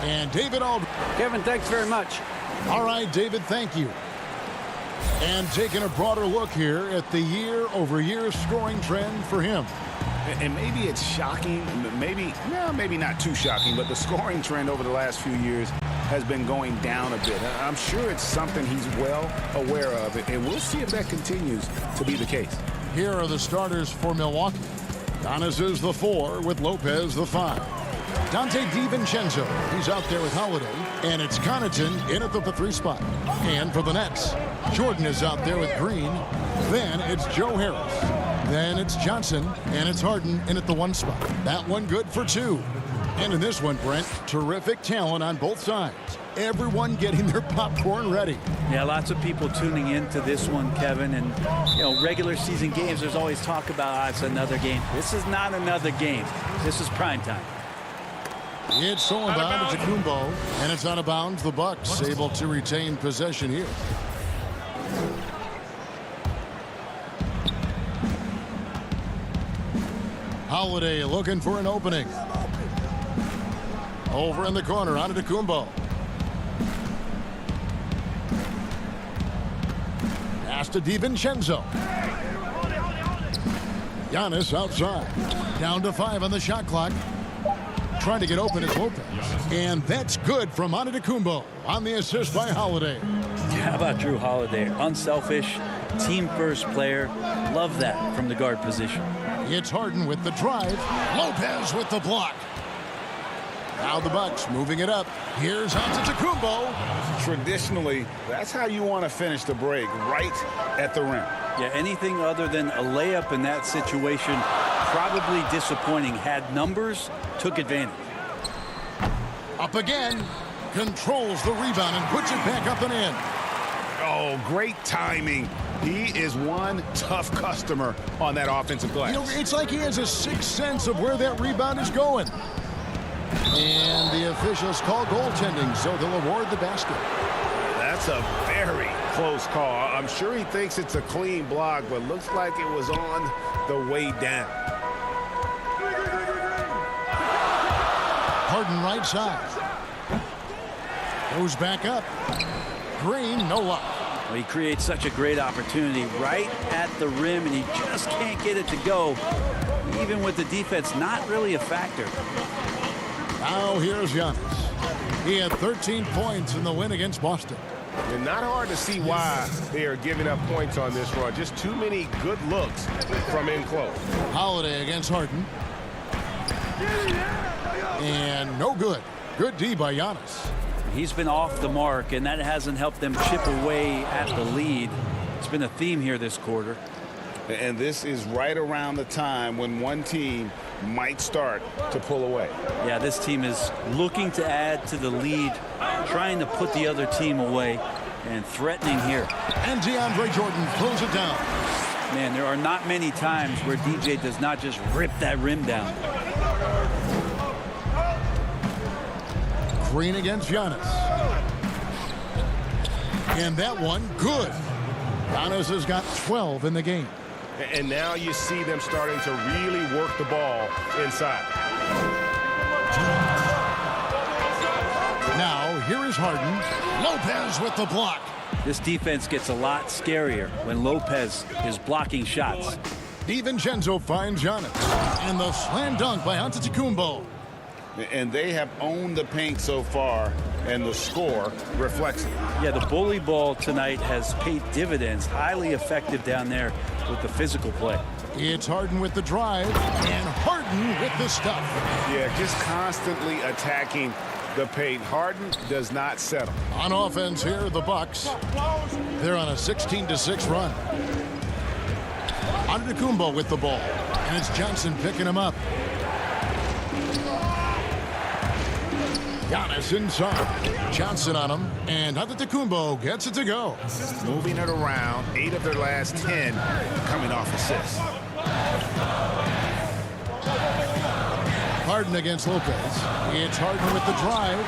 And David Aldridge. Kevin, thanks very much. All right, David, thank you. And taking a broader look here at the year-over-year scoring trend for him. And maybe it's shocking, maybe not too shocking, but the scoring trend over the last few years has been going down a bit. I'm sure it's something he's well aware of, and we'll see if that continues to be the case. Here are the starters for Milwaukee. Giannis is the 4 with Lopez the 5. Dante DiVincenzo, he's out there with Holiday, and it's Connaughton in at the 3 spot. And for the Nets, Jordan is out there with Green. Then it's Joe Harris. Then it's Johnson, and it's Harden in at the 1 spot. That one good for 2. And in this one, Brent, terrific talent on both sides. Everyone getting their popcorn ready. Yeah, lots of people tuning into this one, Kevin. And, you know, regular season games, there's always talk about, it's another game. This is not another game. This is prime time. It's stolen by Antetokounmpo, and it's out of bounds. The Bucks able to retain possession here. Holiday looking for an opening. Over in the corner, Antetokounmpo. Pass to DiVincenzo. Giannis outside. Down to 5 on the shot clock. Trying to get open is Lopez. And that's good from Antetokounmpo on the assist by Holiday. How about Drew Holiday? Unselfish, team-first player. Love that from the guard position. It's Harden with the drive. Lopez with the block. Now the Bucks moving it up. Here's Antetokounmpo. Traditionally, that's how you want to finish the break, right at the rim. Yeah, anything other than a layup in that situation, probably disappointing. Had numbers, took advantage. Up again. Controls the rebound and puts it back up and in. Oh, great timing. He is one tough customer on that offensive glass. You know, it's like he has a sixth sense of where that rebound is going. And the officials call goaltending, so they'll award the basket. That's a very close call. I'm sure he thinks it's a clean block, but looks like it was on the way down. Harden right side. Goes back up. Green, no luck. Well, he creates such a great opportunity right at the rim, and he just can't get it to go. Even with the defense, not really a factor. Now here's Giannis. He had 13 points in the win against Boston. And not hard to see why they are giving up points on this run. Just too many good looks from in close. Holiday against Harden. And no good. Good D by Giannis. He's been off the mark, and that hasn't helped them chip away at the lead. It's been a theme here this quarter. And this is right around the time when one team might start to pull away. Yeah, this team is looking to add to the lead, trying to put the other team away, and threatening here. And DeAndre Jordan pulls it down. Man, there are not many times where DJ does not just rip that rim down. Green against Giannis. And that one, good. Giannis has got 12 in the game. And now you see them starting to really work the ball inside. Now, here is Harden. Lopez with the block. This defense gets a lot scarier when Lopez is blocking shots. DiVincenzo finds Giannis. And the slam dunk by Antetokounmpo. And they have owned the paint so far, and the score reflects it. Yeah, the bully ball tonight has paid dividends. Highly effective down there with the physical play. It's Harden with the drive, and Harden with the stuff. Yeah, just constantly attacking the paint. Harden does not settle. On offense here, the Bucks. They're on a 16-6 run. Antetokounmpo with the ball, and it's Johnson picking him up. Giannis inside. Johnson on him, and Antetokounmpo gets it to go. Moving it around, 8 of their last 10 coming off assists. Harden against Lopez. It's Harden with the drive.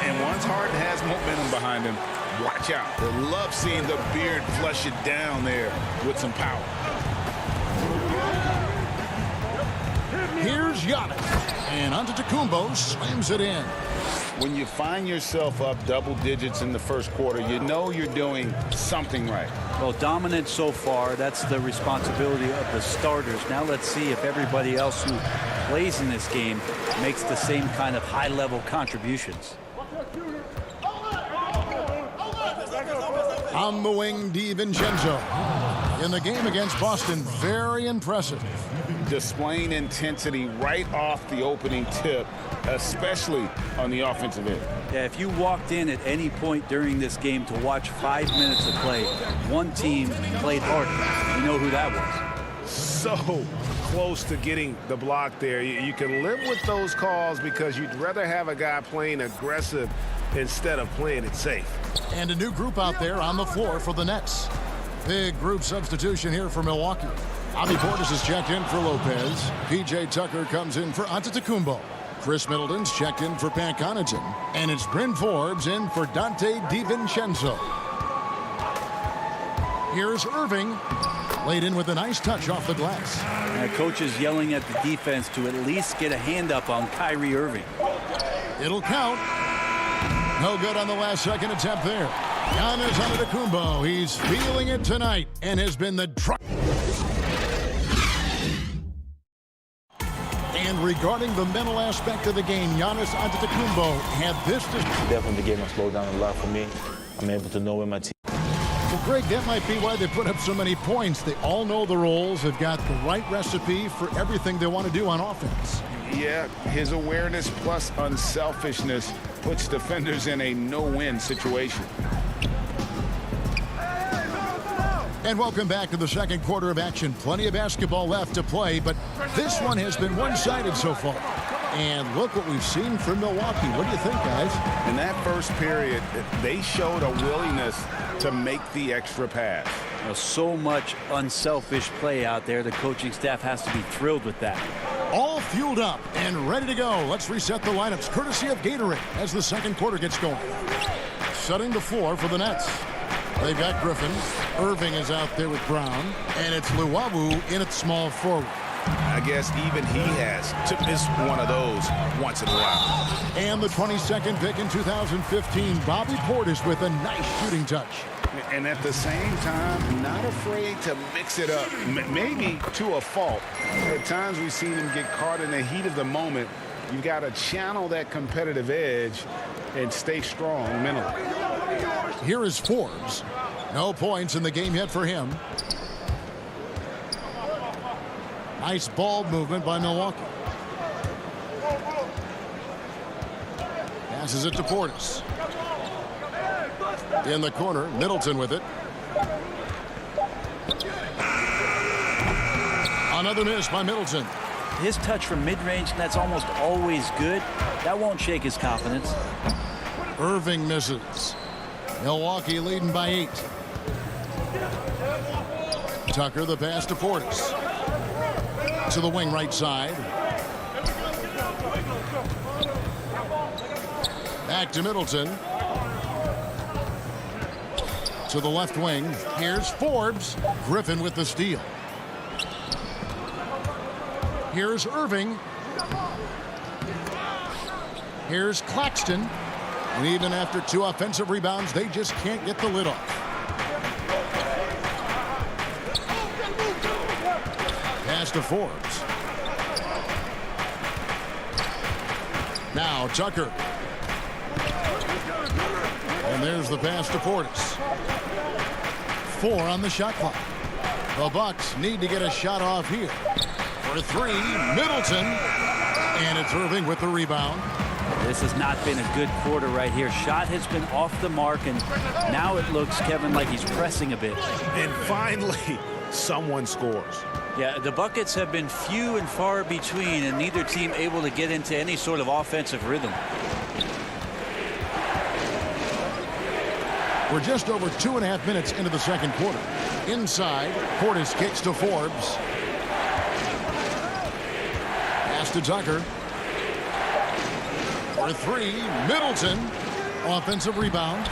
And once Harden has momentum behind him, watch out. They love seeing the beard flush it down there with some power. Here's Giannis. And Antetokounmpo slams it in. When you find yourself up double digits in the first quarter, you know you're doing something right. Well, dominant so far. That's the responsibility of the starters. Now let's see if everybody else who plays in this game makes the same kind of high-level contributions. On the wing, DiVincenzo. In the game against Boston, very impressive. Displaying intensity right off the opening tip, especially on the offensive end. Yeah, if you walked in at any point during this game to watch 5 minutes of play, one team played harder. You know who that was. So close to getting the block there. You can live with those calls because you'd rather have a guy playing aggressive instead of playing it safe. And a new group out there on the floor for the Nets. Big group substitution here for Milwaukee. Bobby Portis is checked in for Lopez. P.J. Tucker comes in for Antetokounmpo. Chris Middleton's checked in for Pat Connaughton. And it's Bryn Forbes in for Dante DiVincenzo. Here's Irving. Laid in with a nice touch off the glass. Coach is yelling at the defense to at least get a hand up on Kyrie Irving. It'll count. No good on the last second attempt there. Giannis Antetokounmpo, he's feeling it tonight and has been the And regarding the mental aspect of the game, Giannis Antetokounmpo had this to... Definitely the game has slowed down a lot for me. I'm able to know where my team... Well, Greg, that might be why they put up so many points. They all know the roles. They've got the right recipe for everything they want to do on offense. Yeah, his awareness plus unselfishness puts defenders in a no-win situation. And welcome back to the second quarter of action. Plenty of basketball left to play, but this one has been one-sided so far. And look what we've seen from Milwaukee. What do you think, guys? In that first period, they showed a willingness to make the extra pass. So much unselfish play out there. The coaching staff has to be thrilled with that. All fueled up and ready to go. Let's reset the lineups courtesy of Gatorade as the second quarter gets going. Setting the floor for the Nets. They've got Griffin. Irving is out there with Brown. And it's Luwawu in at small forward. I guess even he has to miss one of those once in a while. And the 22nd pick in 2015, Bobby Portis with a nice shooting touch. And at the same time, not afraid to mix it up, maybe to a fault. At times we've seen him get caught in the heat of the moment. You've got to channel that competitive edge and stay strong mentally. Here is Forbes. No points in the game yet for him. Nice ball movement by Milwaukee. Passes it to Portis. In the corner, Middleton with it. Another miss by Middleton. His touch from mid-range, that's almost always good. That won't shake his confidence. Irving misses. Milwaukee leading by 8. Tucker the pass to Portis. To the wing right side. Back to Middleton. To the left wing. Here's Forbes. Griffin with the steal. Here's Irving. Here's Claxton. And even after 2 offensive rebounds, they just can't get the lid off. Pass to Forbes. Now Tucker. And there's the pass to Portis. 4 on the shot clock. The Bucks need to get a shot off here. For 3, Middleton. And it's Irving with the rebound. This has not been a good quarter right here. Shot has been off the mark, and now it looks, Kevin, like he's pressing a bit. And finally, someone scores. Yeah, the buckets have been few and far between, and neither team able to get into any sort of offensive rhythm. We're just over 2.5 minutes into the second quarter. Inside, Portis kicks to Forbes. Pass to Tucker. For 3, Middleton. Offensive rebound.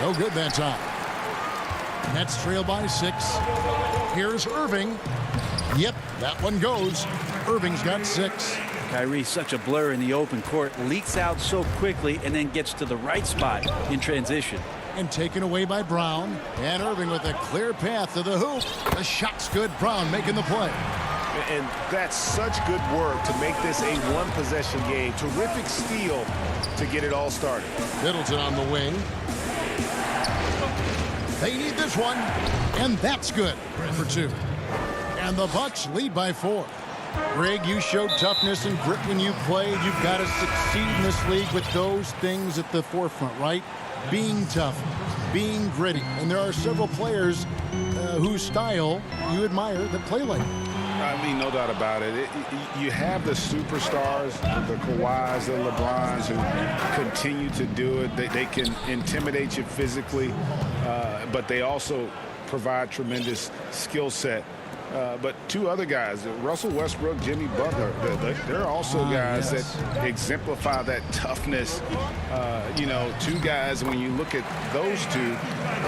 No good that time. Nets trail by 6. Here's Irving. Yep, that one goes. Irving's got 6. Kyrie's such a blur in the open court, leaks out so quickly and then gets to the right spot in transition. And taken away by Brown. And Irving with a clear path to the hoop. The shot's good. Brown making the play. And that's such good work to make this a one-possession game. Terrific steal to get it all started. Middleton on the wing. They need this one. And that's good for 2. And the Bucks lead by 4. Greg, you showed toughness and grit when you played. You've got to succeed in this league with those things at the forefront, right? Being tough, being gritty. And there are several players whose style you admire that play like it. I mean, no doubt about it. You have the superstars, the Kawhis, the LeBrons, who continue to do it. They can intimidate you physically, but they also provide tremendous skill set. But 2 other guys, Russell Westbrook, Jimmy Butler, they're also guys that exemplify that toughness. 2 guys, when you look at those 2,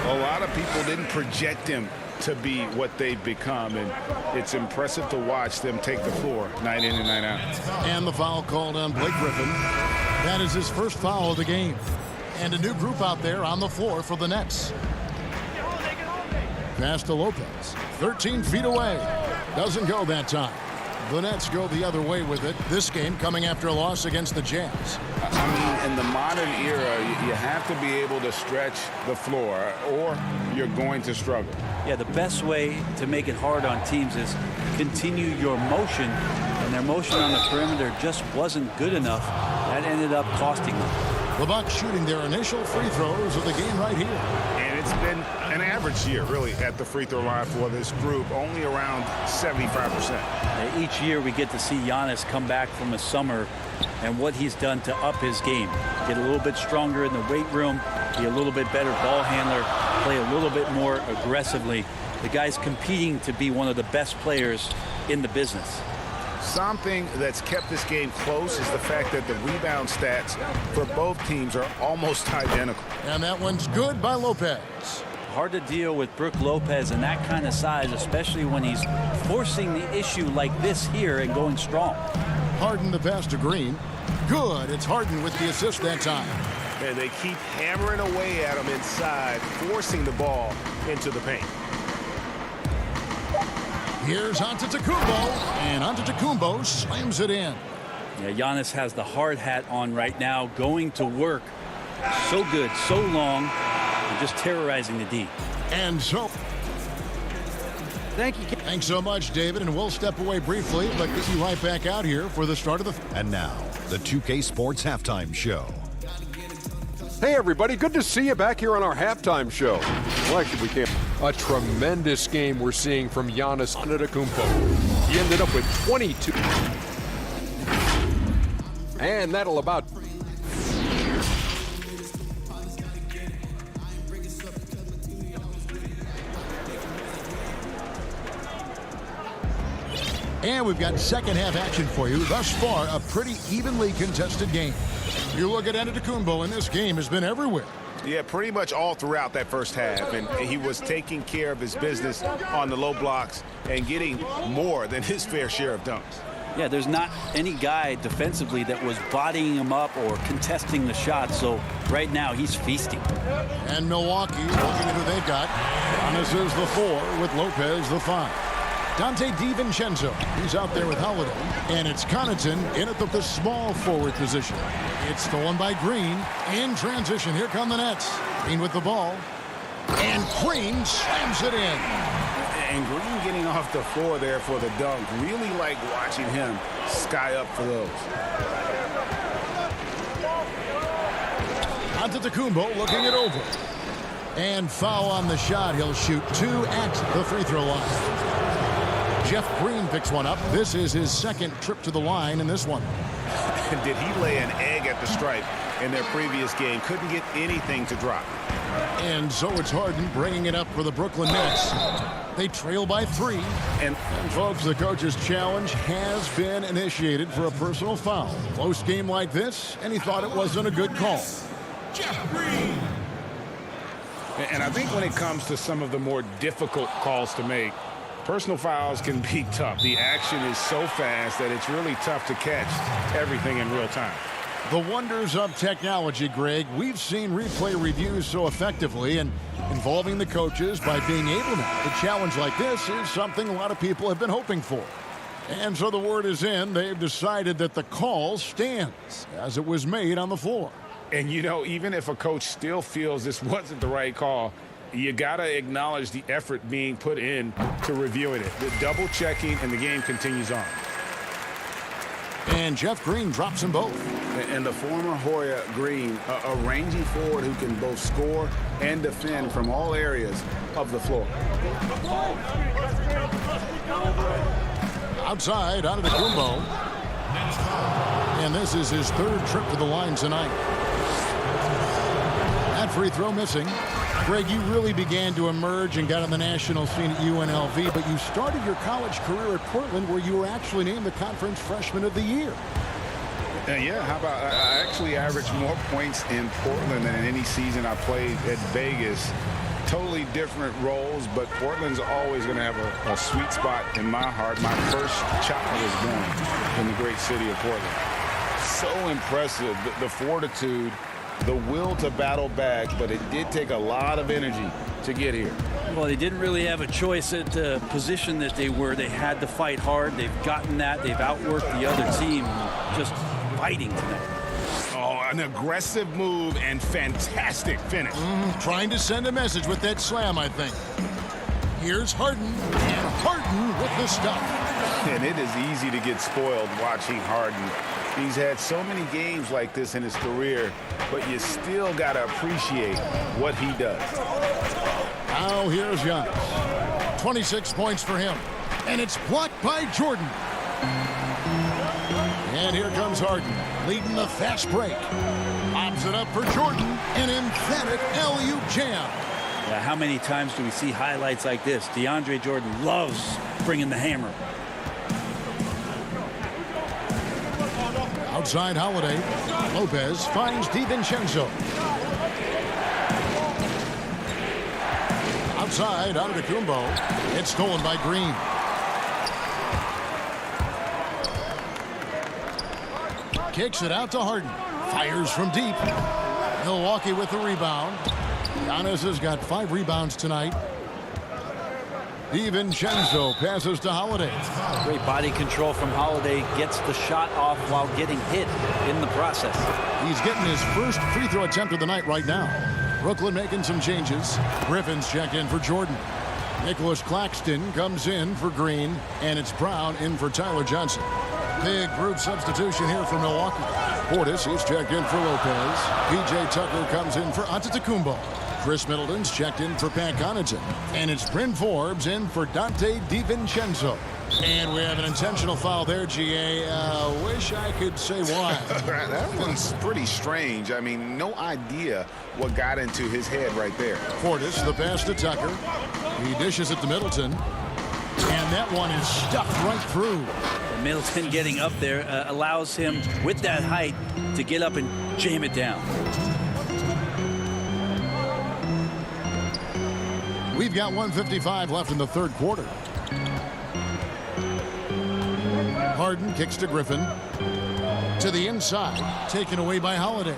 a lot of people didn't project them to be what they've become, and it's impressive to watch them take the floor night in and night out. And the foul called on Blake Griffin. That is his first foul of the game. And a new group out there on the floor for the Nets. Pass to Lopez. 13 feet away. Doesn't go that time. The Nets go the other way with it. This game coming after a loss against the Jazz. I mean, in the modern era, you have to be able to stretch the floor or you're going to struggle. Yeah, the best way to make it hard on teams is continue your motion, and their motion on the perimeter just wasn't good enough. That ended up costing them. The Bucks shooting their initial free throws of the game right here. And it's been an average year, really, at the free throw line for this group, only around 75%. Each year we get to see Giannis come back from the summer and what he's done to up his game. Get a little bit stronger in the weight room, be a little bit better ball handler, play a little bit more aggressively. The guy's competing to be one of the best players in the business. Something that's kept this game close is the fact that the rebound stats for both teams are almost identical. And that one's good by Lopez. Hard to deal with Brook Lopez and that kind of size, especially when he's forcing the issue like this here and going strong. Harden the pass to Green. Good. It's Harden with the assist that time. And they keep hammering away at him inside, forcing the ball into the paint. Here's Antetokounmpo, and Antetokounmpo slams it in. Yeah, Giannis has the hard hat on right now, going to work. So good, so long, and just terrorizing the D. And so, thank you. Thanks so much, David, and we'll step away briefly, but get you right back out here for the start of the... And now, the 2K Sports Halftime Show. Hey, everybody. Good to see you back here on our halftime show. Well, actually, we can't. A tremendous game we're seeing from Giannis Antetokounmpo. He ended up with 22. And that'll about... And we've got second half action for you. Thus far, a pretty evenly contested game. You look at Antetokounmpo, and this game has been everywhere. Yeah, pretty much all throughout that first half. And he was taking care of his business on the low blocks and getting more than his fair share of dunks. Yeah, there's not any guy defensively that was bodying him up or contesting the shot. So right now he's feasting. And Milwaukee, looking at who they've got. Giannis is the 4 with Lopez the 5. Dante DiVincenzo, he's out there with Holiday. And it's Connaughton in at the small forward position. It's stolen by Green. In transition, here come the Nets. Green with the ball. And Green slams it in. And Green getting off the floor there for the dunk. Really like watching him sky up for those. Antetokounmpo looking it over. And foul on the shot. He'll shoot 2 at the free throw line. Jeff Green picks one up. This is his second trip to the line in this one. Did he lay an egg at the stripe in their previous game? Couldn't get anything to drop. And so it's Harden bringing it up for the Brooklyn Nets. They trail by 3. And folks, the coach's challenge has been initiated for a personal foul. Close game like this, and he thought it wasn't a good call. Jeff Green. And I think when it comes to some of the more difficult calls to make, Personal fouls can be tough. The action is so fast that it's really tough to catch everything in real time. The wonders of technology, Greg. We've seen replay reviews so effectively, and involving the coaches by being able to. A challenge like this is something a lot of people have been hoping for. And so the word is in. They've decided that the call stands as it was made on the floor. And, you know, even if a coach still feels this wasn't the right call, you got to acknowledge the effort being put in to reviewing it. The double checking, and the game continues on. And Jeff Green drops them both. And the former Hoya Green, a rangy forward who can both score and defend from all areas of the floor. Outside, out of the Kumbo. And this is his third trip to the line tonight. That free throw missing. Greg, you really began to emerge and got on the national scene at UNLV, but you started your college career at Portland, where you were actually named the Conference Freshman of the Year. Yeah, how about I actually averaged more points in Portland than in any season I played at Vegas. Totally different roles, but Portland's always going to have a sweet spot in my heart. My first child was born in the great city of Portland. So impressive, the fortitude, the will to battle back, but it did take a lot of energy to get here. Well, they didn't really have a choice at the position that they were. They had to fight hard. They've gotten that. They've outworked the other team, just fighting tonight. Oh, an aggressive move and fantastic finish. Trying to send a message with that slam, I think. Here's Harden, and Harden with the stuff. And it is easy to get spoiled watching Harden. He's had so many games like this in his career, but you still got to appreciate what he does. Now here's Giannis. 26 points for him. And it's blocked by Jordan. And here comes Harden, leading the fast break. Lobs it up for Jordan. An emphatic alley-oop jam. Yeah, how many times do we see highlights like this? DeAndre Jordan loves bringing the hammer. Outside Holiday. Lopez finds DiVincenzo. Outside, out of the Kumbo. It's stolen by Green. Kicks it out to Harden. Fires from deep. Milwaukee with the rebound. Giannis has got 5 rebounds tonight. DiVincenzo passes to Holiday. Great body control from Holiday. Gets the shot off while getting hit in the process. He's getting his first free throw attempt of the night right now. Brooklyn making some changes. Griffin's checked in for Jordan. Nicholas Claxton comes in for Green. And it's Brown in for Tyler Johnson. Big group substitution here for Milwaukee. Portis is checked in for Lopez. P.J. Tucker comes in for Antetokounmpo. Chris Middleton's checked in for Pat Connaughton. And it's Bryn Forbes in for Dante DiVincenzo. And we have an intentional foul there, G.A. Wish I could say why. That one's pretty strange. I mean, no idea what got into his head right there. Portis, the pass to Tucker. He dishes it to Middleton. And that one is stuffed right through. Middleton getting up there allows him, with that height, to get up and jam it down. We've got 1:55 left in the third quarter. Harden kicks to Griffin. To the inside. Taken away by Holiday.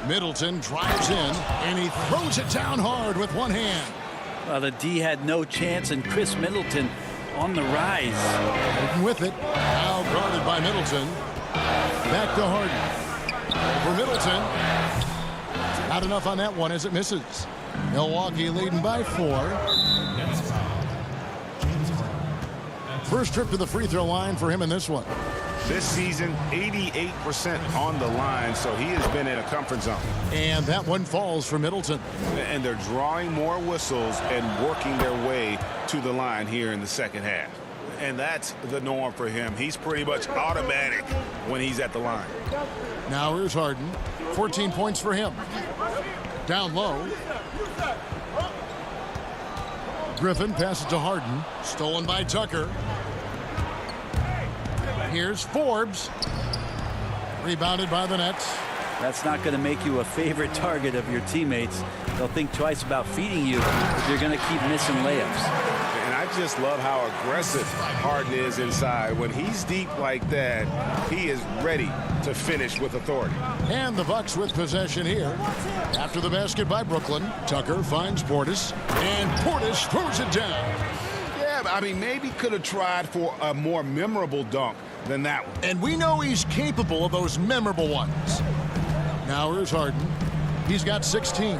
Middleton drives in. And he throws it down hard with one hand. Well, the D had no chance, and Chris Middleton on the rise. With it. Now guarded by Middleton. Back to Harden. For Middleton. Not enough on that one as it misses. Milwaukee leading by 4. First trip to the free throw line for him in this one. This season, 88% on the line, so he has been in a comfort zone. And that one falls for Middleton. And they're drawing more whistles and working their way to the line here in the second half. And that's the norm for him. He's pretty much automatic when he's at the line. Now here's Harden. 14 points for him. Down low. Griffin passes to Harden. Stolen by Tucker. Here's Forbes. Rebounded by the Nets. That's not going to make you a favorite target of your teammates. They'll think twice about feeding you if you're going to keep missing layups. And I just love how aggressive Harden is inside. When he's deep like that, he is ready to finish with authority. And the Bucks with possession here. After the basket by Brooklyn, Tucker finds Portis, and Portis throws it down. Yeah, I mean, maybe could have tried for a more memorable dunk than that one. And we know he's capable of those memorable ones. Now here's Harden. He's got 16.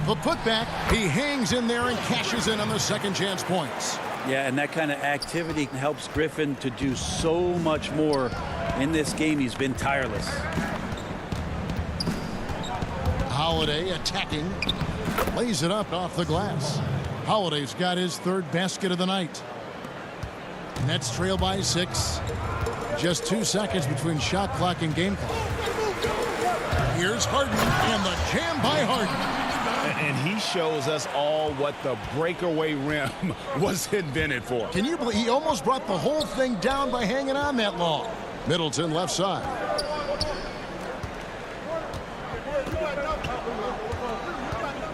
The putback, he hangs in there and cashes in on the second chance points. Yeah, and that kind of activity helps Griffin to do so much more in this game. He's been tireless. Holiday attacking. Lays it up off the glass. Holiday's got his third basket of the night. Nets trail by 6. Just 2 seconds between shot clock and game clock. Here's Harden, and the jam by Harden. And he shows us all what the breakaway rim was invented for. Can you believe he almost brought the whole thing down by hanging on that long? Middleton left side.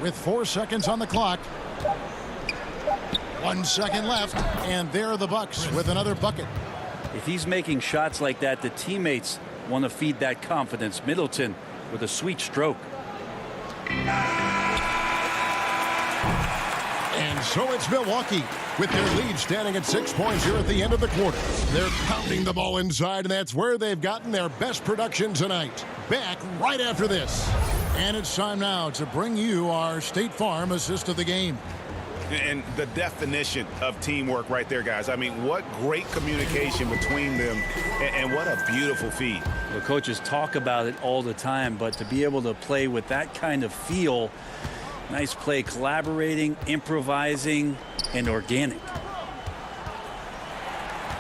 With 4 seconds on the clock. 1 second left, and there are the Bucks with another bucket. If he's making shots like that, the teammates want to feed that confidence. Middleton with a sweet stroke. And so it's Milwaukee with their lead standing at 6 points here at the end of the quarter. They're pounding the ball inside, and that's where they've gotten their best production tonight. Back right after this. And it's time now to bring you our State Farm assist of the game. And the definition of teamwork right there, guys. I mean, what great communication between them, and what a beautiful feed. The coaches talk about it all the time, but to be able to play with that kind of feel, nice play, collaborating, improvising, and organic.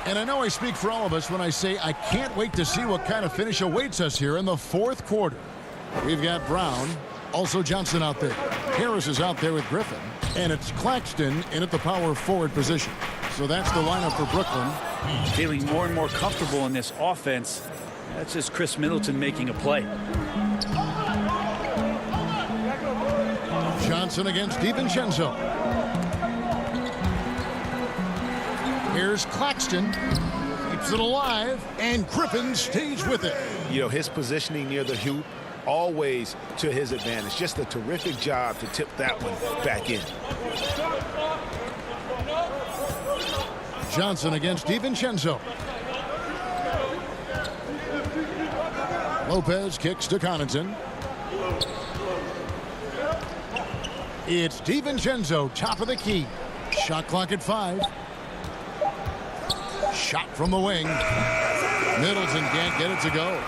And I know I speak for all of us when I say I can't wait to see what kind of finish awaits us here in the fourth quarter. We've got Brown, also Johnson out there. Harris is out there with Griffin. And it's Claxton in at the power forward position. So that's the lineup for Brooklyn. Feeling more and more comfortable in this offense. That's just Chris Middleton making a play. Johnson against DiVincenzo. Here's Claxton. Keeps it alive. And Griffin stays with it. You know, his positioning near the hoop, always to his advantage. Just a terrific job to tip that one back in. Johnson against DiVincenzo. Lopez kicks to Connaughton. It's DiVincenzo, top of the key. Shot clock at 5. Shot from the wing. Middleton can't get it to go.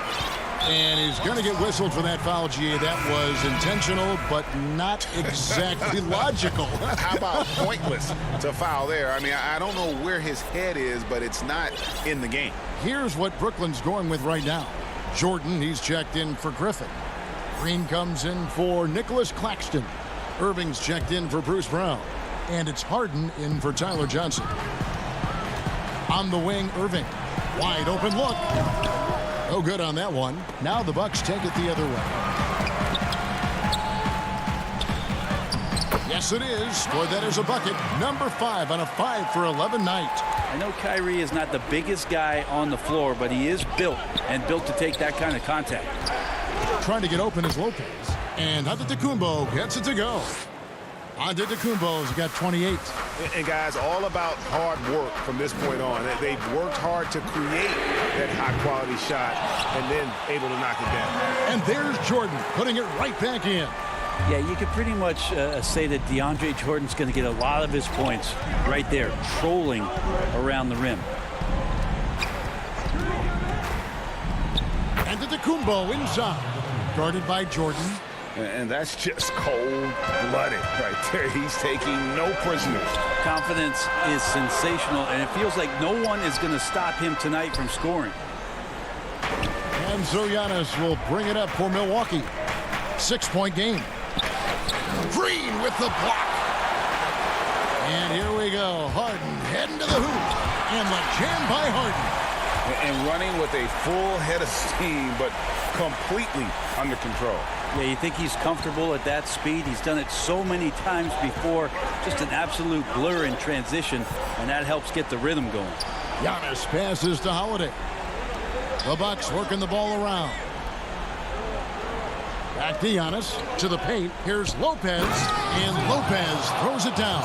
And he's going to get whistled for that foul, GA. That was intentional, but not exactly logical. How about pointless to foul there? I mean, I don't know where his head is, but it's not in the game. Here's what Brooklyn's going with right now. Jordan, he's checked in for Griffin. Green comes in for Nicholas Claxton. Irving's checked in for Bruce Brown. And it's Harden in for Tyler Johnson. On the wing, Irving. Wide open look. No good on that one. Now the Bucks take it the other way. Yes, it is. Boy, that is a bucket. Number 5 on a 5 for 11 night. I know Kyrie is not the biggest guy on the floor, but he is built to take that kind of contact. Trying to get open is Lopez. And Antetokounmpo gets it to go. Antetokounmpo's got 28. And guys, all about hard work from this point on. They've worked hard to create that high-quality shot and then able to knock it down. And there's Jordan putting it right back in. Yeah, you could pretty much say that DeAndre Jordan's going to get a lot of his points right there, trolling around the rim. Antetokounmpo inside, guarded by Jordan. And that's just cold-blooded right there. He's taking no prisoners. Confidence is sensational, and it feels like no one is going to stop him tonight from scoring. And so Giannis will bring it up for Milwaukee. 6-point game. Green with the block. And here we go. Harden heading to the hoop. And the jam by Harden. and running with a full head of steam, but completely under control. Yeah, you think he's comfortable at that speed? He's done it so many times before. Just an absolute blur in transition, and that helps get the rhythm going. Giannis passes to Holiday. The Bucks working the ball around. Back to Giannis, to the paint. Here's Lopez, and Lopez throws it down.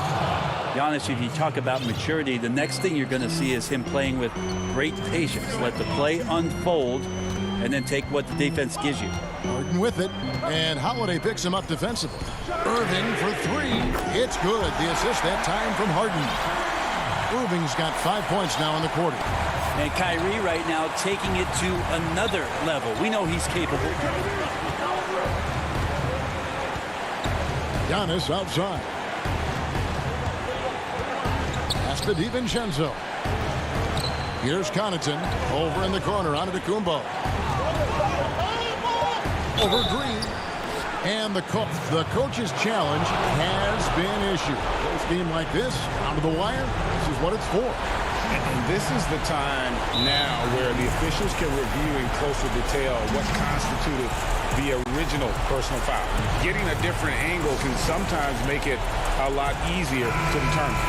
Giannis, if you talk about maturity, the next thing you're going to see is him playing with great patience. Let the play unfold, and then take what the defense gives you. Harden with it, and Holiday picks him up defensively. Irving for three. It's good. The assist that time from Harden. Irving's got 5 points now in the quarter. And Kyrie right now taking it to another level. We know he's capable. Giannis outside. Pass to DiVincenzo. Here's Connaughton over in the corner. Antetokounmpo. Over Green. And the coach's challenge has been issued. A game like this, down to the wire, this is what it's for. And this is the time now where the officials can review in closer detail what constituted the original personal foul. Getting a different angle can sometimes make it a lot easier to determine.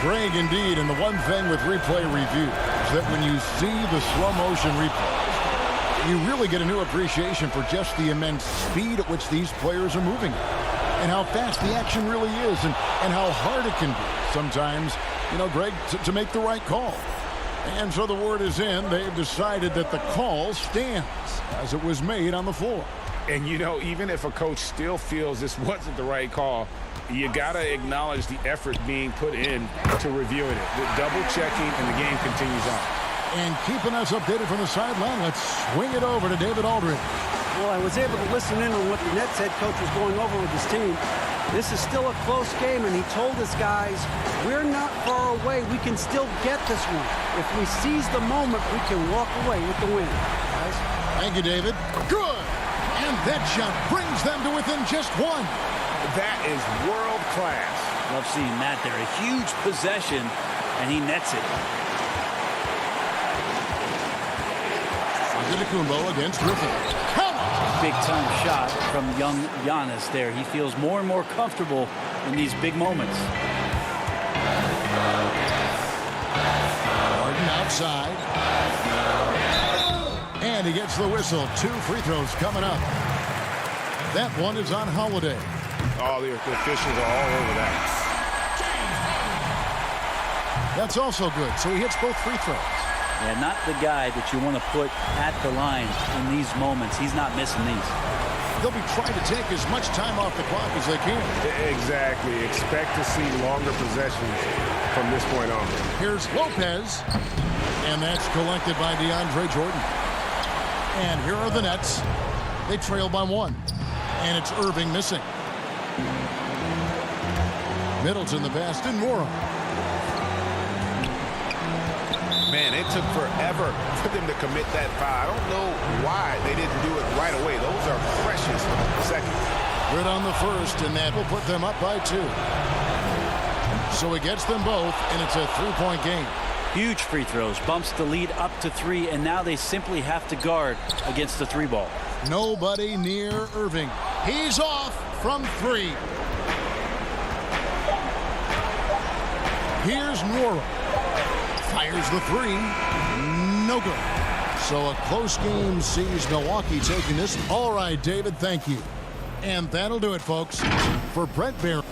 Greg, indeed, and the one thing with replay review is that when you see the slow motion replays, you really get a new appreciation for just the immense speed at which these players are moving and how fast the action really is and how hard it can be sometimes, you know, Greg, to make the right call. And so the word is in. They've decided that the call stands as it was made on the floor. And, you know, even if a coach still feels this wasn't the right call, you got to acknowledge the effort being put in to reviewing it. The double checking, and the game continues on. And keeping us updated from the sideline, let's swing it over to David Aldridge. Well, I was able to listen in on what the Nets head coach was going over with his team. This is still a close game, and he told his guys, we're not far away. We can still get this one. If we seize the moment, we can walk away with the win. Guys. Thank you, David. Good. And that shot brings them to within just one. That is world class. Love seeing that there. A huge possession, and he nets it. Antetokounmpo against Griffin. Big time shot from young Giannis there. He feels more and more comfortable in these big moments. Harden outside. And he gets the whistle. 2 free throws coming up. That one is on Holiday. All the officials are all over that. That's also good. So he hits both free throws. Yeah, not the guy that you want to put at the line in these moments. He's not missing these. They'll be trying to take as much time off the clock as they can. Exactly. Expect to see longer possessions from this point on. Here's Lopez. And that's collected by DeAndre Jordan. And here are the Nets. They trail by 1. And it's Irving missing. Middleton the pass to Nora. Man, it took forever for them to commit that foul. I don't know why they didn't do it right away. Those are precious seconds. Good on the first, and that will put them up by 2. So he gets them both, and it's a 3-point game. Huge free throws, bumps the lead up to 3, and now they simply have to guard against the 3 ball. Nobody near Irving. He's off from 3. Here's Nora. Fires the 3. No good. So a close game sees Milwaukee taking this. All right, David, thank you. And that'll do it, folks. For Brent Barry.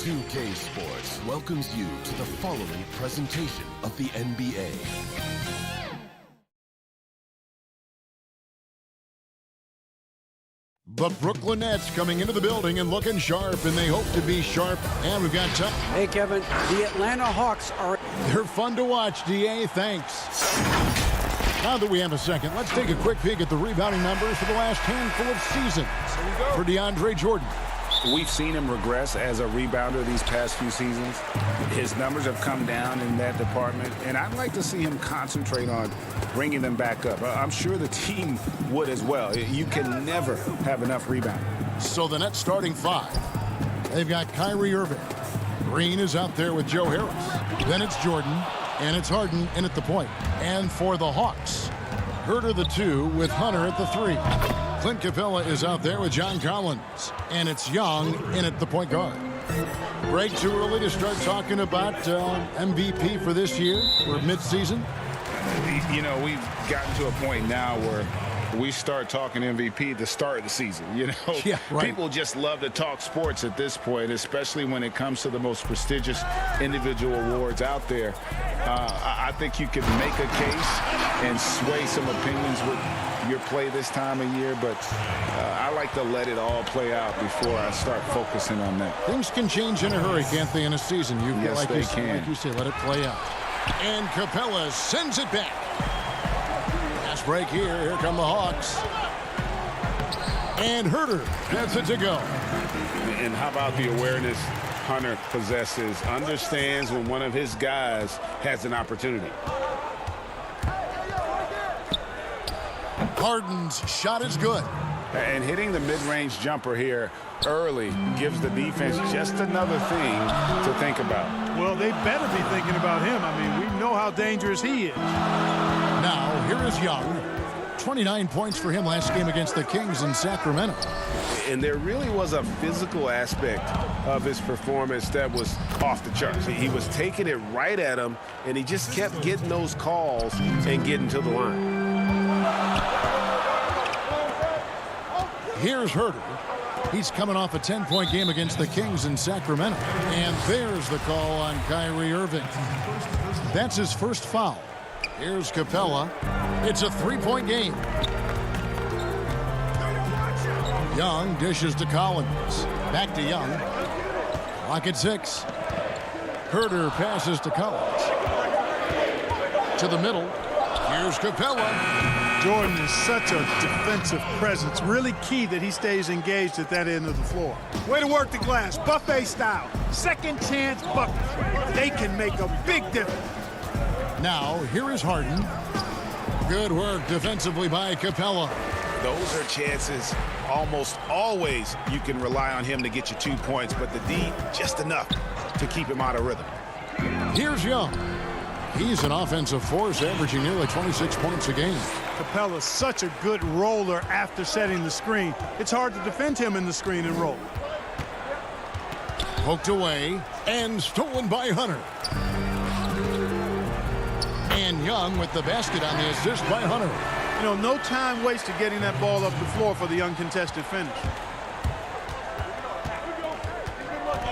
2K Sports welcomes you to the following presentation of the NBA. The Brooklyn Nets coming into the building and looking sharp, and they hope to be sharp. And we've got time. Hey, Kevin, the Atlanta Hawks are... They're fun to watch, DA. Thanks. Now that we have a second, let's take a quick peek at the rebounding numbers for the last handful of seasons for DeAndre Jordan. We've seen him regress as a rebounder these past few seasons. His numbers have come down in that department, and I'd like to see him concentrate on bringing them back up. I'm sure the team would as well. You can never have enough rebounding. So the Nets starting five. They've got Kyrie Irving. Green is out there with Joe Harris. Then it's Jordan, and it's Harden in at the point. And for the Hawks, Herter the two with Hunter at the three. Clint Capela is out there with John Collins, and it's Young in at the point guard. Greg, too early to start talking about MVP for this year or midseason? You know, we've gotten to a point now where we start talking MVP at the start of the season. You know, yeah, right. People just love to talk sports at this point, especially when it comes to the most prestigious individual awards out there. I think you could make a case and sway some opinions with your play this time of year, but I like to let it all play out before I start focusing on that. Things can change in a hurry, can't they, in a season? Yes, they can. Like you say, let it play out. And Capela sends it back. Fast break here. Here come the Hawks. And Herter gets it to go. And how about the awareness Hunter possesses, understands when one of his guys has an opportunity. Harden's shot is good. And hitting the mid-range jumper here early gives the defense just another thing to think about. Well, they better be thinking about him. I mean, we know how dangerous he is. Now, here is Young. 29 points for him last game against the Kings in Sacramento. And there really was a physical aspect of his performance that was off the charts. He was taking it right at him, and he just kept getting those calls and getting to the line. Here's Herter. He's coming off a 10-point game against the Kings in Sacramento. And there's the call on Kyrie Irving. That's his first foul. Here's Capela. It's a three-point game. Young dishes to Collins. Back to Young. Clock at 6. Herter passes to Collins. To the middle. Here's Capela. Jordan is such a defensive presence. Really key that he stays engaged at that end of the floor. Way to work the glass, buffet style. Second chance bucket. They can make a big difference. Now, here is Harden. Good work defensively by Capela. Those are chances almost always you can rely on him to get you 2 points, but the D, just enough to keep him out of rhythm. Here's Young. He's an offensive force, averaging nearly 26 points a game. Capela's such a good roller after setting the screen. It's hard to defend him in the screen and roll. Poked away and stolen by Hunter. And Young with the basket on the assist by Hunter. You know, no time wasted getting that ball up the floor for the uncontested finish.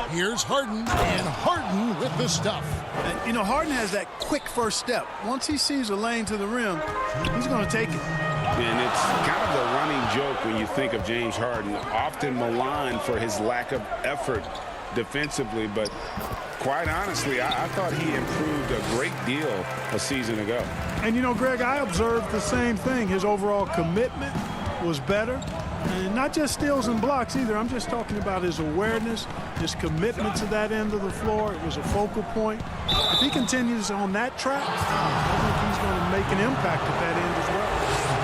Here's Harden, and Harden with the stuff. And, you know, Harden has that quick first step. Once he sees a lane to the rim, he's going to take it. And it's kind of the running joke when you think of James Harden, often maligned for his lack of effort defensively, but quite honestly, I thought he improved a great deal a season ago. And, you know, Greg, I observed the same thing. His overall commitment was better. And not just steals and blocks either. I'm just talking about his awareness, his commitment to that end of the floor. It was a focal point. If he continues on that track, I think he's going to make an impact at that end as well.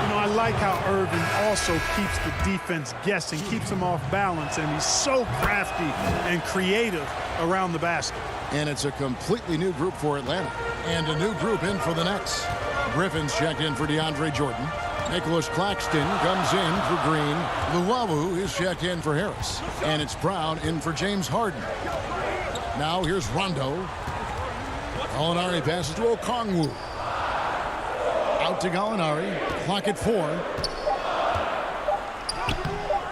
You know, I like how Irving also keeps the defense guessing, keeps them off balance, and he's so crafty and creative around the basket. And it's a completely new group for Atlanta. And a new group in for the Nets. Griffin's checked in for DeAndre Jordan. Nicholas Claxton comes in for Green. Luwawu is checked in for Harris. And it's Brown in for James Harden. Now here's Rondo. Gallinari passes to Okongwu. Out to Gallinari. Clock at 4.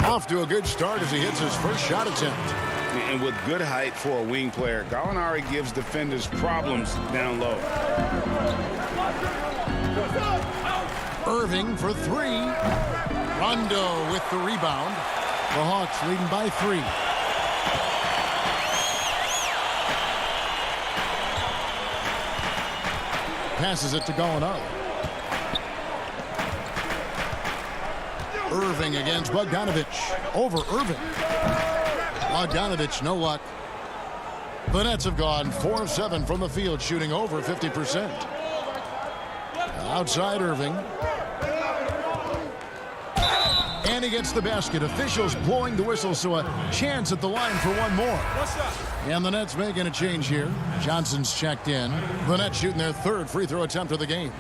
Off to a good start as he hits his first shot attempt. And with good height for a wing player, Gallinari gives defenders problems down low. Irving for 3. Rondo with the rebound. The Hawks leading by 3. Passes it to Gallinari. Irving against Bogdanovich. Over Irving. Bogdanovich, no luck. The Nets have gone 4 of 7 from the field, shooting over 50%. Outside Irving. And he gets the basket. Officials blowing the whistle, so a chance at the line for one more. And the Nets making a change here. Johnson's checked in. The Nets shooting their 3rd free throw attempt of the game.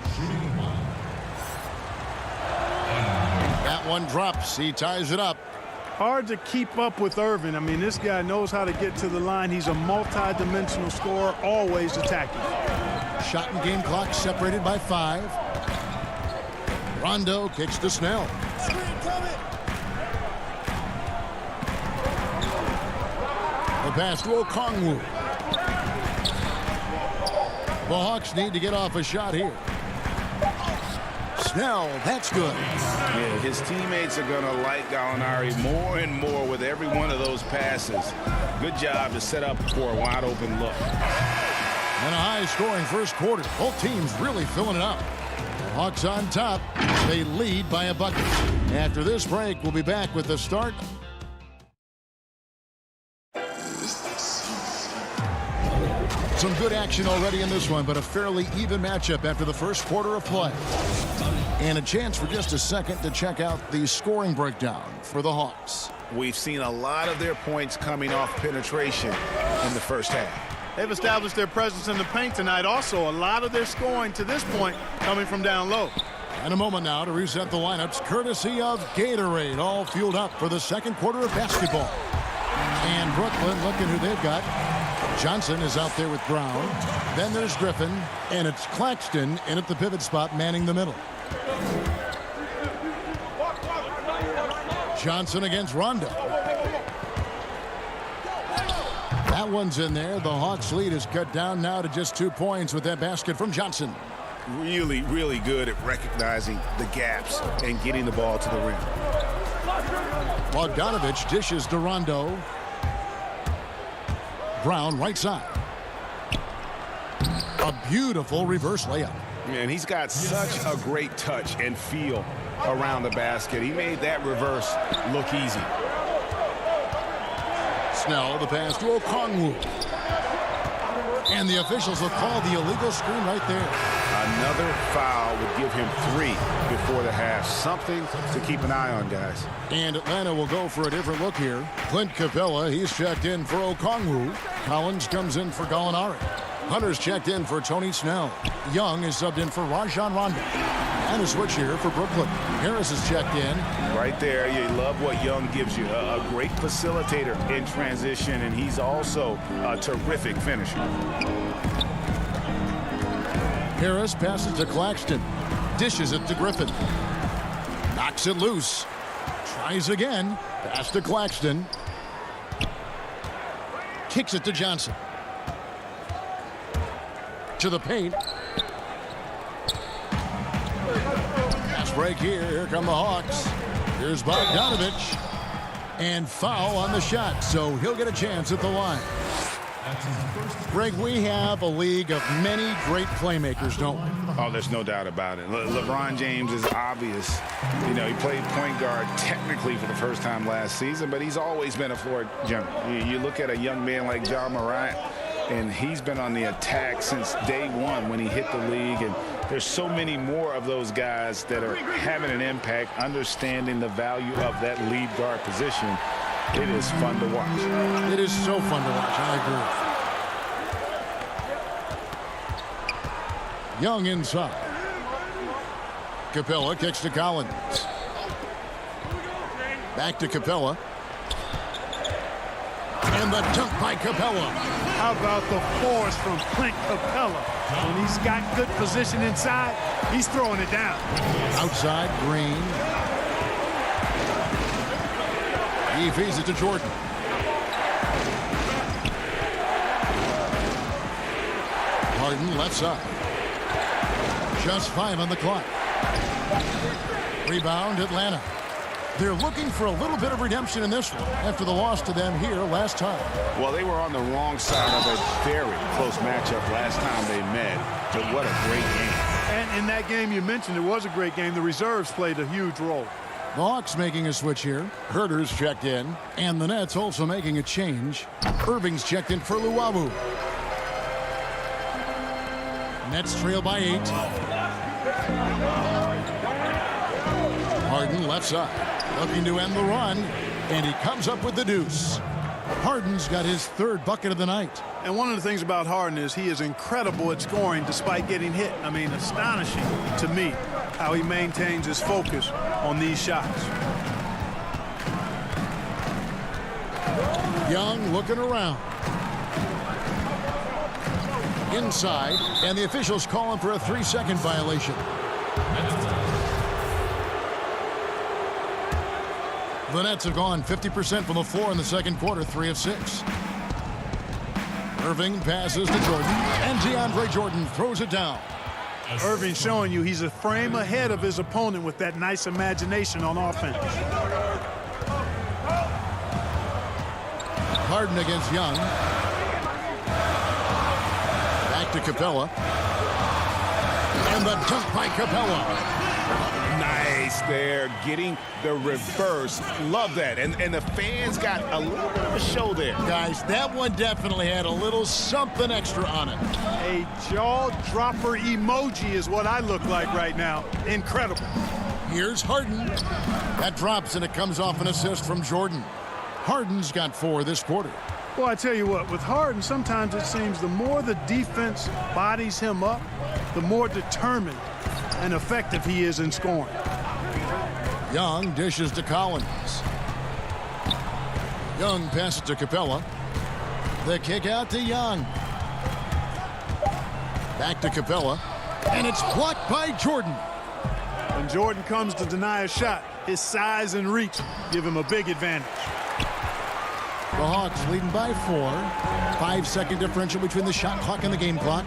That one drops. He ties it up. Hard to keep up with Irving. I mean, this guy knows how to get to the line. He's a multi-dimensional scorer, always attacking. Shot and game clock separated by 5. Rondo kicks to Snell. The pass to Okongwu. The Hawks need to get off a shot here. Snell, that's good. Yeah, his teammates are going to like Gallinari more and more with every one of those passes. Good job to set up for a wide open look. And a high-scoring first quarter. Both teams really filling it up. The Hawks on top. They lead by a bucket. After this break, we'll be back with the start. Some good action already in this one, but a fairly even matchup after the first quarter of play. And a chance for just a second to check out the scoring breakdown for the Hawks. We've seen a lot of their points coming off penetration in the first half. They've established their presence in the paint tonight. Also, a lot of their scoring to this point coming from down low. And a moment now to reset the lineups, courtesy of Gatorade, all fueled up for the second quarter of basketball. And Brooklyn looking who they've got. Johnson is out there with Brown. Then there's Griffin, and it's Claxton in at the pivot spot, manning the middle. Johnson against Rondo. That one's in there. The Hawks lead is cut down now to just 2 points with that basket from Johnson. Really, really good at recognizing the gaps and getting the ball to the rim. Bogdanovich dishes to Rondo. Brown right side. A beautiful reverse layup. And he's got such a great touch and feel around the basket. He made that reverse look easy. Snell, the pass to Okongwu. And the officials will call the illegal screen right there. Another foul would give him 3 before the half. Something to keep an eye on, guys. And Atlanta will go for a different look here. Clint Capela, he's checked in for Okongwu. Collins comes in for Gallinari. Hunter's checked in for Tony Snell. Young is subbed in for Rajon Rondo. And a switch here for Brooklyn. Harris is checked in. Right there, you love what Young gives you. A great facilitator in transition, and he's also a terrific finisher. Harris passes to Claxton. Dishes it to Griffin. Knocks it loose. Tries again. Pass to Claxton. Kicks it to Johnson. To the paint. Pass break here. Here come the Hawks. Here's Bogdanovich. And foul on the shot, so he'll get a chance at the line. Greg, we have a league of many great playmakers, don't we? Oh, there's no doubt about it. LeBron James is obvious. You know, he played point guard technically for the first time last season, but he's always been a floor general. You look at a young man like John Morant, and he's been on the attack since day one when he hit the league. And there's so many more of those guys that are having an impact, understanding the value of that lead guard position. It is fun to watch. It is so fun to watch. I agree. Young inside. Capela kicks to Collins. Back to Capela. And the dunk by Capela. How about the force from Clint Capela? When he's got good position inside, he's throwing it down. Outside, Green. He feeds it to Jordan. Harden left side. Just 5 on the clock. Rebound, Atlanta. They're looking for a little bit of redemption in this one after the loss to them here last time. Well, they were on the wrong side of a very close matchup last time they met, but what a great game. And in that game you mentioned, it was a great game. The reserves played a huge role. The Hawks making a switch here. Herter's checked in. And the Nets also making a change. Irving's checked in for Luwawu. Nets trail by 8. Harden left side. Looking to end the run. And he comes up with the deuce. Harden's got his 3rd bucket of the night. And one of the things about Harden is he is incredible at scoring despite getting hit. I mean, astonishing to me how he maintains his focus on these shots. Young looking around. Inside, and the officials calling for a 3-second violation. The Nets have gone 50% from the floor in the second quarter, 3 of 6. Irving passes to Jordan, and DeAndre Jordan throws it down. Irving showing you he's a frame ahead of his opponent with that nice imagination on offense. Harden against Young. Back to Capela. And the dunk by Capela. Nice there, getting the reverse. Love that. And the fans got a little bit of a show there. Guys, that one definitely had a little something extra on it. A jaw-dropper emoji is what I look like right now. Incredible. Here's Harden. That drops, and it comes off an assist from Jordan. Harden's got 4 this quarter. Well, I tell you what, with Harden, sometimes it seems the more the defense bodies him up, the more determined and effective he is in scoring. Young dishes to Collins. Young passes to Capela. The kick out to Young. Back to Capela. And it's blocked by Jordan. When Jordan comes to deny a shot, his size and reach give him a big advantage. The Hawks leading by 4. 5-second differential between the shot clock and the game clock.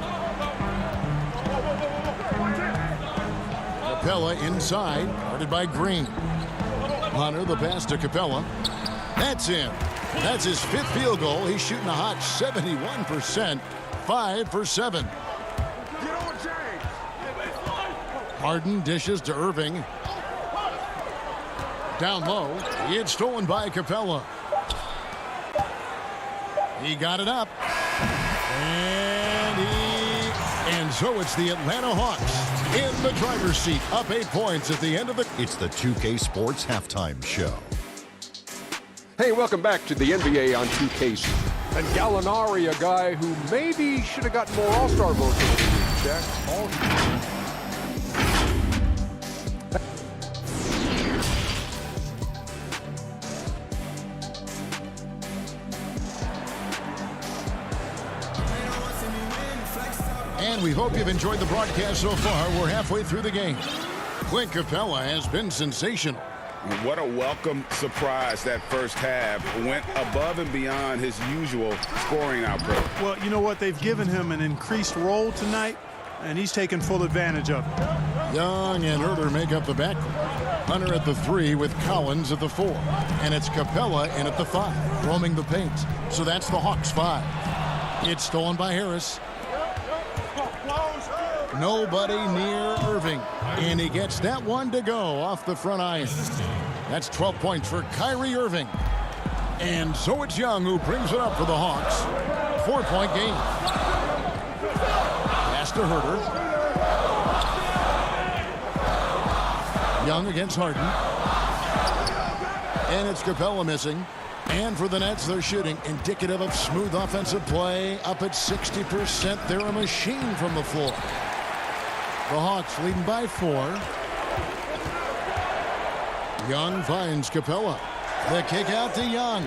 Capela inside, guarded by Green. Hunter, the pass to Capela. That's in. That's his 5th field goal. He's shooting a hot 71%. 5 for 7. Harden dishes to Irving. Down low. It's stolen by Capela. He got it up. And so it's the Atlanta Hawks in the driver's seat, up 8 points at the end of the... It's the 2K Sports Halftime Show. Hey, welcome back to the NBA on 2K. And Gallinari, a guy who maybe should have gotten more All-Star votes over the years, Jack. And we hope you've enjoyed the broadcast so far. We're halfway through the game. Clint Capela has been sensational. What a welcome surprise that first half. Went above and beyond his usual scoring output. Well, you know what? They've given him an increased role tonight, and he's taken full advantage of it. Young and Herder make up the backcourt. Hunter at the 3 with Collins at the 4. And it's Capela in at the 5, roaming the paint. So that's the Hawks 5. It's stolen by Harris. Nobody near Irving. And he gets that one to go off the front iron. That's 12 points for Kyrie Irving. And so it's Young who brings it up for the Hawks. 4-point game. Pass to Herder. Young against Harden. And it's Capela missing. And for the Nets, they're shooting indicative of smooth offensive play. Up at 60%. They're a machine from the floor. The Hawks leading by 4. Young finds Capela. The kick out to Young.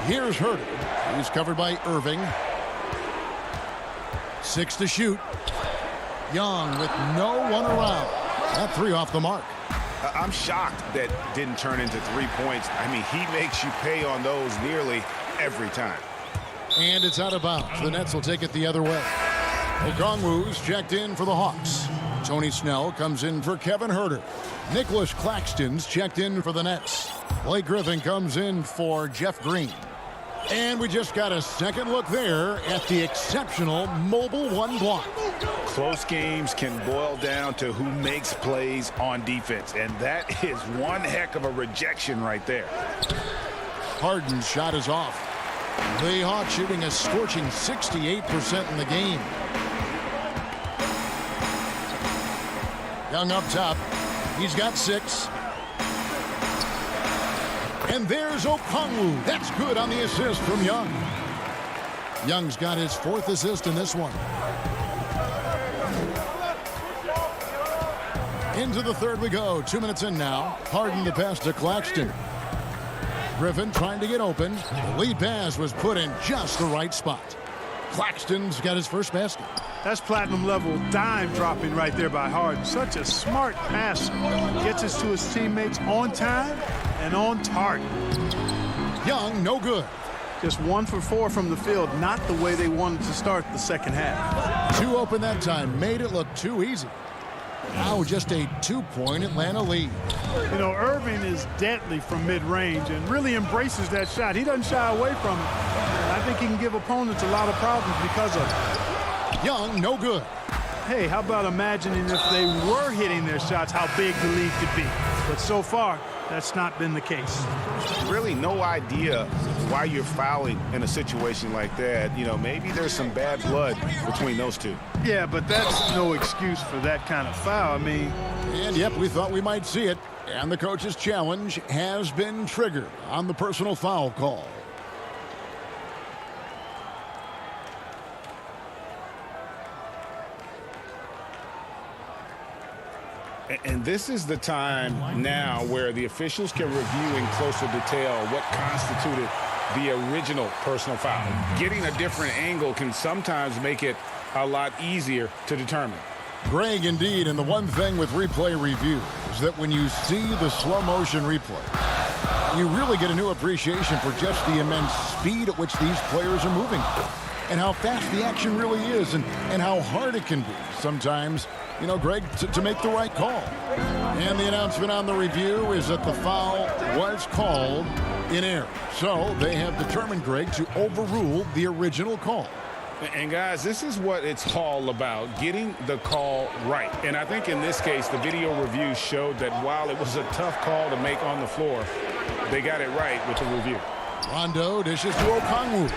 Here's Herder. He's covered by Irving. 6 to shoot. Young with no one around. That 3 off the mark. I'm shocked that didn't turn into 3 points. I mean, he makes you pay on those nearly every time. And it's out of bounds. The Nets will take it the other way. Okongwu's checked in for the Hawks. Tony Snell comes in for Kevin Herder. Nicholas Claxton's checked in for the Nets. Blake Griffin comes in for Jeff Green. And we just got a second look there at the exceptional mobile 1 block. Close games can boil down to who makes plays on defense, and that is one heck of a rejection right there. Harden's shot is off. The Hawks shooting a scorching 68% in the game. Young up top. He's got 6. And there's Okongwu. That's good on the assist from Young. Young's got his 4th assist in this one. Into the 3rd we go. 2 minutes in now. Harden the pass to Claxton. Griffin trying to get open. The lead pass was put in just the right spot. Claxton's got his first basket. That's platinum level dime dropping right there by Harden. Such a smart passer. Gets us to his teammates on time and on target. Young, no good. Just 1 for 4 from the field. Not the way they wanted to start the second half. 2 open that time. Made it look too easy. Now just a 2-point Atlanta lead. You know, Irving is deadly from mid-range and really embraces that shot. He doesn't shy away from it. And I think he can give opponents a lot of problems because of it. Young, no good. Hey, how about imagining if they were hitting their shots, how big the lead could be. But so far, that's not been the case. Really no idea why you're fouling in a situation like that. You know, maybe there's some bad blood between those two. Yeah, but that's no excuse for that kind of foul. I mean... And yep, we thought we might see it. And the coach's challenge has been triggered on the personal foul call. And this is the time now where the officials can review in closer detail what constituted the original personal foul. Getting a different angle can sometimes make it a lot easier to determine. Greg, indeed, and the one thing with replay review is that when you see the slow motion replay, you really get a new appreciation for just the immense speed at which these players are moving and how fast the action really is and how hard it can be sometimes, you know, Greg, to make the right call. And the announcement on the review is that the foul was called in error. So they have determined, Greg, to overrule the original call. And guys, this is what it's all about, getting the call right. And I think in this case, the video review showed that while it was a tough call to make on the floor, they got it right with the review. Rondo dishes to Okongwu.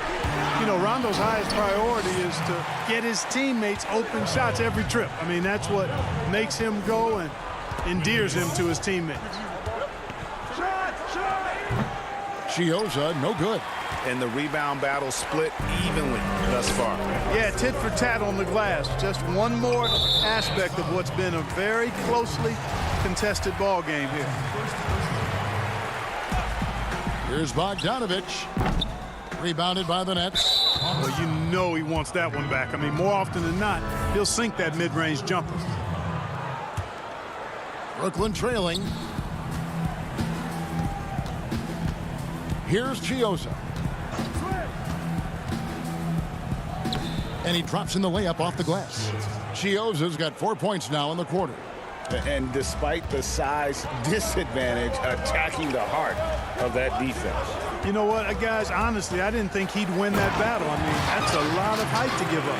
You know, Rondo's highest priority is to get his teammates open shots every trip. I mean, that's what makes him go and endears him to his teammates. Chioza, no good. And the rebound battle split evenly thus far. Yeah, tit for tat on the glass. Just one more aspect of what's been a very closely contested ball game here. Here's Bogdanovich. Rebounded by the Nets. Well, you know he wants that one back. I mean, more often than not, he'll sink that mid-range jumper. Brooklyn trailing. Here's Chioza. And he drops in the layup off the glass. Chioza's got 4 points now in the quarter. And despite the size disadvantage, attacking the heart of that defense. You know what, guys, honestly, I didn't think he'd win that battle. I mean, that's a lot of height to give up.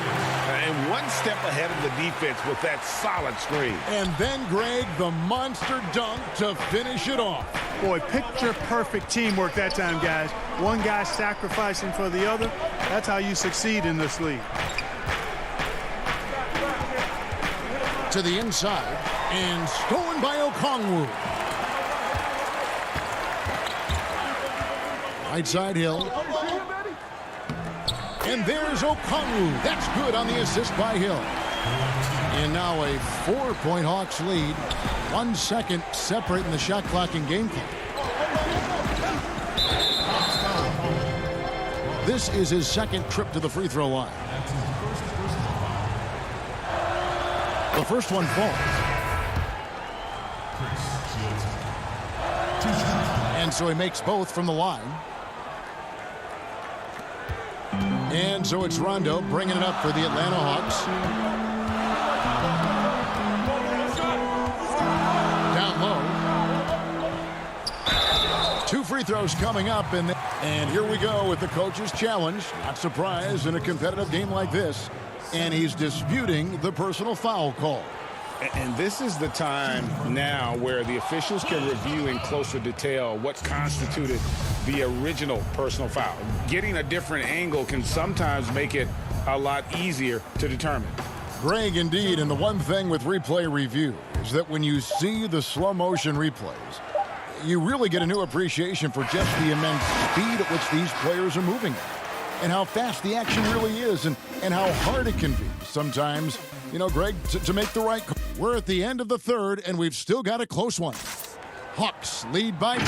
And one step ahead of the defense with that solid screen. And then, Greg, the monster dunk to finish it off. Boy, picture-perfect teamwork that time, guys. One guy sacrificing for the other. That's how you succeed in this league. To the inside, and stolen by Okongwu. Right side Hill. And there's Okongwu. That's good on the assist by Hill. And now a 4-point Hawks lead. 1 second separating the shot clock and game clock. This is his second trip to the free throw line. The first one falls. And so he makes both from the line. And so it's Rondo bringing it up for the Atlanta Hawks. Down low. 2 free throws coming up. And here we go with the coach's challenge. Not surprised in a competitive game like this. And he's disputing the personal foul call. And this is the time now where the officials can review in closer detail what constituted the original personal foul. Getting a different angle can sometimes make it a lot easier to determine. Greg, indeed, and the one thing with replay review is that when you see the slow motion replays, you really get a new appreciation for just the immense speed at which these players are moving at. And how fast the action really is, and how hard it can be sometimes, you know, Greg, to make the right call. We're at the end of the third, and we've still got a close one. Hawks lead by 2.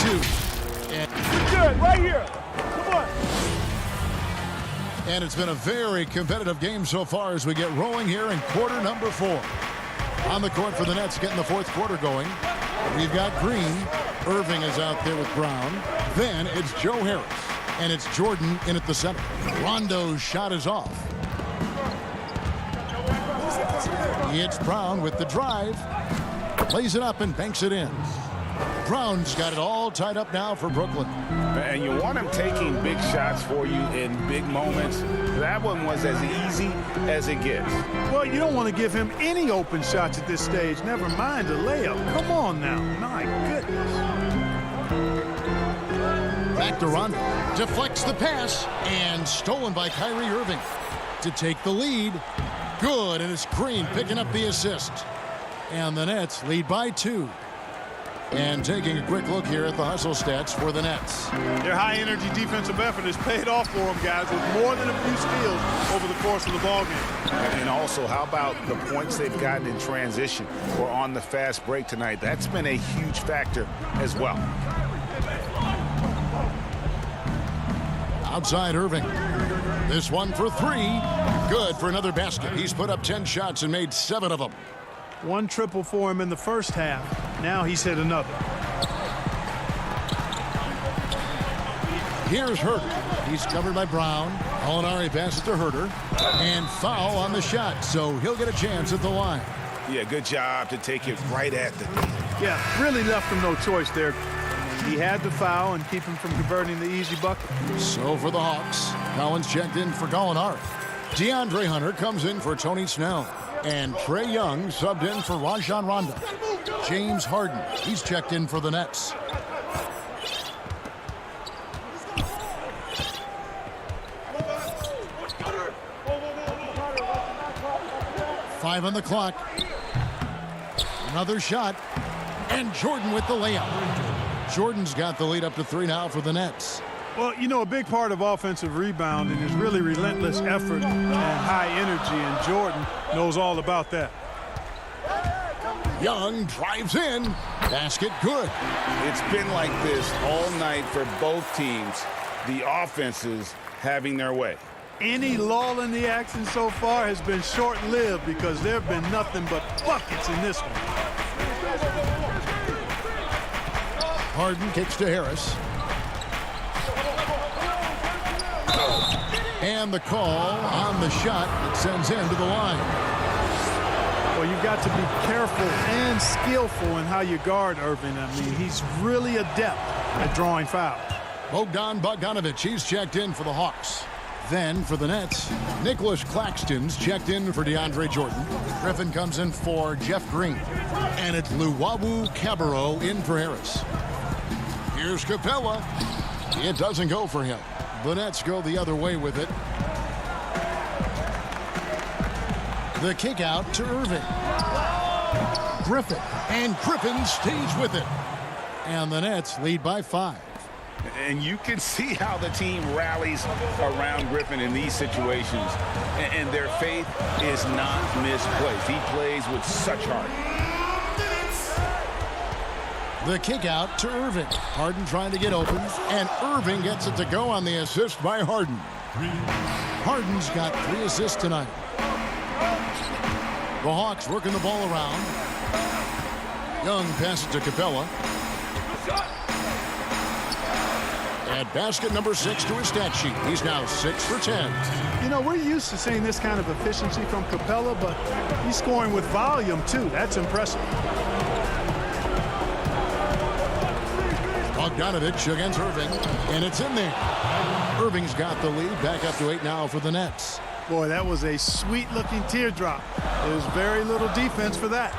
And good, right here. Come on. And it's been a very competitive game so far as we get rolling here in quarter number 4. On the court for the Nets, getting the fourth quarter going. We've got Green. Irving is out there with Brown. Then it's Joe Harris. And it's Jordan in at the center. Rondo's shot is off. It's Brown with the drive. Lays it up and banks it in. Brown's got it all tied up now for Brooklyn. And you want him taking big shots for you in big moments. That one was as easy as it gets. Well, you don't want to give him any open shots at this stage. Never mind a layup. Come on now. My goodness. Back to Rondo. Deflects the pass and stolen by Kyrie Irving to take the lead. Good, and it's Green picking up the assist. And the Nets lead by 2. And taking a quick look here at the hustle stats for the Nets. Their high-energy defensive effort has paid off for them, guys, with more than a few steals over the course of the ballgame. And also, how about the points they've gotten in transition or on the fast break tonight? That's been a huge factor as well. Outside Irving. This one for 3. Good for another basket. He's put up 10 shots and made 7 of them. 1 triple for him in the first half. Now he's hit another. Here's Herder. He's covered by Brown. Molinari passes to Herder. And foul on the shot, so he'll get a chance at the line. Yeah, good job to take it right at the knee. Yeah, really left him no choice there. He had to foul and keep him from converting the easy bucket. So for the Hawks, Collins checked in for Gallinari. DeAndre Hunter comes in for Tony Snell. And Trae Young subbed in for Rajon Rondo. James Harden, he's checked in for the Nets. Five on the clock. Another shot. And Jordan with the layup. Jordan's got the lead up to 3 now for the Nets. Well, you know, a big part of offensive rebounding is really relentless effort and high energy, and Jordan knows all about that. Young drives in. Basket good. It's been like this all night for both teams. The offenses having their way. Any lull in the action so far has been short-lived because there have been nothing but buckets in this one. Harden kicks to Harris. And the call on the shot that sends him to the line. Well, you've got to be careful and skillful in how you guard Irving. I mean, he's really adept at drawing fouls. Bogdan Bogdanovic, he's checked in for the Hawks. Then for the Nets, Nicholas Claxton's checked in for DeAndre Jordan. Griffin comes in for Jeff Green. And it's Luwawu Cabarrot in for Harris. Here's Capela. It doesn't go for him. The Nets go the other way with it. The kick out to Irving. Griffin. And Griffin stays with it. And the Nets lead by 5. And you can see how the team rallies around Griffin in these situations. And their faith is not misplaced. He plays with such heart. The kick out to Irving. Harden trying to get open. And Irving gets it to go on the assist by Harden. Harden's got 3 assists tonight. The Hawks working the ball around. Young passes to Capela. At basket number 6 to his stat sheet. He's now 6 for 10. You know, we're used to seeing this kind of efficiency from Capela, but he's scoring with volume, too. That's impressive. Bogdanovic against Irving, and it's in there. Irving's got the lead, back up to 8 now for the Nets. Boy, that was a sweet-looking teardrop. There's very little defense for that.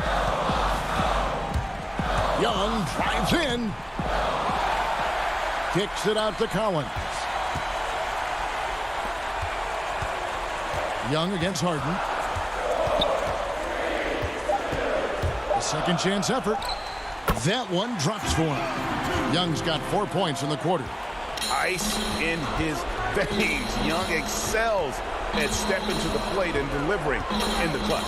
Young drives in. Kicks it out to Collins. Young against Harden. A second chance effort. That one drops for him. Young's got 4 points in the quarter. Ice in his veins. Young excels at stepping to the plate and delivering in the clutch.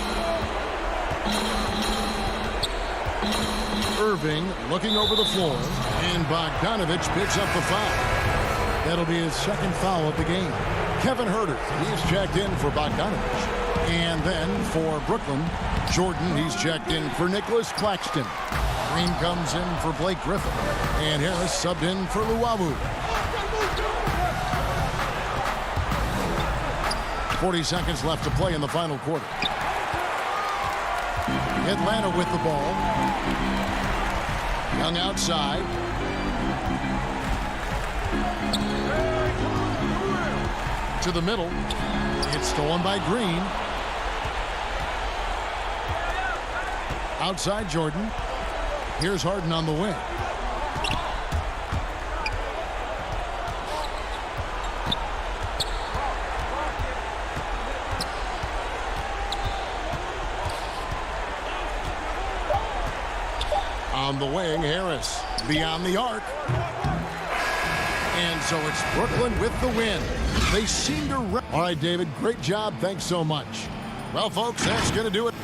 Irving looking over the floor, and Bogdanovic picks up the foul. That'll be his second foul of the game. Kevin Huerter, he's checked in for Bogdanovic. And then for Brooklyn, Jordan, he's checked in for Nicholas Claxton. Green comes in for Blake Griffin. And Harris subbed in for Luwawu. 40 seconds left to play in the final quarter. Atlanta with the ball. Young outside. To the middle. It's stolen by Green. Outside Jordan. Here's Harden on the wing. On the wing, Harris beyond the arc. And so it's Brooklyn with the win. They seem to... All right, David, great job. Thanks so much. Well, folks, that's going to do it.